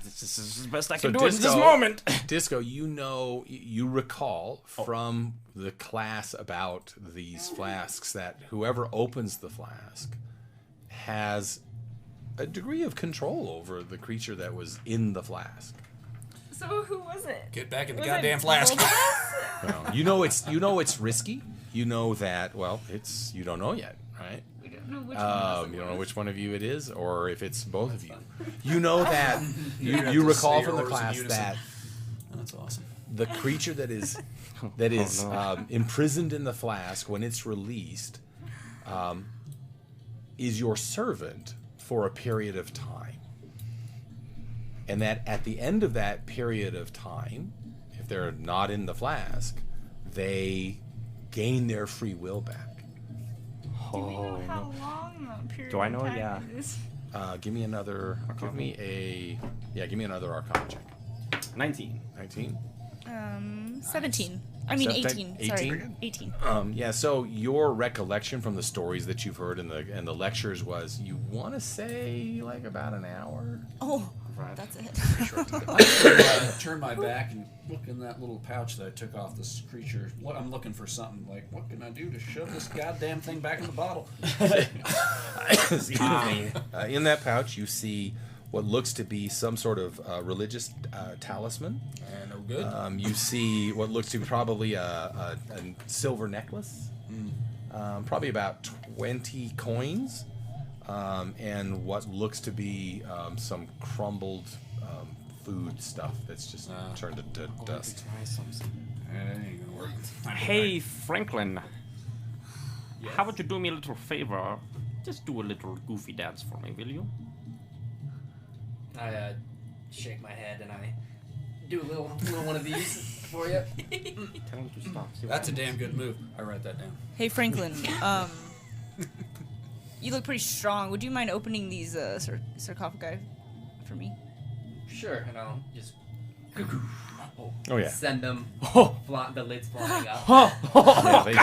this is the best I can do in this moment. Disco, you recall from the class about these flasks that whoever opens the flask has a degree of control over the creature that was in the flask. So who was it? Get back in the goddamn flask. Well, you know it's risky. You know that. Well, you don't know yet, right? We don't know which you don't know which one of you it is, or if it's both of you. You know that you recall from the class that that's awesome. The creature that is imprisoned in the flask when it's released is your servant for a period of time, and that at the end of that period of time, if they're not in the flask, they gain their free will back. Do we know how long the period Do I know? of time Yeah. is? Give me another Arcana check. 19. 17. I mean 18. 18? Sorry, 18. So your recollection from the stories that you've heard and the lectures was, you want to say like about an hour? Oh, that's it. I turn my back and look in that little pouch that I took off this creature. I'm looking for something like, what can I do to shove this goddamn thing back in the bottle? In that pouch, you see what looks to be some sort of religious talisman. No good. You see what looks to be probably a silver necklace. Probably about 20 coins. And what looks to be some crumbled food stuff that's just turned to dust. Hey, Franklin. Yes? How would you do me a little favor? Just do a little goofy dance for me, will you? I shake my head and I do a little one of these for you. Tell him to stop. That's a damn good move. I write that down. Hey, Franklin. You look pretty strong. Would you mind opening these sarcophagi for me? Sure, and I'll just send them. The lids flying up. They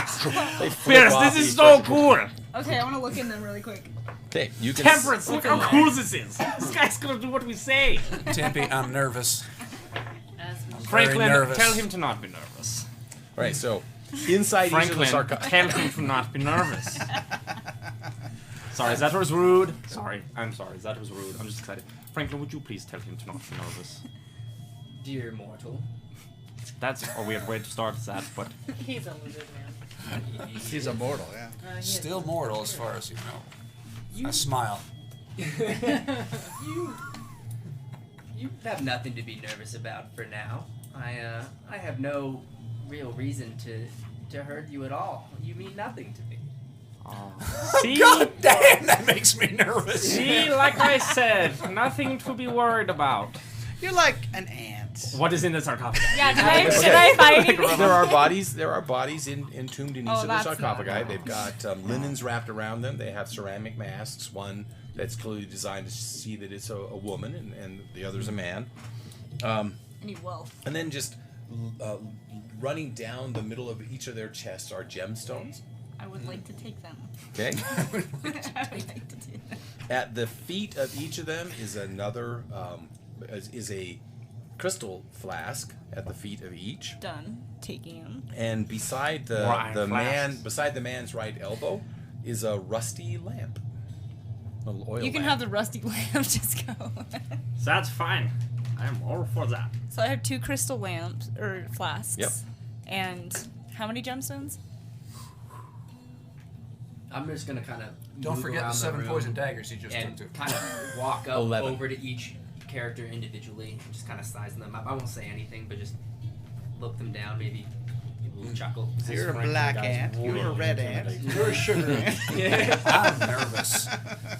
Pierce, this is so cool. Okay, I want to look in them really quick. Okay, you can. Temperance, look how cool this is. This guy's gonna do what we say. Tempe, I'm nervous. Franklin, nervous. tell him to not be nervous. All right, so inside Franklin, each of the tell him to not be nervous. Sorry, that was rude. I'm sorry, that was rude. I'm just excited. Franklin, would you please tell him to not be nervous? Dear mortal, That's a weird way to start that, but He's a lizard man. He's immortal, yeah. Still mortal as far as you know. I smile. You have nothing to be nervous about for now. I have no real reason to hurt you at all. You mean nothing to me. see, God damn, that makes me nervous. see, like I said, nothing to be worried about. You're like an ant. What is in the sarcophagus? Yeah, can I find anything? There are bodies. There are bodies entombed in each Oh, of the that's not sarcophagi. normal. They've got linens wrapped around them. They have ceramic masks. One that's clearly designed to see that it's a woman, and the other's a man. I need wealth. And then just running down the middle of each of their chests are gemstones. I would like to take them. Okay. I would like to do that. At the feet of each of them is another is a crystal flask at the feet of each. Done. Taking them. And beside the man's right elbow is a rusty lamp. A little oil You can lamp. have the rusty lamp. Just go. That's fine. I'm all for that. So I have 2 crystal lamps or flasks. Yep. And how many gemstones? I'm just gonna kind of Don't forget the 7 poison daggers he just and took too. kind of walk up 11. over to each character individually, and just kind of sizing them up. I won't say anything, but just look them down, maybe give a little chuckle. You're a black ant. You're a red ant. You're a sugar ant. I'm nervous.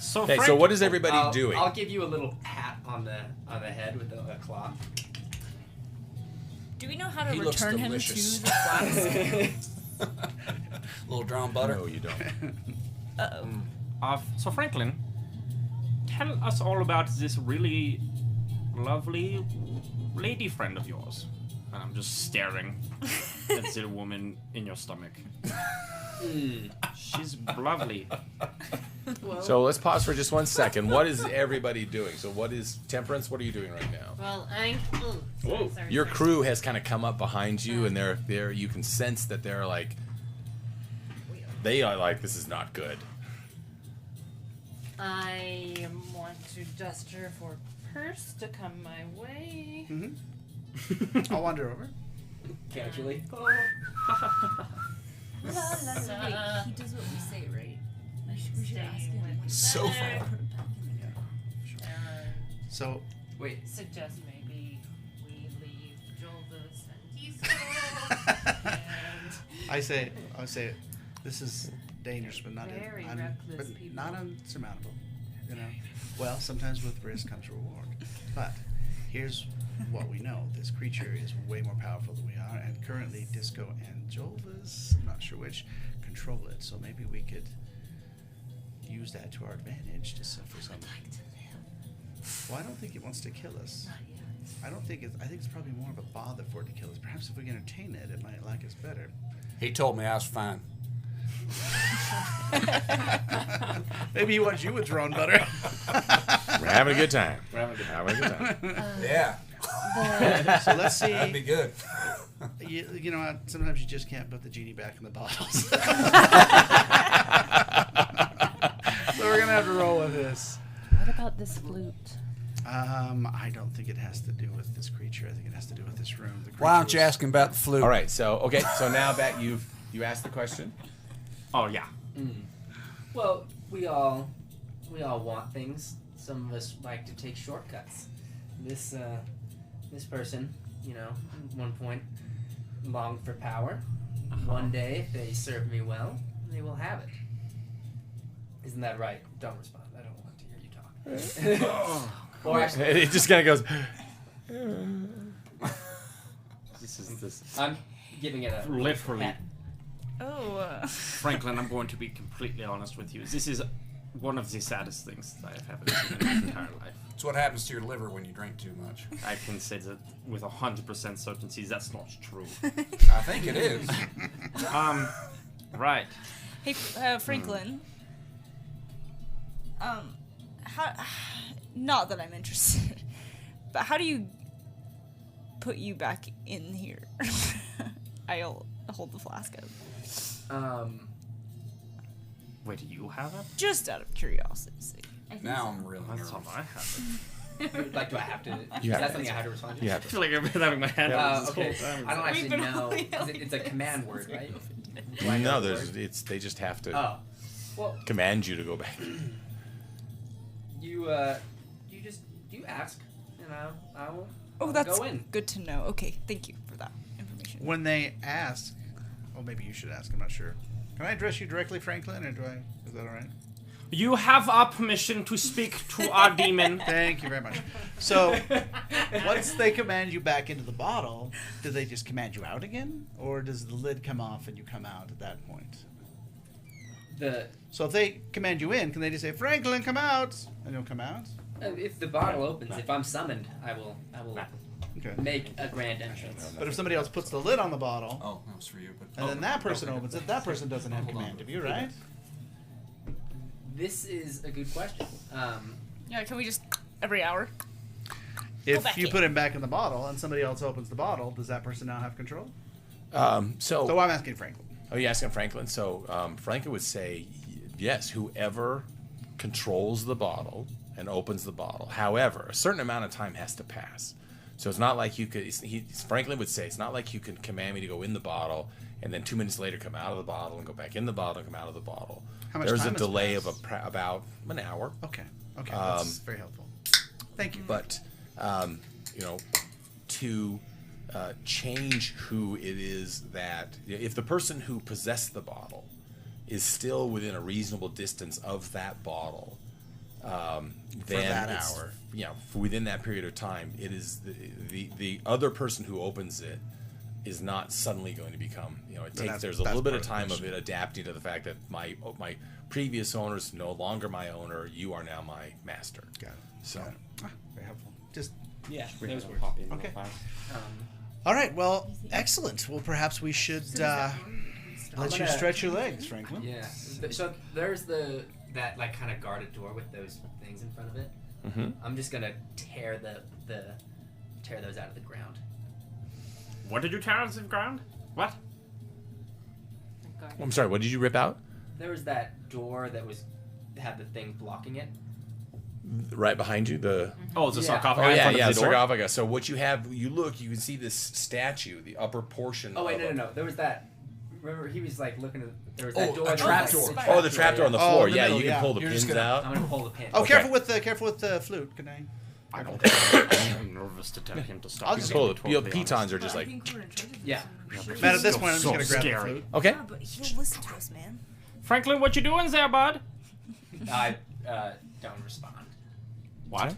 So, Okay, Frank, so what is everybody doing? I'll give you a little pat on the head with a claw. Do we know how to He looks return him delicious. to the flask? Little drawn butter. No, you don't. So Franklin, tell us all about this really lovely lady friend of yours. And I'm just staring at the woman in your stomach. She's lovely. So let's pause for just 1 second. What is everybody doing? So what is Temperance? What are you doing right now? Well, sorry, Your sorry. crew has kind of come up behind you, and they're you can sense that they're like, they are like, this is not good. I want to gesture for purse to come my way. I'll wander over. Casually. Wait, he does what we say, right? We should ask him. So far. So, Wait. Suggest maybe we leave Jolvis and Kisco. And I say, this is dangerous, but not Very reckless but people. not unsurmountable. You know, well, sometimes with risk comes reward. But here's what we know: this creature is way more powerful than we are, and currently Disco and Jolvis, I'm not sure which, control it. So maybe we could use that to our advantage to for some. Well, I don't think it wants to kill us. I don't think I think it's probably more of a bother for it to kill us. Perhaps if we can entertain it, it might like us better. He told me I was fine. Maybe he wants you with drone butter. We're having a good time. Having a good time. Yeah. So let's see. That'd be good. You know what? Sometimes you just can't put the genie back in the bottles. So we're gonna have to roll with this. what about this flute? I don't think it has to do with this creature. I think it has to do with this room. The Why don't you creature ask him about the flute? All right. So so now that you asked the question. Oh yeah. Well, we all want things. Some of us like to take shortcuts. This person, you know, at one point longed for power. One day, if they serve me well, they will have it. Isn't that right? Don't respond. I don't want to hear you talk. Or actually, It just kind of goes. This. I'm giving it a Literally. pat. Oh. Franklin, I'm going to be completely honest with you. This is one of the saddest things that I have ever seen in my entire life. It's what happens to your liver when you drink too much. I can say that with 100% certainty that's not true. I think it is. Right. Hey, Franklin. How? Not that I'm interested, but how do you put you back in here? I'll hold the flask up. Wait, do you have it? Just out of curiosity's sake. Now I'm really That's nervous. all I have Like, do I have to? You is have that to something I have to respond to? You I have to. feel like I've been having my hand up this Okay. whole time. I don't actually been know. really 'Cause it's a command word, right? Do I know No, the there's. word? It's. They just have to Oh. Well, command you to go back. you ask, and I will. Oh, that's go in. good to know. Okay, thank you for that information. When they ask, oh, maybe you should ask. I'm not sure. Can I address you directly, Franklin, or do I? Is that all right? You have our permission to speak to our demon. Thank you very much. So, once they command you back into the bottle, do they just command you out again, or does the lid come off and you come out at that point? So if they command you in, can they just say, "Franklin, come out," and you'll come out? If the bottle opens, if I'm summoned, I will Okay. make a grand entrance. But if somebody else puts the lid on the bottle, Oh, that was for you. But and then that person opens it, that person doesn't have command of you, right? This is a good question. Yeah, can we just every hour? If back you in. put him back in the bottle and somebody else opens the bottle, does that person now have control? So I'm asking Franklin. Oh, you're asking Franklin. So Franklin would say, yes, whoever controls the bottle and opens the bottle. However, a certain amount of time has to pass. So it's not like you could. Franklin would say it's not like you can command me to go in the bottle and then 2 minutes later come out of the bottle and go back in the bottle and come out of the bottle. How much There's time a has delay passed? of about an hour. Okay. Okay. That's very helpful. Thank you. But to change who it is that if the person who possessed the bottle is still within a reasonable distance of that bottle, then that it's, hour. Within that period of time, it is the other person who opens it is not suddenly going to become. There's a little bit of time of it adapting to the fact that my previous owner is no longer my owner. You are now my master. Got it. So Very helpful. Just those words. okay. All right. Well, excellent. Well, perhaps we should let you stretch your legs, Franklin. Yeah. So there's that like kind of guarded door with those things in front of it. Mhm. I'm just gonna tear those out of the ground. What did you tear out of the ground? What? I'm sorry. What did you rip out? There was that door that had the thing blocking it. Right behind you, the Oh, the Yeah. sarcophagus. oh in yeah, front of yeah, the door? sarcophagus. So what you have, you can see this statue, the upper portion. Oh wait, of no. There was that. Remember, he was like looking at. There was that door. a that trap was, door. like, Oh, the trapdoor on the Oh, floor. in the Yeah, middle, you can yeah. pull the You're just pins gonna- out. I'm gonna pull the pin. Oh, Okay. careful with the flute. Can I? I don't. I'm nervous to tell him to stop. I'll You just can pull To the be totally pitons honest. are just like Yeah. Matt, at this Still point, I'm just so gonna grab the scary. flute. okay. Yeah, but he'll listen to us, man. Franklin, what you doing there, bud? I don't respond. What?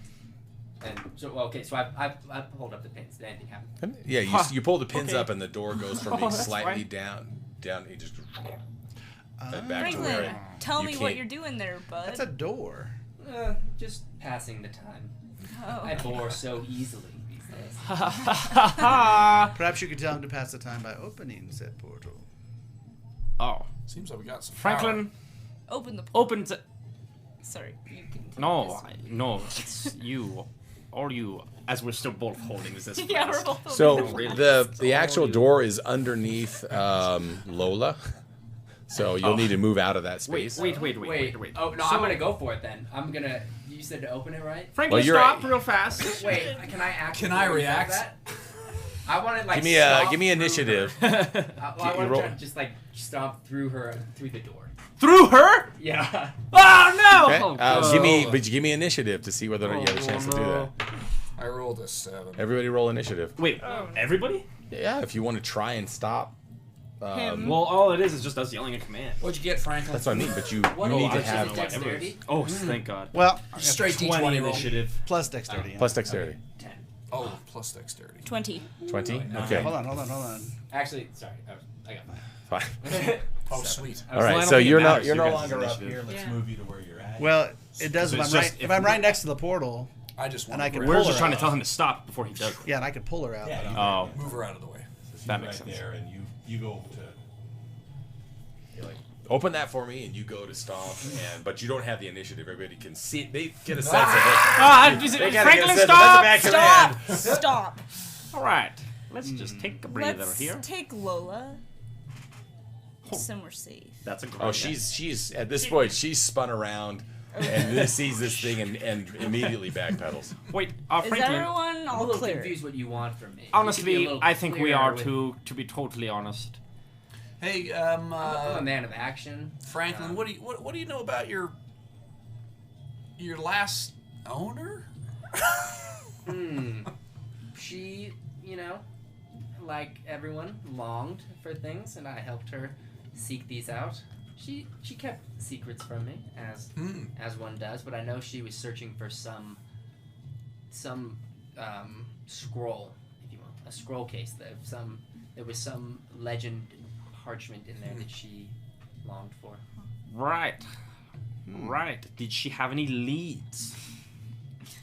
And so so I pulled up the pins. Did anything happen? Yeah, you pull the pins Okay. up and the door goes from Oh, being that's slightly fine. down. It just back to Franklin, where tell you me what can't- you're doing there, bud. That's a door. Just passing the time. Oh, I bore so easily these days. Perhaps you could tell him to pass the time by opening said portal. Oh, Seems like we got some. Franklin, open the. open the. Sorry, you can. No, it's you, or you. As we're still both holding this. Yeah, we're both. So No, really. the actual door is underneath Lola. So you'll need to move out of that space. Wait. Oh no, I'm gonna go for it then. You said to open it, right? Franklin, Well, you're stop right. real fast. Wait, can I act? Can I before you react? say that? I want to like. Give me initiative. I You want roll- to just like stomp through the door. Through her? Yeah. Oh no! Okay. Oh, God. Give me initiative to see whether or not you have a chance to do that. I rolled a 7. Everybody roll initiative. Wait, everybody? Yeah, if you want to try and stop. Well, all it is just us yelling a command. What'd you get, Franklin? That's what I mean. But you What need do to you have dexterity? Oh, thank God. Well, Straight 20 D20 roll. initiative. plus dexterity. plus dexterity. 10. Oh, plus dexterity. 20. 20. No. Okay. Hold on. Actually, sorry, I got 5. Fine. Oh, sweet. All right. Well, I So don't think you're it no matters. you're You no guys' longer up initiative. here. Let's Yeah. move you to where you're at. Well, it does if It's I'm just- right. If I'm right next to the portal, I just want And I to can grab We're pull just her trying to out. tell him to stop before he does it. yeah, and I could pull her out. Yeah, but you Oh, move her out of the way. that right makes sense. there, and you go to. You're like, open that for me, and you go to stomp, but you don't have the initiative. Everybody can see. They get a sense of it. Is it They gotta get a Franklin, sense of that's a stop! bad Stop! Stop! All right, let's just take a breather Let's here. take Lola. Somewhere safe. That's a great Oh, she's at this point she's spun around and sees this thing and immediately backpedals. Wait, Is Franklin. everyone I'm a all little clear? confused what you want from me. Honestly, I think we are with, to be totally honest. Hey, I'm a man of action. Franklin, what do you know about your last owner? She, like everyone, longed for things, and I helped her seek these out. She kept secrets from me, as one does, but I know she was searching for some scroll, if you will, a scroll case. There was some legend parchment in there that she longed for. Right. Right. Did she have any leads?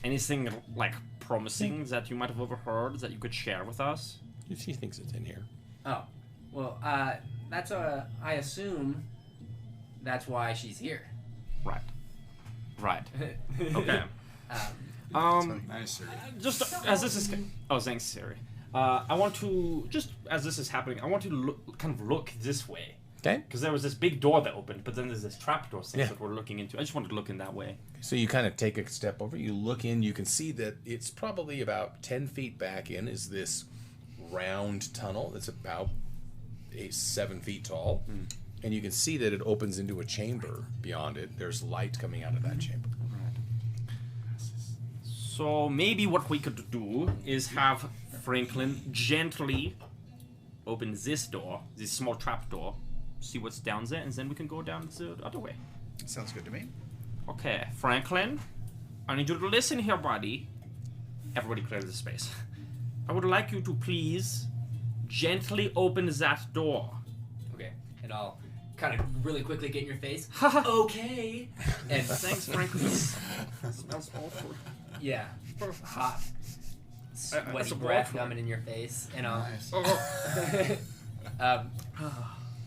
Anything like promising that you might have overheard that you could share with us? She thinks it's in here. Oh, well, that's I assume that's why she's here. Right. Right. Okay. Nice, sir. Just as this is, thanks, Siri. I want to just as this is happening, I want to look this way. Okay. Because there was this big door that opened, but then there's this trapdoor thing Yeah. that we're looking into. I just wanted to look in that way. So you kind of take a step over. You look in. You can see that it's probably about 10 feet back in is this round tunnel that's about 7 feet tall. And you can see that it opens into a chamber beyond it. There's light coming out of that chamber. So maybe what we could do is have Franklin gently open this door, this small trap door, see what's down there, and then we can go down the other way. Sounds good to me. Okay, Franklin, I need you to listen here, buddy. Everybody clear the space. I would like you to please gently open that door. Okay, and I'll kind of really quickly get in your face. Okay. And thanks, Franklin. Smells awful. Yeah, hot, sweaty breath coming in your face, and I'll.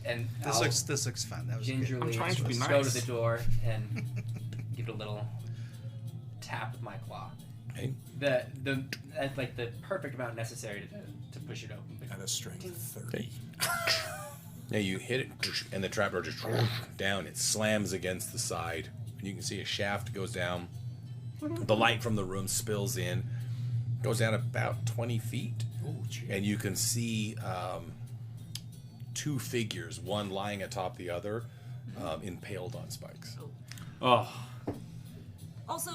And This looks fun. That was gingerly I'm trying to be go to nice. the door and give it a little tap with my claw. Okay. Like the perfect amount necessary to push it open. At a strength of 30. Now you hit it, and the trapdoor just down. It slams against the side, and you can see a shaft goes down. The light from the room spills in, goes down about 20 feet, and you can see two figures, one lying atop the other, impaled on spikes. Oh. Also,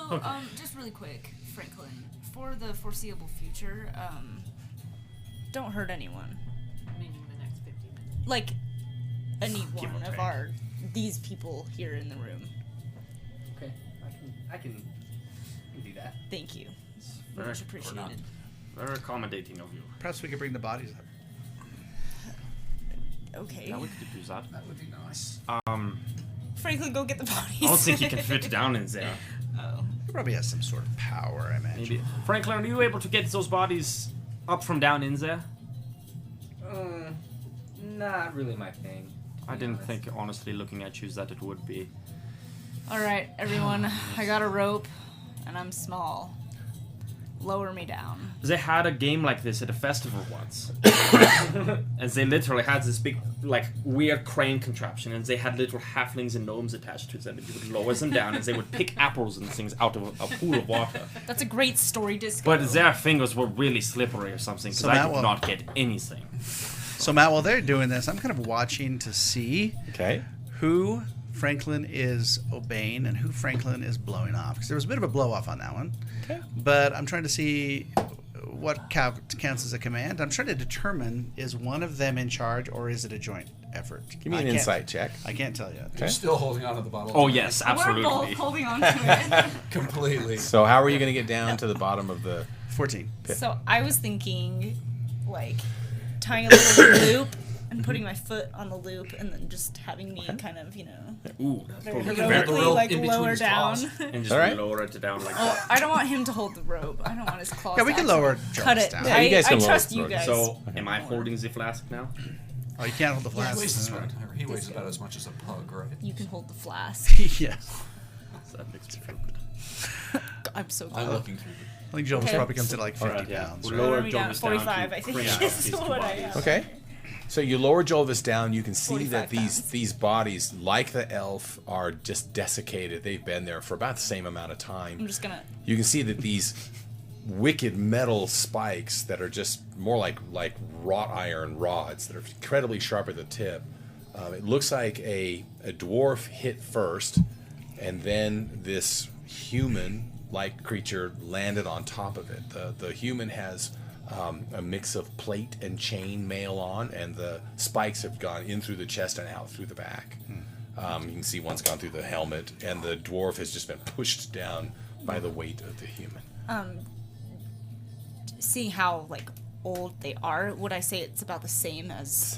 just really quick, Franklin, for the foreseeable future, don't hurt anyone. Meaning the next 50 minutes. Like, any Give one or of take. these people here in the room. Okay, I can do that. Thank you. Very Much appreciated. Very accommodating of you. Perhaps we could bring the bodies up. Okay. Yeah, we could do that. That would be nice. Franklin, go get the bodies. I don't think you can fit down in there. Oh. He probably has some sort of power, I imagine. Maybe. Franklin, are you able to get those bodies up from down in there? Not really my thing. I didn't think, honestly, looking at you, that it would be. All right, everyone. I got a rope, and I'm small. Lower me down. They had a game like this at a festival once. And they literally had this big, like, weird crane contraption, and they had little halflings and gnomes attached to them, and you would lower them down, and they would pick apples and things out of a pool of water. That's a great story disco. But their fingers were really slippery or something, because So I that could will- not get anything. So, Matt, while they're doing this, I'm kind of watching to see who Franklin is obeying and who Franklin is blowing off. Because there was a bit of a blow off on that one. Okay. But I'm trying to see what counts as a command. I'm trying to determine, is one of them in charge or is it a joint effort? Give me an insight check. I can't tell you. You're still holding on to the bottle. Oh, yes, absolutely. We're both holding on to it. Completely. So how are you going to get down to the bottom of the 14 pit? So I was thinking, like, tying a little loop and putting my foot on the loop and then just having me kind of, Ooh, very totally. heroically, rope like, in between lower his down. claws. And just All right. lower it down like Oh, that. I don't want him to hold the rope. I don't want his claws. Yeah, we to can actually lower cut Jones it. down. Yeah, you guys I can lower trust the you rope. guys. So, am I holding the flask now? Oh, you can't hold the He flask. weighs, he weighs about as much as a pug, right? You can hold the flask. Yes. So that makes me feel good. I'm so I'm glad. looking through I think Jones Okay. probably comes to like 50 Alright, yeah. pounds. We'll right? lower Lower me down Jonas 45, down I to think bring out is these two what I bodies. have. Okay. So you lower Jolvis down. You can see 45 that pounds. these bodies, like the elf, are just desiccated. They've been there for about the same amount of time. I'm just gonna. You can see that these wicked metal spikes that are just more like wrought iron rods that are incredibly sharp at the tip. It looks like a dwarf hit first, and then this human-like creature landed on top of it. The human has a mix of plate and chain mail on, and the spikes have gone in through the chest and out through the back. You can see one's gone through the helmet, and the dwarf has just been pushed down by the weight of the human. Seeing how like old they are, would I say it's about the same as?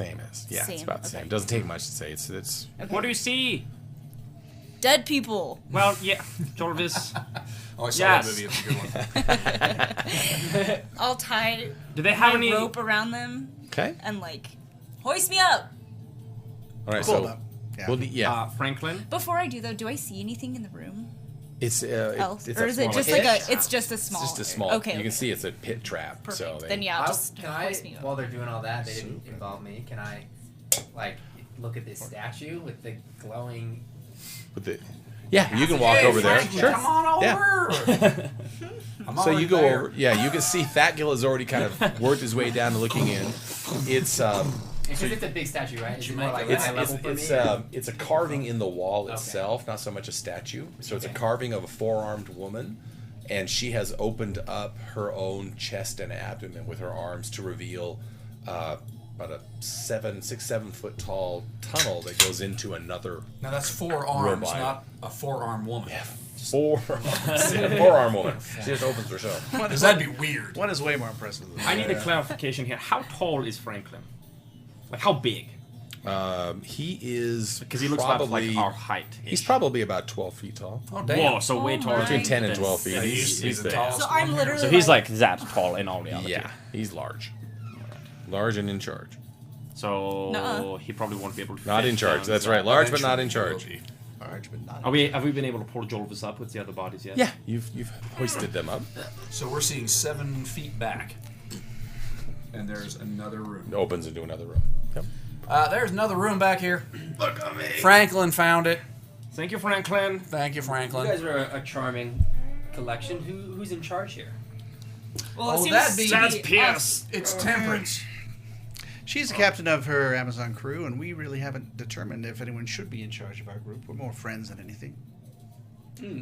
Yeah, it's about the same. It doesn't take much to say. It's Okay. What do you see? Dead people. Well, yeah, Jolvis. Oh, I saw that movie. It's a good one. I'll tie. Do they have my any rope around them? Okay. And like, hoist me up. All right, Cool. yeah. Franklin? Before I do though, do I see anything in the room? It's else, it's or is it just like a? It's just a small. It's just a small. Okay. You can see it's a pit trap. Perfect. So Then yeah, I'll I'll- just can I, hoist me up. while they're doing all that, they didn't involve me. Can I, like, look at this statue with the glowing? with the, yeah, you can walk over there. Sure. Come on over. I'm So you already go there. over. Yeah, you can see Fatgil has already kind of worked his way down to looking in. It's Because it's a big statue, right? It's more like It's eye level for me. it's a carving in the wall itself, not so much a statue. So it's a carving of a four-armed woman, and she has opened up her own chest and abdomen with her arms to reveal about a 7 foot tall tunnel that goes into another. Now that's 4 arms, Robot. not a 4-arm woman. Yeah, four-arm woman. She just opens herself. Because that'd be weird. One is way more impressive than I need a that. clarification here. How tall is Franklin? Like how big? He is Because he looks about probably like our height. He's probably about 12 feet tall. Oh, damn. Whoa, so way taller. Between 10 and than- 12 feet. Yeah, He's he's the big. tallest So I'm one literally. So he's like that tall in all reality. Yeah, he's large. Large and in charge. So Nuh-uh. he probably won't be able to. Not fit in charge. down That's that. right. Large but not in charge. Large, but not. Have we been able to pull Jolvis up with the other bodies yet? Yeah, you've hoisted them up. So we're seeing 7 feet back. And there's another room. It opens into another room. Yep. There's another room back here. Look at me. Franklin found it. Thank you, Franklin. Thank you, You Franklin. guys are a charming collection. Who's in charge here? Well, it Oh, seems that'd be- to That's be Pierce. It's Temperance. She's the captain of her Amazon crew, and we really haven't determined if anyone should be in charge of our group. We're more friends than anything.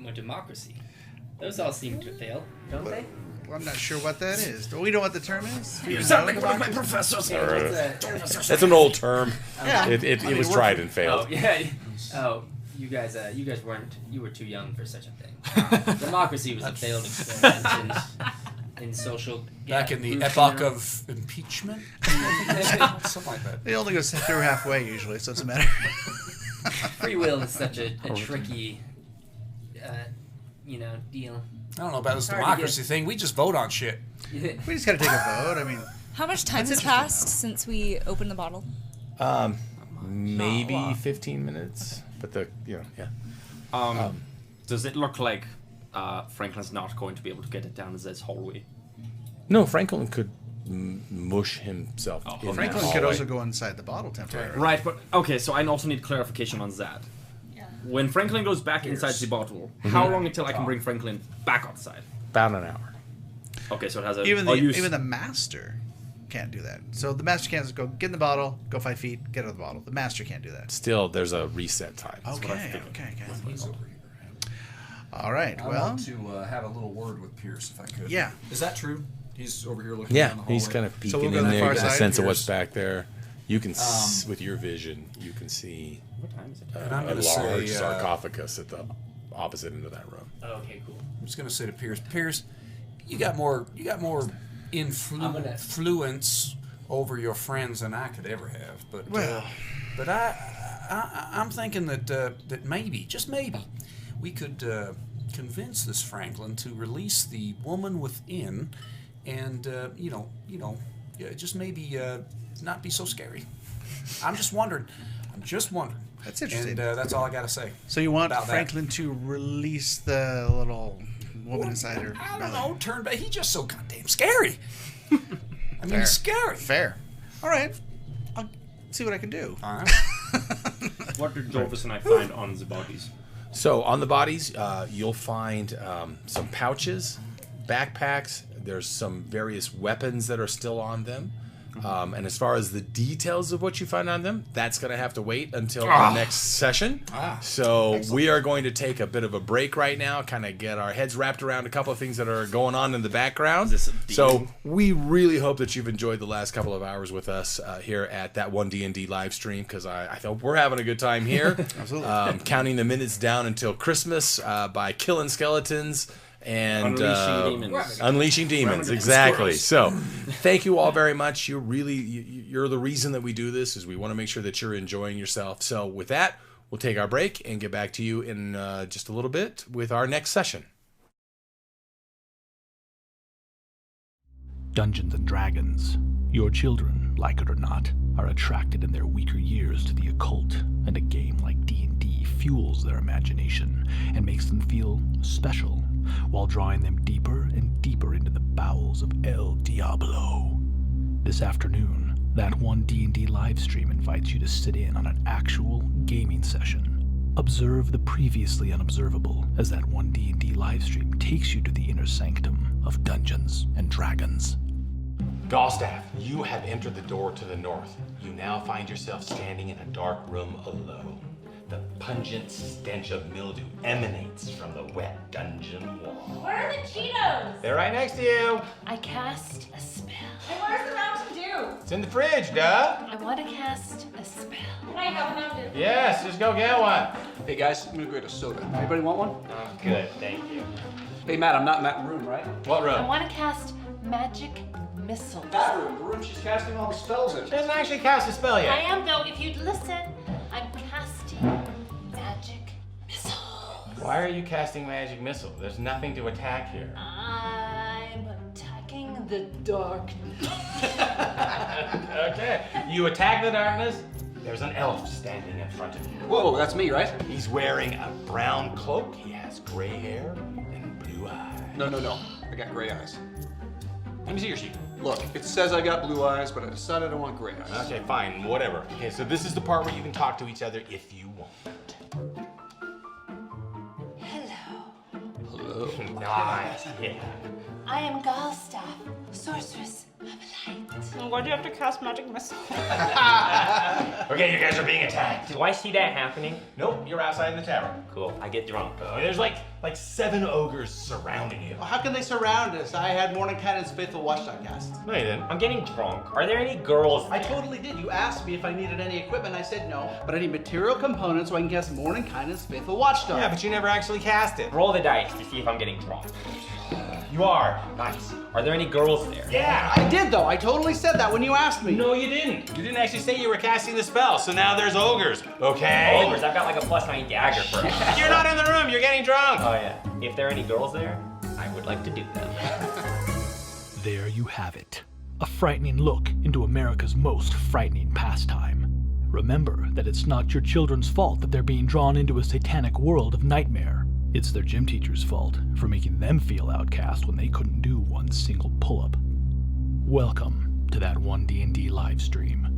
A democracy. Those all seem to fail, don't they? Well, I'm not sure what that is. Do we know what the term is? Do You you sound know like one of my about this? professors. That's an old term. Yeah. It was tried and Oh failed. yeah. Oh, you guys weren't. You were too young for such a thing. Democracy was a failed experiment in social. Back in the group, epoch you know? of impeachment. Something like that. They only go through halfway usually, so it doesn't matter. Free will is such a tricky, deal. I don't know about this Hard to democracy thing. We just vote on shit. We just gotta take a vote. I mean, How much time That's has passed since we opened the bottle? Maybe Not a lot. 15 minutes, but yeah. Does it look like Franklin's not going to be able to get it down this hallway? No, Franklin could mush himself. in that Franklin could hallway. also go inside the bottle temporarily. Right, but okay, so I also need clarification on that. When Franklin goes back inside the bottle, how long until I can bring Franklin back outside? About an hour. Okay, so it has a Even I'll use- the master can't do that. So the master can't just go get in the bottle, go 5 feet, get out of the bottle. The master can't do that. Still, there's a reset time. That's what I Okay, figured. okay. He's over here. All right. I Well, want to have a little word with Pierce, if I could. Yeah. Is that true? He's over here looking Yeah, down the hallway. he's kind of peeking we'll go in to the there, far get a side. sense of what's Pierce. back there. You can, with your vision, you can see What time is it? And I'm a gonna large say, sarcophagus at the opposite end of that room. Okay, cool. I'm just gonna say to Pierce, Pierce, you got more influence over your friends than I could ever have. But but I'm thinking that maybe, just maybe, we could convince this Franklin to release the woman within, and just maybe not be so scary. I'm just wondering. That's interesting. And that's all I got to say. so you want about that. Franklin to release the little woman inside her I don't belly? know. Turn back. He's just so goddamn scary. I mean, he's scary. Fair. All right. see what I can do. All right. What did Jorvis and I find on the bodies? So on the bodies, you'll find some pouches, backpacks. There's some various weapons that are still on them. And as far as the details of what you find on them, that's going to have to wait until our next session. So excellent. We are going to take a bit of a break right now, kind of get our heads wrapped around a couple of things that are going on in the background. So we really hope that you've enjoyed the last couple of hours with us here at that one DnD live stream, because I hope we're having a good time here. Absolutely. Counting the minutes down until Christmas by killing skeletons. And unleashing demons, exactly. So, thank you all very much. You're the reason that we do this. Is we want to make sure that you're enjoying yourself. So, with that, we'll take our break and get back to you in just a little bit with our next session. Dungeons and Dragons. Your children, like it or not, are attracted in their weaker years to the occult, and a game like D&D fuels their imagination and makes them feel special, while drawing them deeper and deeper into the bowels of El Diablo. This afternoon, that one D&D livestream invites you to sit in on an actual gaming session. Observe the previously unobservable as that one D&D livestream takes you to the inner sanctum of Dungeons and Dragons. Falstaff, you have entered the door to the north. You now find yourself standing in a dark room alone. The pungent stench of mildew emanates from the wet dungeon wall. Where are the Cheetos? They're right next to you. I cast a spell. And where's the Mountain Dew? It's in the fridge, duh. I want to cast a spell. Can I have a Mountain Dew? Yes, just go get one. Hey guys, I'm gonna get a soda. Anybody want one? Oh, good, thank you. Hey Matt, I'm not in that room, right? What room? I want to cast magic missiles. That room, the room she's casting all the spells in. She doesn't actually cast a spell yet. I am, though, if you'd listen. I'm casting magic missile. Why are you casting magic missile? There's nothing to attack here. I'm attacking the darkness. Okay. You attack the darkness. There's an elf standing in front of you. Whoa, that's me, right? He's wearing a brown cloak. He has gray hair and blue eyes. No. I got gray eyes. Let me see your sheet. Look, it says I got blue eyes, but I decided I want gray eyes. Okay, fine, whatever. Okay, so this is the part where you can talk to each other if you want. Hello. Nice. Yeah. I am Galstaff, sorceress of light. Why do you have to cast magic missile? Okay, you guys are being attacked. Do I see that happening? Nope, you're outside in the tavern. Cool, I get drunk. There's like 7 ogres surrounding you. Well, how can they surround us? I had Mordenkainen's Faithful Watchdog cast. No, you didn't. I'm getting drunk. Are there any girls I there? totally did. You asked me if I needed any equipment. I said no, but I need material components so I can cast Mordenkainen's Faithful Watchdog. Yeah, but you never actually cast it. Roll the dice to see if I'm getting drunk. You are. Nice. Are there any girls there? Yeah. I did though. I totally said that when you asked me. No, you didn't. You didn't actually say you were casting the spell, so now there's ogres. Okay. Ogres, I've got like a +9 dagger for them. You're not in the room. You're getting drunk. Oh yeah. If there are any girls there, I would like to do them. There you have it. A frightening look into America's most frightening pastime. Remember that it's not your children's fault that they're being drawn into a satanic world of nightmare. It's their gym teacher's fault for making them feel outcast when they couldn't do one single pull-up. Welcome to that one D&D live stream.